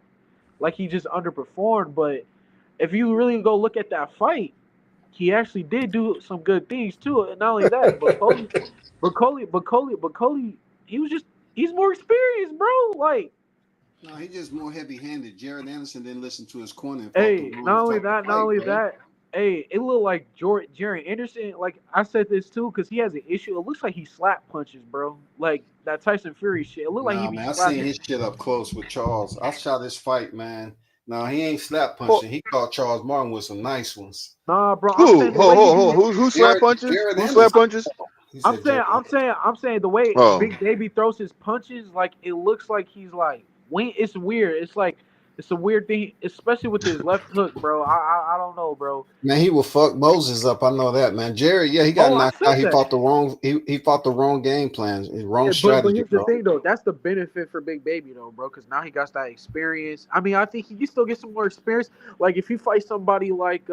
I: he just underperformed. But if you really go look at that fight, he actually did do some good things too. And not only that, Bacoli, he's more experienced, bro. Like,
K: No, he's just more heavy-handed. Jared Anderson didn't listen to his corner.
I: hey, not only that, hey, it looked like Jared Anderson. Like I said this too, because he has an issue. It looks like he slap punches, bro. Like that Tyson Fury shit. It looked like he be
K: Man, I
I: slapping.
K: seen his shit up close with Charles. I shot his fight, man. No, he ain't slap punching. He caught Charles Martin with some nice ones.
I: Nah, bro.
G: Who slap punches? Who slap punches?
I: I'm saying the way Big Baby throws his punches, like it looks like he's like it's weird. It's a weird thing, especially with his left hook, bro. I don't know, bro.
K: Man, he will fuck Moses up. I know that, man. Jared, yeah, he got knocked out. He fought the wrong. He fought the wrong game plan, wrong strategy.
I: But here's the thing, though. That's the benefit for Big Baby, though, bro. Because now he got that experience. I mean, I think he can still get some more experience. Like if he fights somebody like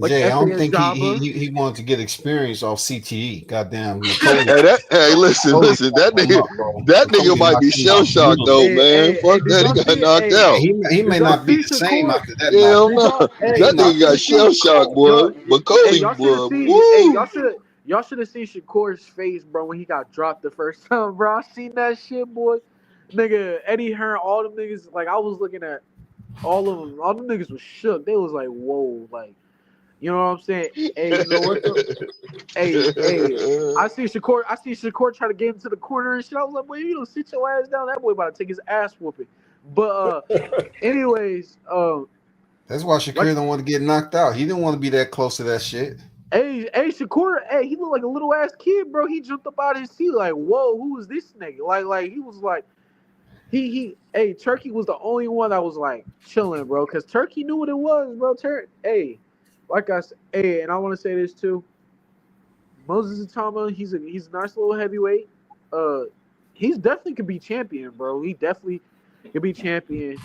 K: Jay, I don't think he wanted to get experience off CTE. Goddamn.
G: Hey, listen. That nigga might be shell shocked though, man. Fuck that, he got knocked out.
K: He may not be the same after that.
G: Hell no, that nigga got shell shocked, boy. Bacoli, boy.
I: Woo! Y'all should have seen Shakur's face, bro, when he got dropped the first time, bro. I seen that shit, boy. Nigga, Eddie Hearn, all them niggas, like I was looking at all of them. All them niggas was shook. They was like, whoa, like. You know what I'm saying? Hey, you know what? Hey, I see Shakur try to get into the corner and shit. I was like, boy, you don't sit your ass down. That boy about to take his ass whooping. But anyways,
K: that's why Shakur don't want to get knocked out. He didn't want to be that close to that shit.
I: Hey, Shakur, hey, he looked like a little ass kid, bro. He jumped up out of his seat like, whoa, who is this nigga? Like he was like, Turkey was the only one that was like chilling, bro, because Turkey knew what it was, bro. Like I said, and I want to say this too. Moses Atama, he's a nice little heavyweight. He's definitely could be champion, bro. He definitely could be champion.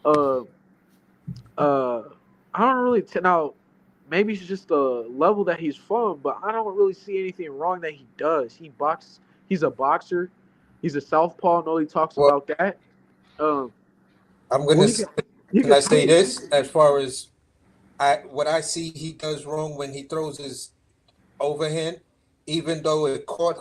I: I don't really now. Maybe it's just the level that he's from, but I don't really see anything wrong that he does. He boxes. He's a boxer. He's a southpaw. Nobody talks about that.
M: I'm gonna. Can I say this as far as? What I see he does wrong when he throws his overhand, even though it caught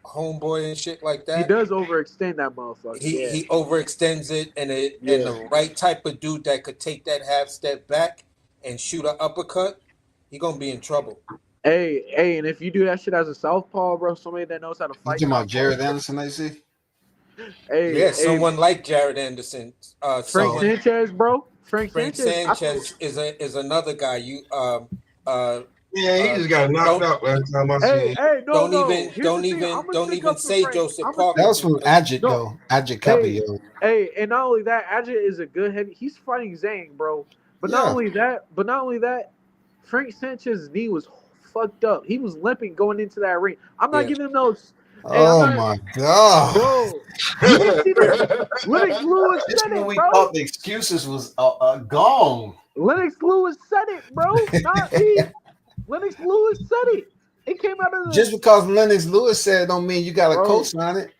M: homeboy and shit like that.
I: He does overextend that motherfucker.
M: He overextends it, and the right type of dude that could take that half step back and shoot an uppercut, he gonna be in trouble.
I: Hey, and if you do that shit as a southpaw, bro, somebody that knows how to fight.
K: You talking about Jared Anderson, I see?
I: Hey,
M: someone like Jared Anderson.
I: Frank Sanchez, bro. Frank
M: Sanchez is another guy.
A: Yeah, he just got knocked out last time I seen him.
I: No.
M: Don't even say Joseph Parker.
B: That was from Ajit
I: No.
B: though. Ajit Cabello.
I: And not only that, Ajit is a good heavy. He's fighting Zhang, bro. But not only that, Frank Sanchez's knee was fucked up. He was limping going into that ring. I'm not giving him those.
B: My god,
I: bro! You didn't see that? Lennox Lewis
B: this
I: said
B: when
I: it,
B: we
I: bro.
B: thought the excuses was gone.
I: Lennox Lewis said it, bro. Not me. Lennox Lewis said it. It came out of the.
B: Just because Lennox Lewis said it don't mean you got to co-sign it.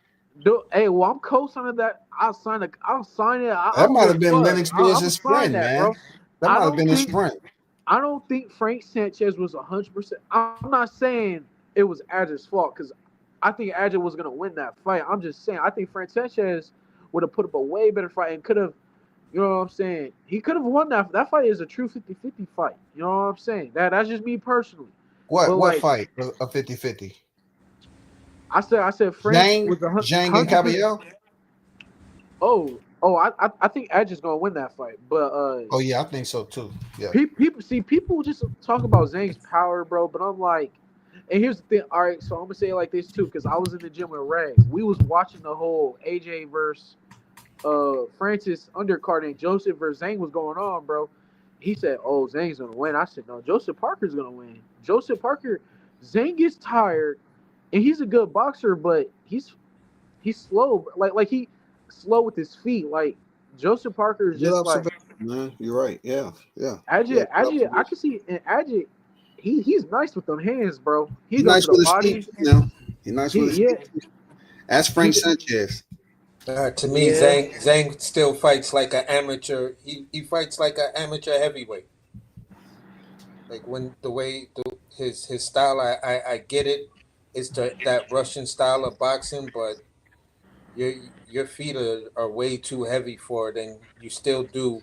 I: Hey, well, I'm co-signing that. I'll sign it.
B: That might have been Lennox Lewis's friend, man.
I: Bro.
B: That might have been his friend.
I: I don't think Frank Sanchez was 100%. I'm not saying it was Ajit's fault because I think Ajit was gonna win that fight. I'm just saying I think Frank Sanchez would have put up a way better fight and could have, you know what I'm saying? He could have won that. That fight is a true 50-50 fight. You know what I'm saying? That's just me personally.
B: What fight? A 50-50?
I: I said Frank was
B: Zhang and Cabello.
I: I think Ajit's gonna win that fight, but
B: yeah, I think so too. Yeah.
I: People just talk about Zhang's power, bro, but I'm like, and here's the thing. All right, so I'm gonna say it like this too, because I was in the gym with Ray. We was watching the whole AJ versus Francis undercard and Joseph versus Zhang was going on, bro. He said, "Oh, Zhang's gonna win." I said, "No, Joseph Parker's gonna win." Joseph Parker, Zhang gets tired, and he's a good boxer, but he's slow, like he slow with his feet. Like Joseph Parker is just like,
B: man. You're right. Yeah.
I: Ajit, I can see in Ajit, he's nice with them hands, bro.
B: He's nice with his feet. He's nice with his feet. That's Frank Sanchez.
M: To me, Zhang still fights like an amateur. He fights like an amateur heavyweight. Like when his style, I get it. It's that Russian style of boxing, but your feet are way too heavy for it, and you still do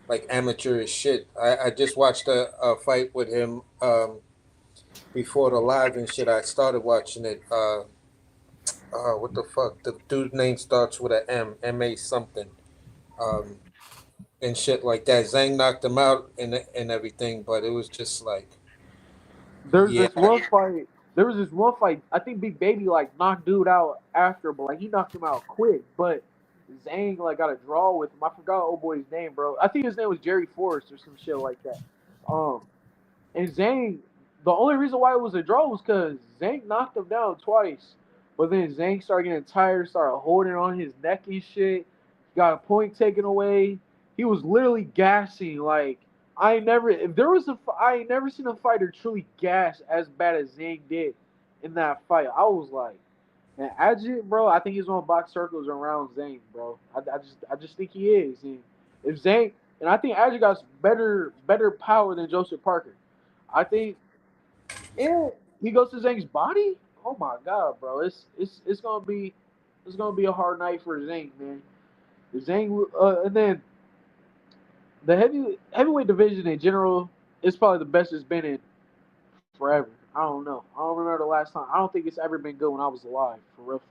M: like amateurish shit. I just watched a fight with him before the live and shit. I started watching it. What the fuck? The dude's name starts with an M, M-A something, and shit like that. Zhang knocked him out and everything, but it was just like
I: this one fight. There was this one fight. I think Big Baby like knocked dude out after, but like he knocked him out quick. But Zhang like got a draw with him. I forgot old boy's name, bro. I think his name was Jerry Forrest or some shit like that. And Zhang, the only reason why it was a draw was because Zhang knocked him down twice. But then Zhang started getting tired, started holding on his neck and shit. Got a point taken away. He was literally gassing. Like I ain't never seen a fighter truly gas as bad as Zhang did in that fight. I was like, man, Ajit, bro, I think he's gonna box circles around Zhang, bro. I just think he is. And if Zhang, and I think Ajit got better power than Joseph Parker. I think, and he goes to Zhang's body. Oh my god, bro, it's gonna be a hard night for Zhang, man. Zhang, and then the heavyweight division in general is probably the best it's been in forever. I don't know. I don't remember the last time. I don't think it's ever been good when I was alive, for real.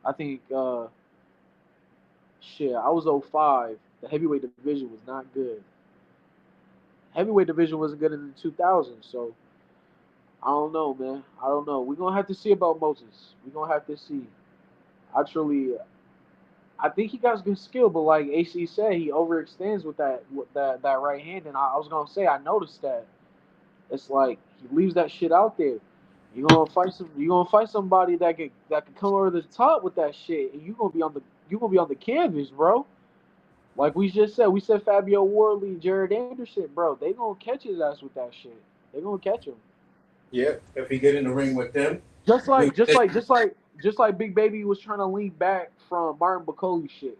I: I think, I was 05. The heavyweight division was not good. Heavyweight division wasn't good in the 2000s, so I don't know, man. I don't know. We're going to have to see about Moses. We're going to have to see. I think he got good skill, but like AC said, he overextends with that right hand. And I was gonna say, I noticed that it's like he leaves that shit out there. You're gonna fight somebody that can come over the top with that shit, and you're gonna be on the canvas, bro. Like we said Fabio Wardley, Jared Anderson, bro. They gonna catch his ass with that shit. They gonna catch him.
M: Yeah, if he get in the ring with them.
I: Just like Big Baby was trying to lean back from Martin Bakoli shit.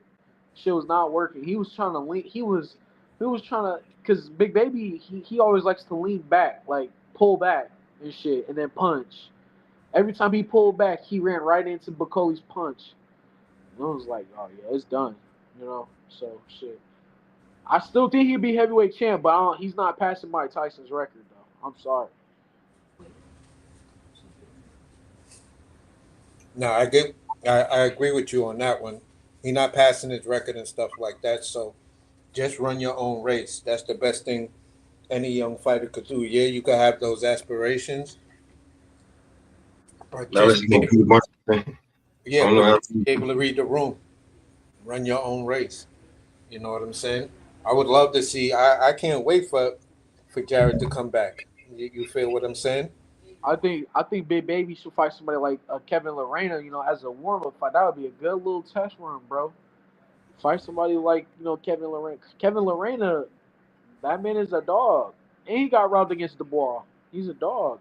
I: Shit was not working. He was trying to lean. He was trying to, because Big Baby he always likes to lean back, like pull back and shit, and then punch. Every time he pulled back, he ran right into Bakoli's punch. And I was like, oh yeah, it's done. You know. So shit. I still think he'd be heavyweight champ, but he's not passing Mike Tyson's record though. I'm sorry.
M: No, I get I agree with you on that one. He's not passing his record and stuff like that. So just run your own race. That's the best thing any young fighter could do. Yeah, you could have those aspirations, but
A: Now let's
M: just
A: go
M: be,
A: Peter Bunch.
M: yeah,
A: I don't
M: but
A: know how.
M: just be able to read the room. Run your own race. You know what I'm saying? I would love to see. I can't wait for Jared to come back. You feel what I'm saying?
I: I think Big Baby should fight somebody like Kevin Lorena, as a warm up fight. That would be a good little test run, bro. Fight somebody like Kevin Lorena. Kevin Lorena, that man is a dog, and he got robbed against the ball. He's a dog.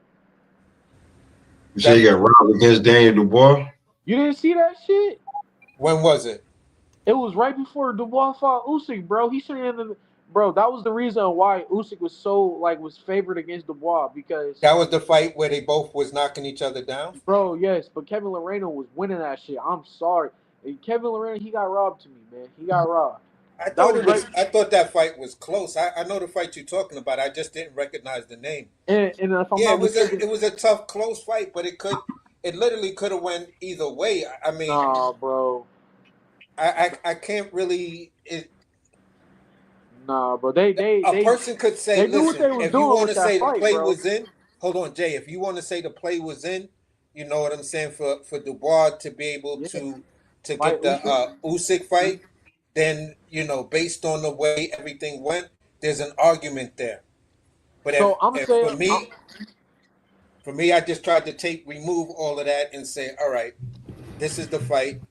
A: You say you got robbed against Daniel Dubois?
I: You didn't see that shit?
M: When was it?
I: It was right before Dubois fought Usyk, bro. He should have. Bro, that was the reason why Usyk was favored against Dubois because,
M: That was the fight where they both was knocking each other down.
I: bro, yes, but Kevin Lorena was winning that shit. I'm sorry, and Kevin Lorena, he got robbed to me, man. He got robbed.
M: I
I: That
M: thought
I: was
M: it
I: right,
M: was. I thought that fight was close. I know the fight you're talking about. I just didn't recognize the name.
I: and if I'm
M: Yeah,
I: not mistaken,
M: it was a tough, close fight, but it literally could have went either way. I mean,
I: nah, bro,
M: I can't really.
I: nah, bro. They
M: A person could say,
I: they knew what
M: listen,
I: they was
M: if you
I: doing
M: want
I: with
M: to
I: that
M: say the
I: fight,
M: play
I: bro.
M: was in, hold on, Jay. If you want to say the play was in, you know what I'm saying, for Dubois to be able
I: Yeah,
M: to
I: fight
M: get the
I: Usyk.
M: Usyk fight, then based on the way everything went, there's an argument there. But
I: So I'm
M: if
I: saying,
M: for me, I just tried to remove all of that and say, all right, this is the fight.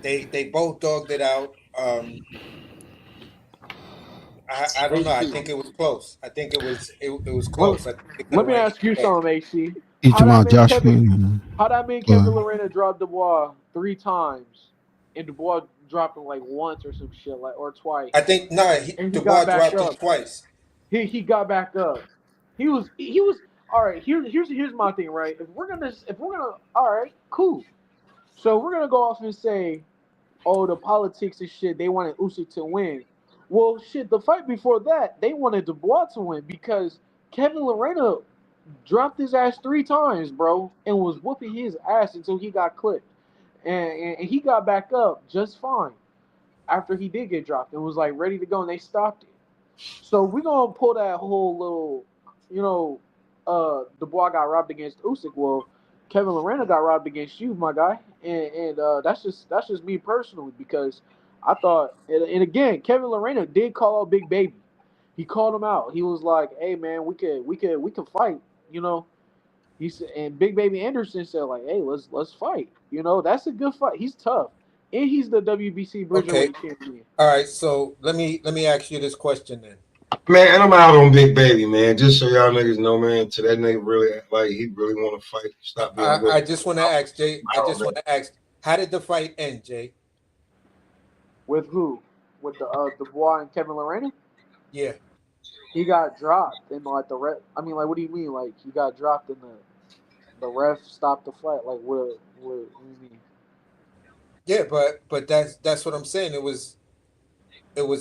M: They both dogged it out. I don't know. I
I: AC.
M: think it was close. I think it was
I: Let,
M: close. I think it could
I: let
M: have
I: me
M: went
I: ask you
M: either way.
I: something, AC.
K: Each
I: How that
K: about
I: man
K: Josh
I: Kevin?
K: Freeman.
I: How that man Kevin Lorena dropped Dubois 3 times, and Dubois dropped him like once or some shit, like or twice,
M: I think
I: and he got
M: Dubois
I: back
M: dropped him
I: up.
M: twice.
I: He got back up. He was all right. Here's my thing, right? If we're gonna all right, cool. So we're gonna go off and say, oh, the politics and shit. They wanted Usyk to win. Well, shit. The fight before that, they wanted Dubois to win because Kevin Lorena dropped his ass 3 times, bro, and was whooping his ass until he got clipped, and he got back up just fine after he did get dropped and was like ready to go, and they stopped it. So we're gonna pull that whole little, Dubois got robbed against Usyk. Well, Kevin Lorena got robbed against you, my guy, and that's just me personally because I thought, and again, Kevin Lorena did call out Big Baby. He called him out. He was like, "Hey man, we could fight," you know. He said, and Big Baby Anderson said like, "Hey, let's fight." That's a good fight. He's tough, and he's the WBC
M: Okay.
I: Bridgerweight champion.
M: All right. So let me ask you this question then.
A: Man, and I'm out on Big Baby, man. Just so y'all niggas know, man. To that nigga really act like he really want to fight. Stop being
M: I
A: weird.
M: just want to ask Jay. I just want to ask, how did the fight end, Jay?
I: With who? With the Dubois and Kevin Lorena?
M: Yeah.
I: He got dropped and like the ref. I mean, like, what do you mean? Like he got dropped and the ref stopped the fight? Like what do you mean?
M: Yeah, but that's what I'm saying. It was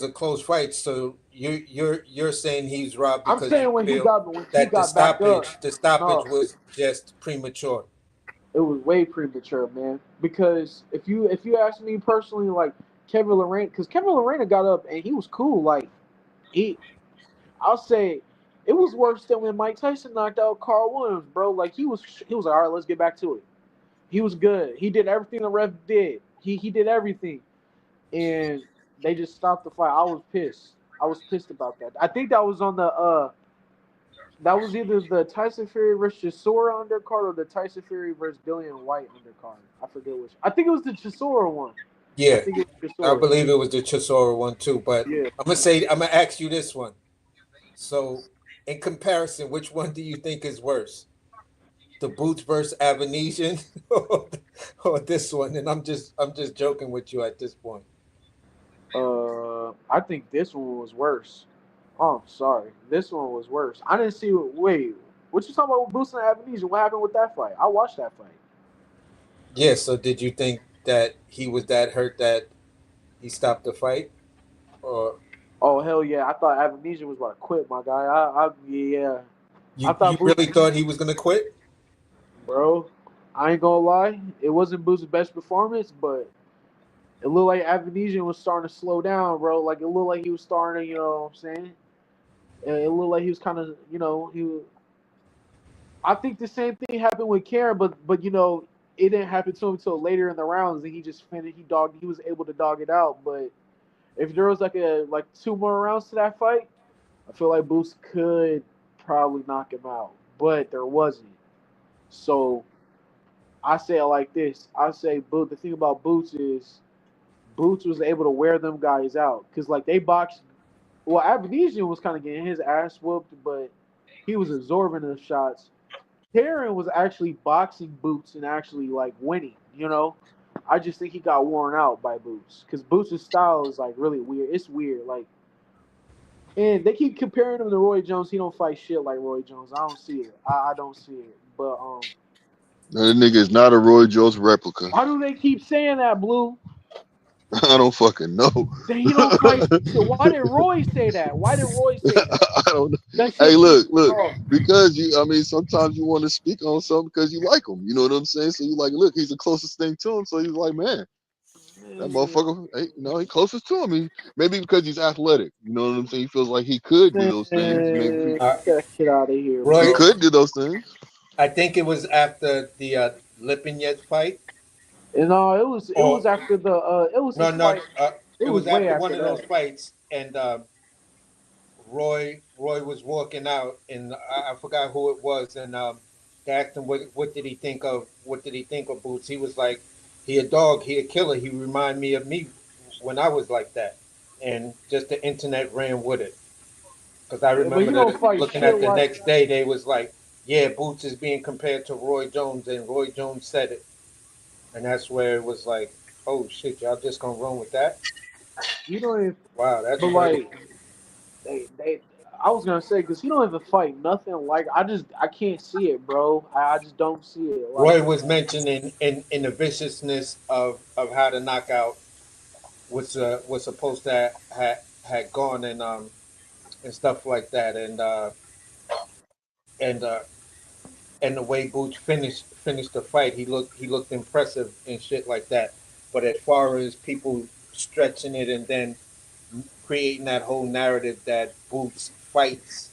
M: a close fight. So you're saying he's robbed
I: I'm
M: because you
I: saying when he
M: feel that
I: got back up.
M: the stoppage
I: No,
M: was just premature.
I: it was way premature, man. Because if you ask me personally, like Kevin Lorena, because Kevin Lorena got up and he was cool. Like he, I'll say, it was worse than when Mike Tyson knocked out Carl Williams, bro. Like he was like, all right, let's get back to it. He was good. He did everything the ref did. He did everything, and they just stopped the fight. I was pissed. I was pissed about that. I think that was on the that was either the Tyson Fury versus Chisora undercard or the Tyson Fury versus Dillian White undercard. I forget which. I think it was the Chisora one. I
M: Yeah,
I: think it was
M: I
I: Chisora.
M: believe it was the Chisora one too. But
I: Yeah.
M: I'm gonna ask you this one. So, in comparison, which one do you think is worse? The Boots versus Avanesian, or this one? And I'm just joking with you at this point.
I: I think this one was worse. Oh, I'm sorry. This one was worse. I didn't see. Wait, what you talking about with Boots and Avenue? What happened with that fight? I watched that fight.
M: Yeah. So, did you think that he was that hurt that he stopped the fight, or
I: Oh hell yeah! I thought Avenue was about to quit, my guy. Yeah. I
M: you
I: thought Boots,
M: really thought he was gonna quit?
I: bro. I ain't gonna lie, it wasn't Boots' best performance, but it looked like Avenesian was starting to slow down, bro. Like it looked like he was starting to, you know what I'm saying? It looked like he was kind of, you know, I think the same thing happened with Karen, but it didn't happen to him until later in the rounds, and he just finished. He was able to dog it out. But if there was like two more rounds to that fight, I feel like Boots could probably knock him out, but there wasn't. So I say it like this: I say, The thing about Boots is Boots was able to wear them guys out because like they boxed. Well, Abenesian was kind of getting his ass whooped, but he was absorbing the shots. Karen was actually boxing Boots and actually like winning. I just think he got worn out by Boots because Boots' style is like really weird. It's weird, like, and they keep comparing him to Roy Jones. He don't fight shit like Roy Jones. I don't see it. I don't see it. But
G: That nigga is not a Roy Jones replica.
I: why do they keep saying that, Blue?
G: I don't fucking know.
I: That he don't fight shit. Why did Roy say that? Why did Roy say that?
G: I don't know.
I: That
G: Hey,
I: shit pissed me
G: look,
I: off.
G: because I mean, sometimes you want to speak on something because you like him. You know what I'm saying? So you like, look, he's the closest thing to him. So he's like, man, that motherfucker, hey, he closest to him. Maybe because he's athletic. You know what I'm saying? He feels like he could do those things. Maybe
I: Man, get that shit out of here,
M: Roy,
G: he
I: bro.
G: could do those things.
M: I think it was after the Lipinets fight.
I: And it
M: Or
I: was after it was
M: no,
I: this
M: no,
I: fight.
M: it
I: It was
M: was
I: way
M: after
I: after
M: one of those
I: that.
M: fights, and Roy was walking out, and I forgot who it was, and they asked him what did he think of Boots. He was like, he a dog, he a killer. He remind me of me when I was like that, and just the internet ran with it because I
I: Yeah, but he
M: remember
I: don't
M: that
I: fight
M: looking
I: shit
M: at the
I: like.
M: next day, they was like, yeah, Boots is being compared to Roy Jones, and Roy Jones said it, and that's where it was like, oh shit, y'all just gonna run with that?
I: You don't even.
M: Wow, that's
I: But
M: crazy.
I: like they. I was gonna say because he don't even fight nothing like. I can't see it, bro. I just don't see it. Like
M: Roy was mentioning in the viciousness of how the knockout was supposed to had gone and stuff like that and uh and the way Boots finished the fight, he looked impressive and shit like that. But as far as people stretching it and then creating that whole narrative that Boots fights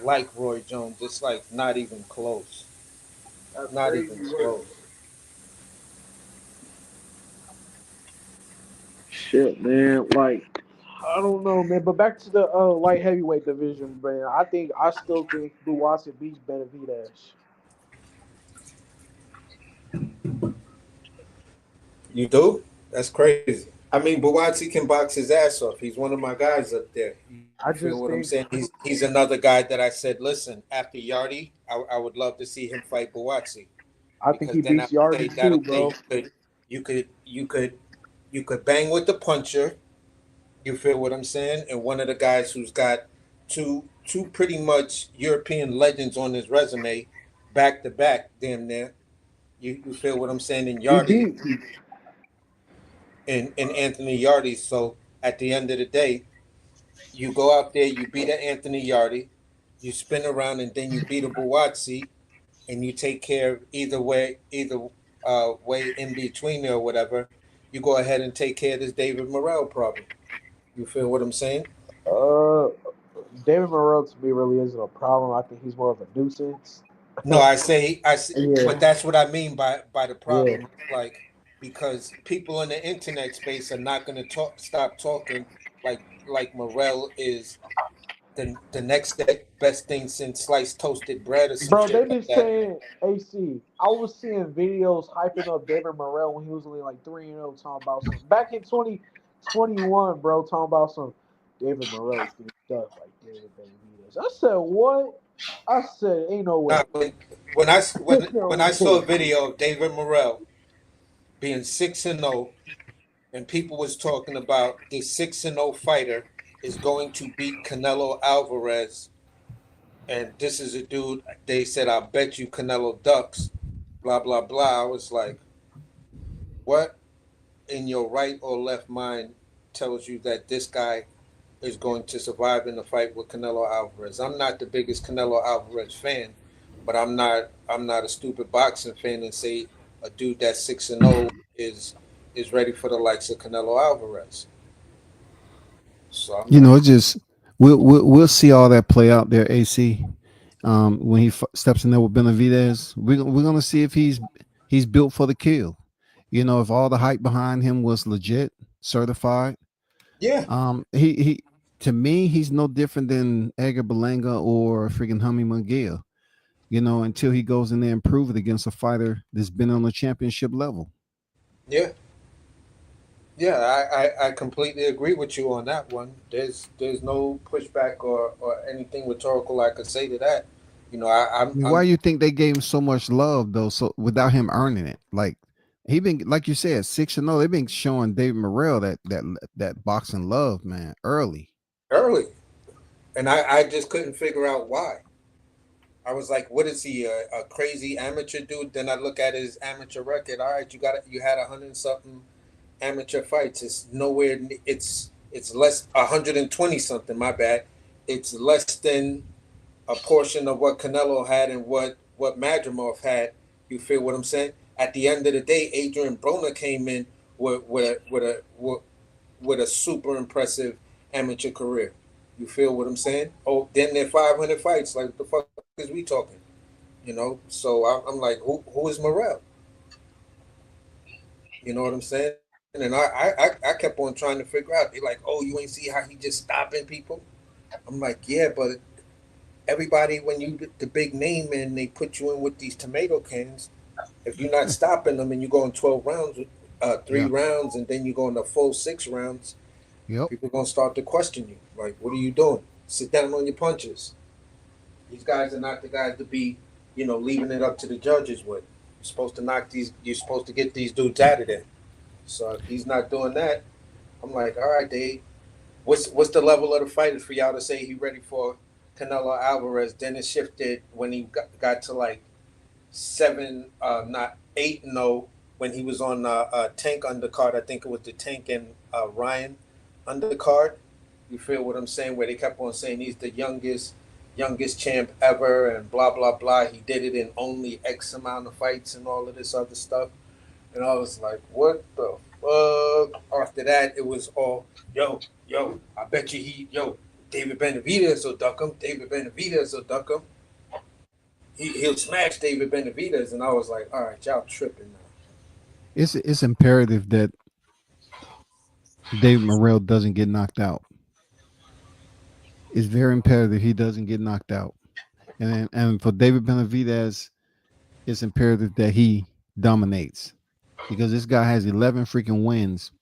M: like Roy Jones, it's like not even close.
I: that's
M: Not even
I: crazy work.
M: close.
I: Shit, man. Like I don't know, man. But back to the light heavyweight division, man. I still think Buwasi beats Benavidez.
M: You do? That's crazy. I mean, Buatsi can box his ass off. He's one of my guys up there.
I: I
M: You feel
I: just
M: what I'm
I: think
M: saying? He's another guy that I said, listen, after Yardy, I would love to see him fight Buatsi
I: I think
M: because
I: he
M: then I
I: beats
M: would say
I: Yarde
M: that
I: too,
M: okay,
I: bro.
M: you could bang with the puncher. You feel what I'm saying? And one of the guys who's got two pretty much European legends on his resume, back to back, damn near. You feel what I'm saying? And
I: He
M: Yardy
I: beat
M: and Anthony Yardy. So at the end of the day, you go out there, you beat a Anthony Yardy, you spin around, and then you beat a Buatsi, and you take care of either way in between there or whatever. You go ahead and take care of this David Morrell problem. You feel what I'm saying?
I: uh David Morrell to me really isn't a problem. I think he's more of a nuisance.
M: No, I say,
I: Yeah,
M: but that's what I mean by the
I: yeah.
M: problem. Like because people in the internet space are not going to stop talking like Morrell is the next best thing since sliced toasted bread or some
I: Bro,
M: shit
I: they've been
M: like that.
I: saying AC. I was seeing videos hyping up David Morrell when he was only like 3-0, talking about some back in 2021, bro, talking about some David Morrell's getting stuff like David Benavidez. I said, what? I said, ain't no way.
M: Nah, when I
I: No
M: saw
I: way.
M: a video of David Morrell being 6-0, and people was talking about this 6-0 fighter is going to beat Canelo Alvarez, and this is a dude. They said, "I bet you Canelo ducks." Blah blah blah. I was like, "What in your right or left mind tells you that this guy is going to survive in the fight with Canelo Alvarez?" I'm not the biggest Canelo Alvarez fan, but I'm not a stupid boxing fan and say a dude that's 6-0 is ready for the likes of Canelo Alvarez. So I'm
K: You
M: like,
K: know, it just we'll see all that play out there. AC, when he steps in there with Benavidez, we're gonna see if he's built for the kill. You know, if all the hype behind him was legit, certified.
M: yeah,
K: He to me, he's no different than Edgar Berlanga or freaking Hummy Munguia. You know, until he goes in there and prove it against a fighter that's been on the championship level.
M: yeah, yeah. I completely agree with you on that one. There's no pushback or anything rhetorical I could say to that. You know,
K: I mean, why do you think they gave him so much love though? So without him earning it, like he been like you said, 6-0. They've been showing David Morrell that boxing love, man, early.
M: early, and I just couldn't figure out why. I was like, what is he, a crazy amateur dude? Then I look at his amateur record. All right, you had 100 something amateur fights. It's nowhere. It's less 120 something. My bad. It's less than a portion of what Canelo had and what Madrimov had. You feel what I'm saying? At the end of the day, Adrian Broner came in with a super impressive amateur career. You feel what I'm saying? Oh, then they're 500 fights. Like, the fuck is we talking? You know? So I'm like, who is Morrell? You know what I'm saying? And I kept on trying to figure out. They're like, oh, you ain't see how he just stopping people? I'm like, yeah, but everybody, when you get the big name and they put you in with these tomato cans, if you're not stopping them and you go in 12 rounds, three
K: Yeah.
M: rounds, and then you go in the full 6 rounds,
K: Yep.
M: people are gonna start to question you. Like, what are you doing? Sit down on your punches. These guys are not the guys to be, leaving it up to the judges with. You're supposed to knock these. You're supposed to get these dudes out of there. So if he's not doing that, I'm like, all right, Dave. What's the level of the fighters for y'all to say he ready for Canelo Alvarez? Then it shifted when he got to like 7, not 8-0 when he was on Tank undercard. I think it was the Tank and Ryan undercard. You feel what I'm saying? Where they kept on saying he's the youngest champ ever and blah blah blah. He did it in only X amount of fights and all of this other stuff. And I was like, what the fuck? After that, it was all, yo, I bet you David Benavidez will duck him. David Benavidez will duck him. He'll smash David Benavidez. And I was like, all right, y'all tripping now.
K: It's imperative that David Morrell doesn't get knocked out. It's very imperative he doesn't get knocked out. And for David Benavidez, it's imperative that he dominates because this guy has 11 freaking wins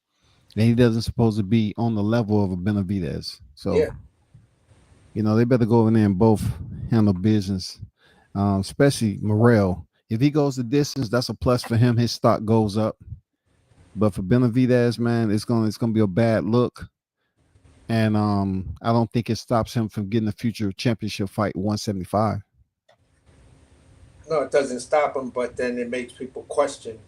K: and he doesn't supposed to be on the level of a Benavidez. So,
M: Yeah.
K: They better go over there and both handle business, especially Morrell. If he goes the distance, that's a plus for him. His stock goes up. But for Benavidez, man, it's gonna be a bad look. And I don't think it stops him from getting a future championship fight 175.
M: No, it doesn't stop him, but then it makes people question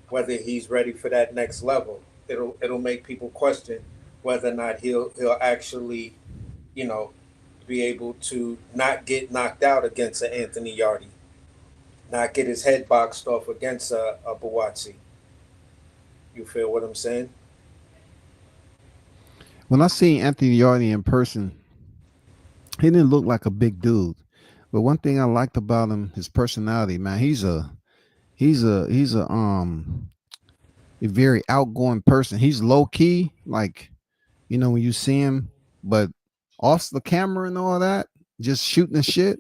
M: whether he's ready for that next level. It'll make people question whether or not he'll actually, be able to not get knocked out against an Anthony Yardy, not get his head boxed off against a Buatsi. You feel what I'm saying?
K: When I seen Anthony Yardy in person, he didn't look like a big dude. But one thing I liked about him, his personality, man, he's a very outgoing person. He's low key, like, when you see him, but off the camera and all that, just shooting the shit.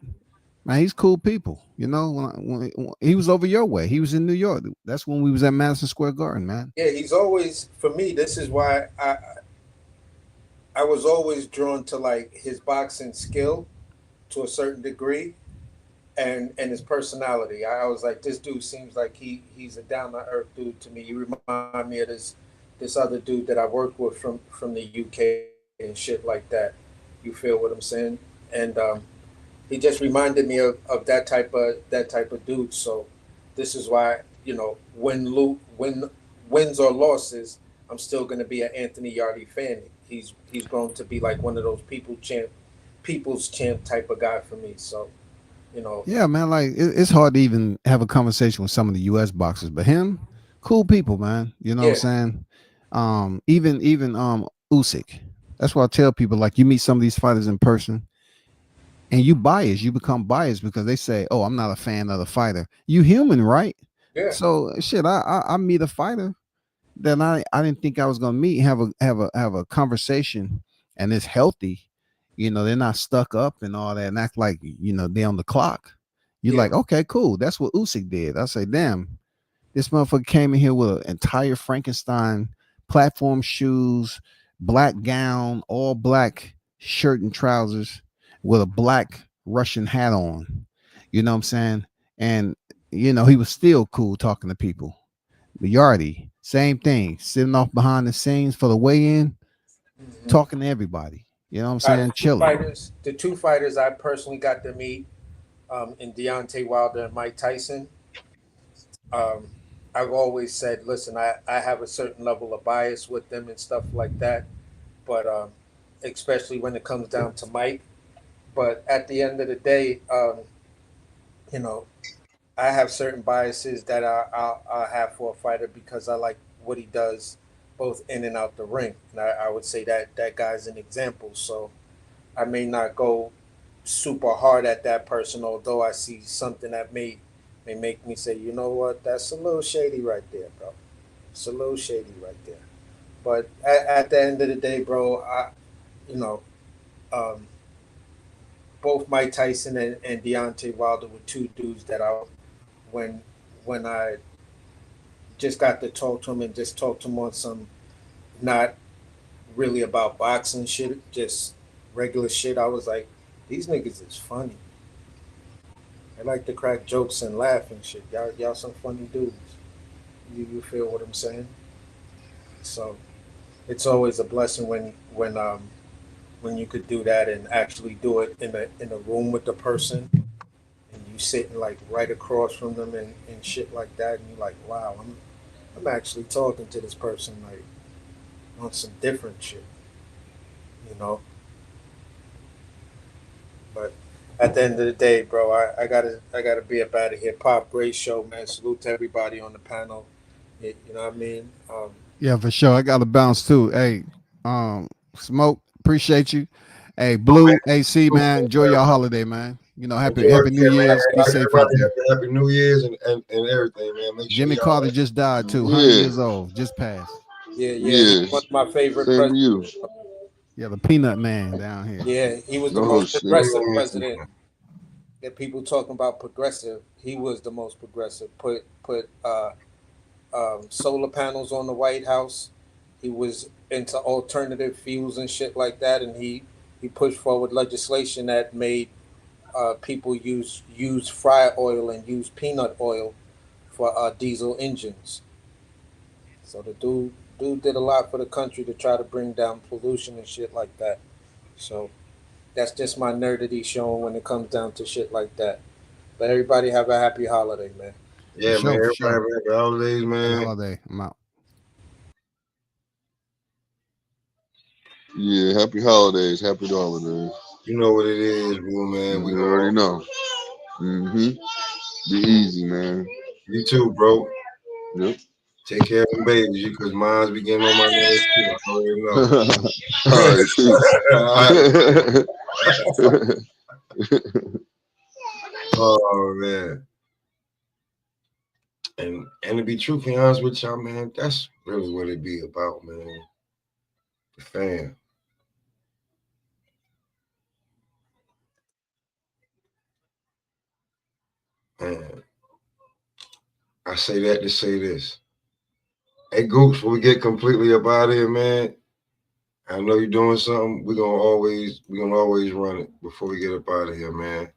K: Man, he's cool people. When he was over your way, he was in New York. That's when we was at Madison Square Garden, man.
M: Yeah, he's always, for me, this is why I was always drawn to like his boxing skill to a certain degree and his personality. I was like, this dude seems like he's a down to earth dude to me. He remind me of this other dude that I worked with from the UK and shit like that. You feel what I'm saying? And he just reminded me of that type of dude. So this is why, win wins or losses, I'm still gonna be an Anthony Yardy fan. He's grown to be like one of those people's champ type of guy for me. So,
B: You know.
K: Yeah, man. Like it's hard to even have a conversation with some of the U.S. boxers, but him, cool people, man. You know what I'm
B: Yeah.
K: saying? Even Usyk. That's why I tell people, like, you meet some of these fighters in person, and you biased. You become biased because they say, "Oh, I'm not a fan of the fighter." You human, right?
B: Yeah.
K: So shit, I meet a fighter that I didn't think I was gonna meet, have a conversation, and it's healthy. You know, they're not stuck up and all that, and act like they're on the clock. You're
B: Yeah.
K: like, okay, cool. That's what Usyk did. I say, damn, this motherfucker came in here with an entire Frankenstein platform shoes, black gown, all black shirt and trousers with a black Russian hat on. You know what I'm saying? And he was still cool talking to people. Yardy, same thing, sitting off behind the scenes for the weigh-in,
B: Mhm.
K: talking to everybody. You know what I'm saying? Chilling.
B: The two fighters I personally got to meet, in Deontay Wilder and Mike Tyson. Um, I've always said, listen, I have a certain level of bias with them and stuff like that, but especially when it comes down to Mike. But at the end of the day, you know, I have certain biases that I have for a fighter because I like what he does both in and out the ring. And I would say that that guy's an example. So I may not go super hard at that person, although I see something that may make me say, you know what, that's a little shady right there, bro. It's a little shady right there. But at the end of the day, bro, you know, um, both Mike Tyson and Deontay Wilder were two dudes that when when I just got to talk to him and just talk to him on some not really about boxing shit, just regular shit. I was like, these niggas is funny. They like to crack jokes and laugh and shit. Y'all some funny dudes. You feel what I'm saying? So it's always a blessing when you could do that and actually do it in a room with the person and you sitting like right across from them and shit like that and you're like, wow, I'm actually talking to this person like on some different shit, you know. But at the end of the day, bro, I gotta be up out of here. Pop, great show, man. Salute to everybody on the panel. You know what I mean?
K: Yeah, for sure. I got to bounce too. Hey, Smoke, appreciate you. Hey,
A: Oh,
K: Blue,
A: man.
K: AC,
A: Cool,
K: man, enjoy
A: man.
K: your holiday, man.
A: Enjoy
K: Happy
A: it,
K: New
A: yeah, man.
K: Year's. Be safe out
A: Everybody
K: there.
A: happy New Year's and everything, man. Make sure
K: Jimmy
A: y'all
K: Carter just died too, 100
G: Yeah.
K: years old, just passed.
B: Yeah, he's one
G: Yes.
B: of my favorite
G: Same to
B: presidents.
G: you.
K: Yeah, the Peanut Man down here.
B: Yeah, he was the
G: Oh
B: most
G: shit.
B: progressive president. That people talking about progressive, he was the most progressive. Put solar panels on the White House. He was into alternative fuels and shit like that, and he pushed forward legislation that made people use fry oil and use peanut oil for diesel engines. So the dude did a lot for the country to try to bring down pollution and shit like that. So that's just my nerdity showing when it comes down to shit like that. But everybody have a happy holiday, man.
K: For
A: Yeah, man.
K: sure, for
A: Everybody
K: sure.
A: have happy holidays,
K: Happy
A: man.
K: holiday. I'm out.
G: Yeah, happy holidays. Happy holidays.
A: You know what it is, bro, man. We
G: You
A: gonna
G: already know. Mm-hmm. Be easy, man.
A: you too, bro.
G: Yep.
A: Take care of them babies, because mine's be getting on my nerves too. I already know.
G: All right, peace.
A: All right. Oh man. And to be truthfully honest with y'all, man, that's really what it be about, man. The fan. Man, I say that to say this. Hey, Goops, when we get completely up out of here, man, I know you're doing something. We're gonna always run it before we get up out of here, man.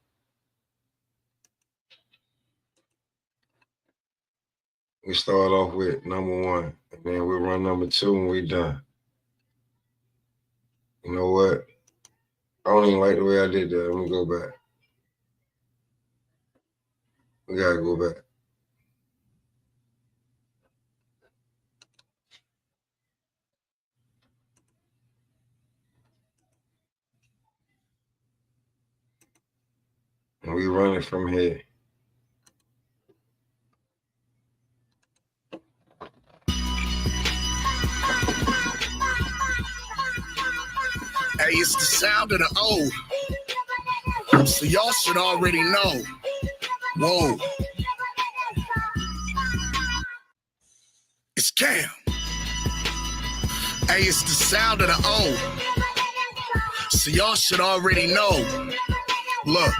A: We start off with number one, and then we'll run number two when we're done. You know what? I don't even like the way I did that. Let me go back. We gotta go back. And we running from here.
N: Hey, it's the sound of the O. So y'all should already know. Whoa. It's Cam. Hey, it's the sound of the O. So y'all should already know. Look.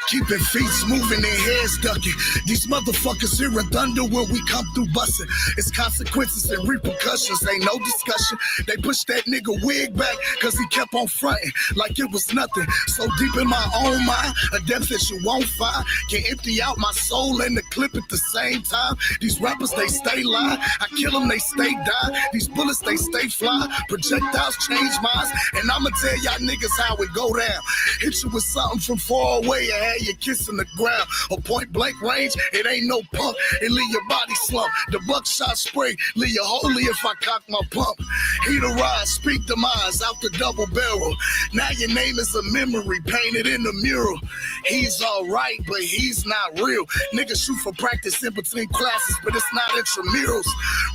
N: Keeping feet moving, their heads ducking. These motherfuckers here are thunder when we come through busting. It's consequences and repercussions, ain't no discussion. They pushed that nigga wig back cause he kept on fronting like it was nothing. So deep in my own mind, a depth that you won't find. Can empty out my soul and the clip at the same time. These rappers, they stay lying. I kill them, they stay dying. These bullets, they stay flying. Projectiles change minds. And I'ma tell y'all niggas how it go down. Hit you with something from far away and you kissing the ground. A point blank range, it ain't no pump. It leave your body slump. The buckshot spray, leave you holy if I cock my pump. Heat a rise, speak the minds out the double barrel. Now your name is a memory painted in the mural. He's alright, but he's not real. Niggas shoot for practice in between classes, but it's not intramurals.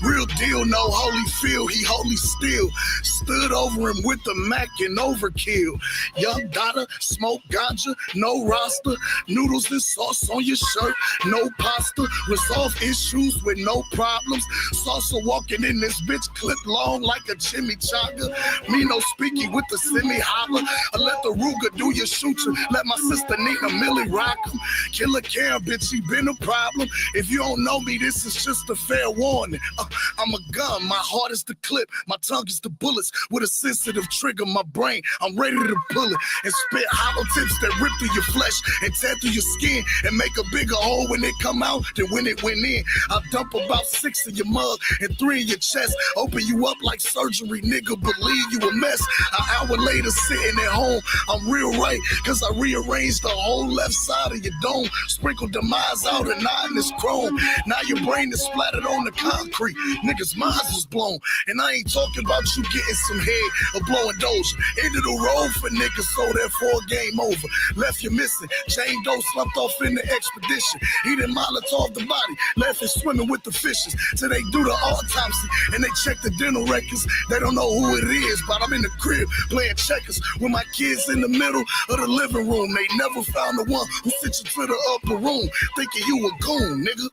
N: Real deal, no holy feel, he holy still. Stood over him with the Mac and overkill. Young daughter, smoke ganja, no roster. Noodles and sauce on your shirt, no pasta. Resolve issues with no problems. Salsa walking in this bitch clip long like a chimichanga. Me no speaky with the semi-holler. I let the Ruger do your shooter. Let my sister Nina Millie rock him. Killer Cam, bitch, he been a problem. If you don't know me, this is just a fair warning. I'm a gun, my heart is the clip. My tongue is the bullets with a sensitive trigger. My brain, I'm ready to pull it and spit hollow tips that rip through your flesh and tear through your skin and make a bigger hole when it come out than when it went in. I'll dump about 6 in your mug and 3 in your chest. Open you up like surgery, nigga, believe you a mess. An hour later, sitting at home, I'm real right, cause I rearranged the whole left side of your dome. Sprinkled demise out and 9 is chrome. Now your brain is splattered on the concrete. Niggas' minds is blown. And I ain't talking about you getting some head or blowing doja. End of the road for niggas, so therefore game over. Left you missing. Jane Doe slumped off in the expedition. He didn't Molotov the body, left it swimming with the fishes. Till they do the autopsy and they check the dental records. They don't know who it is, but I'm in the crib playing checkers with my kids in the middle of the living room. They never found the one who sent you to the upper room, thinking you a goon, nigga.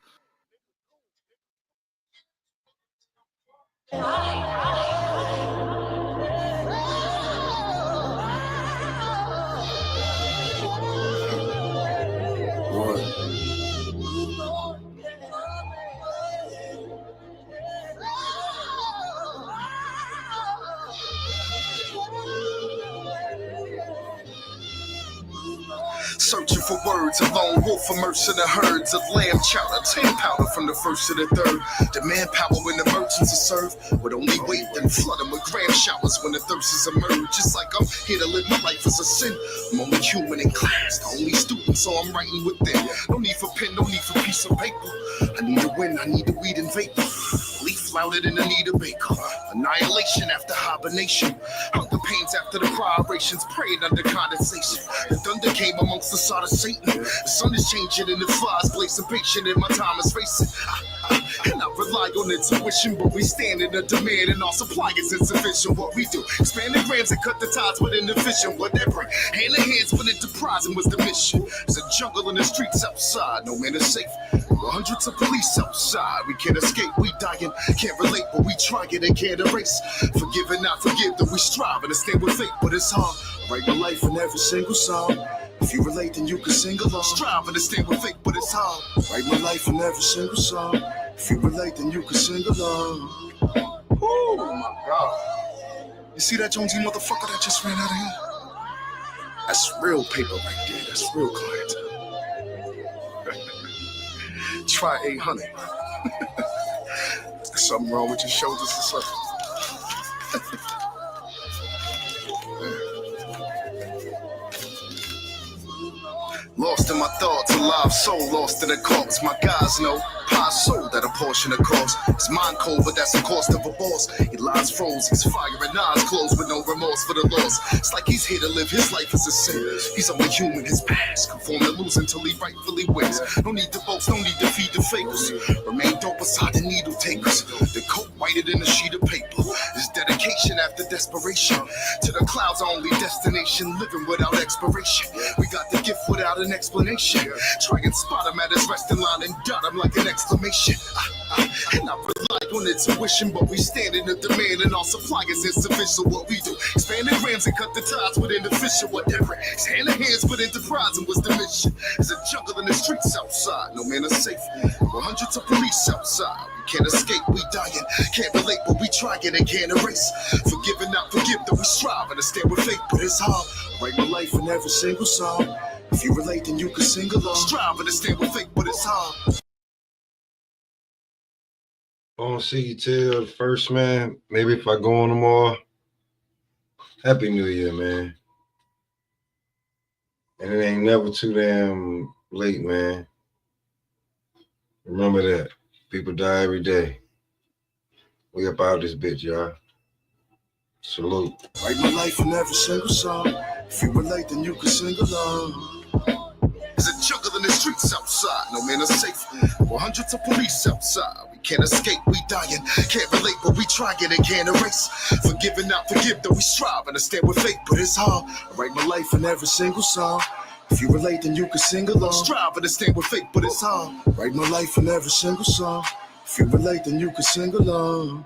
O: Searching for words, a lone wolf immersed in the herds of lamb chowder, 10 powder from the first to the third. The manpower when the merchants are served would only wait and flood them with gram showers when the thirsts emerge. Just like I'm here to live my life as a sin. I'm only human in class, the only student, so I'm writing with them. No need for pen, no need for piece of paper. I need a win, I need the weed and vapor. Leaf louder than Anita Baker. Annihilation after hibernation. Hunger pains after the prioritions. Praying under condensation. The thunder came amongst the sod of Satan. The sun is changing and the flies blazing patient and my time is racing. And I rely on intuition, but we stand in a demand and our supply is insufficient. What we do, expand the grams and cut the ties within the vision. What they bring, hand in hands when enterprising was the mission. There's a jungle in the streets outside, no man is safe. Hundreds of police outside, we can't escape, we dying. Can't relate, but we try it and can't erase. Forgive and not forgive, that we strive and stand with fate, but it's hard. Write my life in every single song. If you relate, then you can sing along. Strive and stand with fate, but it's hard. Write my life in every single song. If you relate, then you can sing along. Oh my God. You see that Jonesy motherfucker that just ran out of here? That's real paper right there. That's real clientele. Try 800. Something wrong with your shoulders or something. Lost in my thoughts, alive soul, lost in the corpse. My guys know pie sold at a portion of cost. It's mind cold, but that's the cost of a boss. He lies froze, he's firing eyes closed with no remorse for the loss. It's like he's here to live his life as a sin. He's only human, his past conform to lose until he rightfully wins. No need to boast, no need to feed the fakers. Remain dope beside the needle takers. The coat whiter than a sheet of paper. His dedication after desperation. To the clouds, our only destination. Living without expiration. We got the gift without an explanation. Try and spot him at his resting line and dot him like an exclamation. And I rely on intuition, but we stand in the demand and our supply is insufficient. What we do, expand the grams and cut the ties within the fisher. Whatever, it's hand in hands with enterprise and was the mission. There's a jungle in the streets outside, no man is safe. With hundreds of police outside, we can't escape, we dying. Can't relate, but we trying and can't erase. Forgive and not forgive, though we strive and stand with faith, but it's hard. Write my life in every single song. If you relate, then you can sing along. Strive and stand with faith, but it's hard.
A: I don't see you till the first, man. Maybe if I go on tomorrow. Happy New Year, man. And it ain't never too damn late, man. Remember that. People die every day. We up out this bitch, y'all. Salute.
O: Write my life in every single song. If you relate, then you can sing along. There's a jungle in the streets outside, no man is safe. With hundreds of police outside, we can't escape, we dying. Can't relate, but we trying and can't erase. Forgive and not forgive, though we strive and stand with faith, but it's hard. I write my life in every single song. If you relate, then you can sing along. Strive and stand with faith, but it's hard. Write my life in every single song. If you relate, then you can sing along.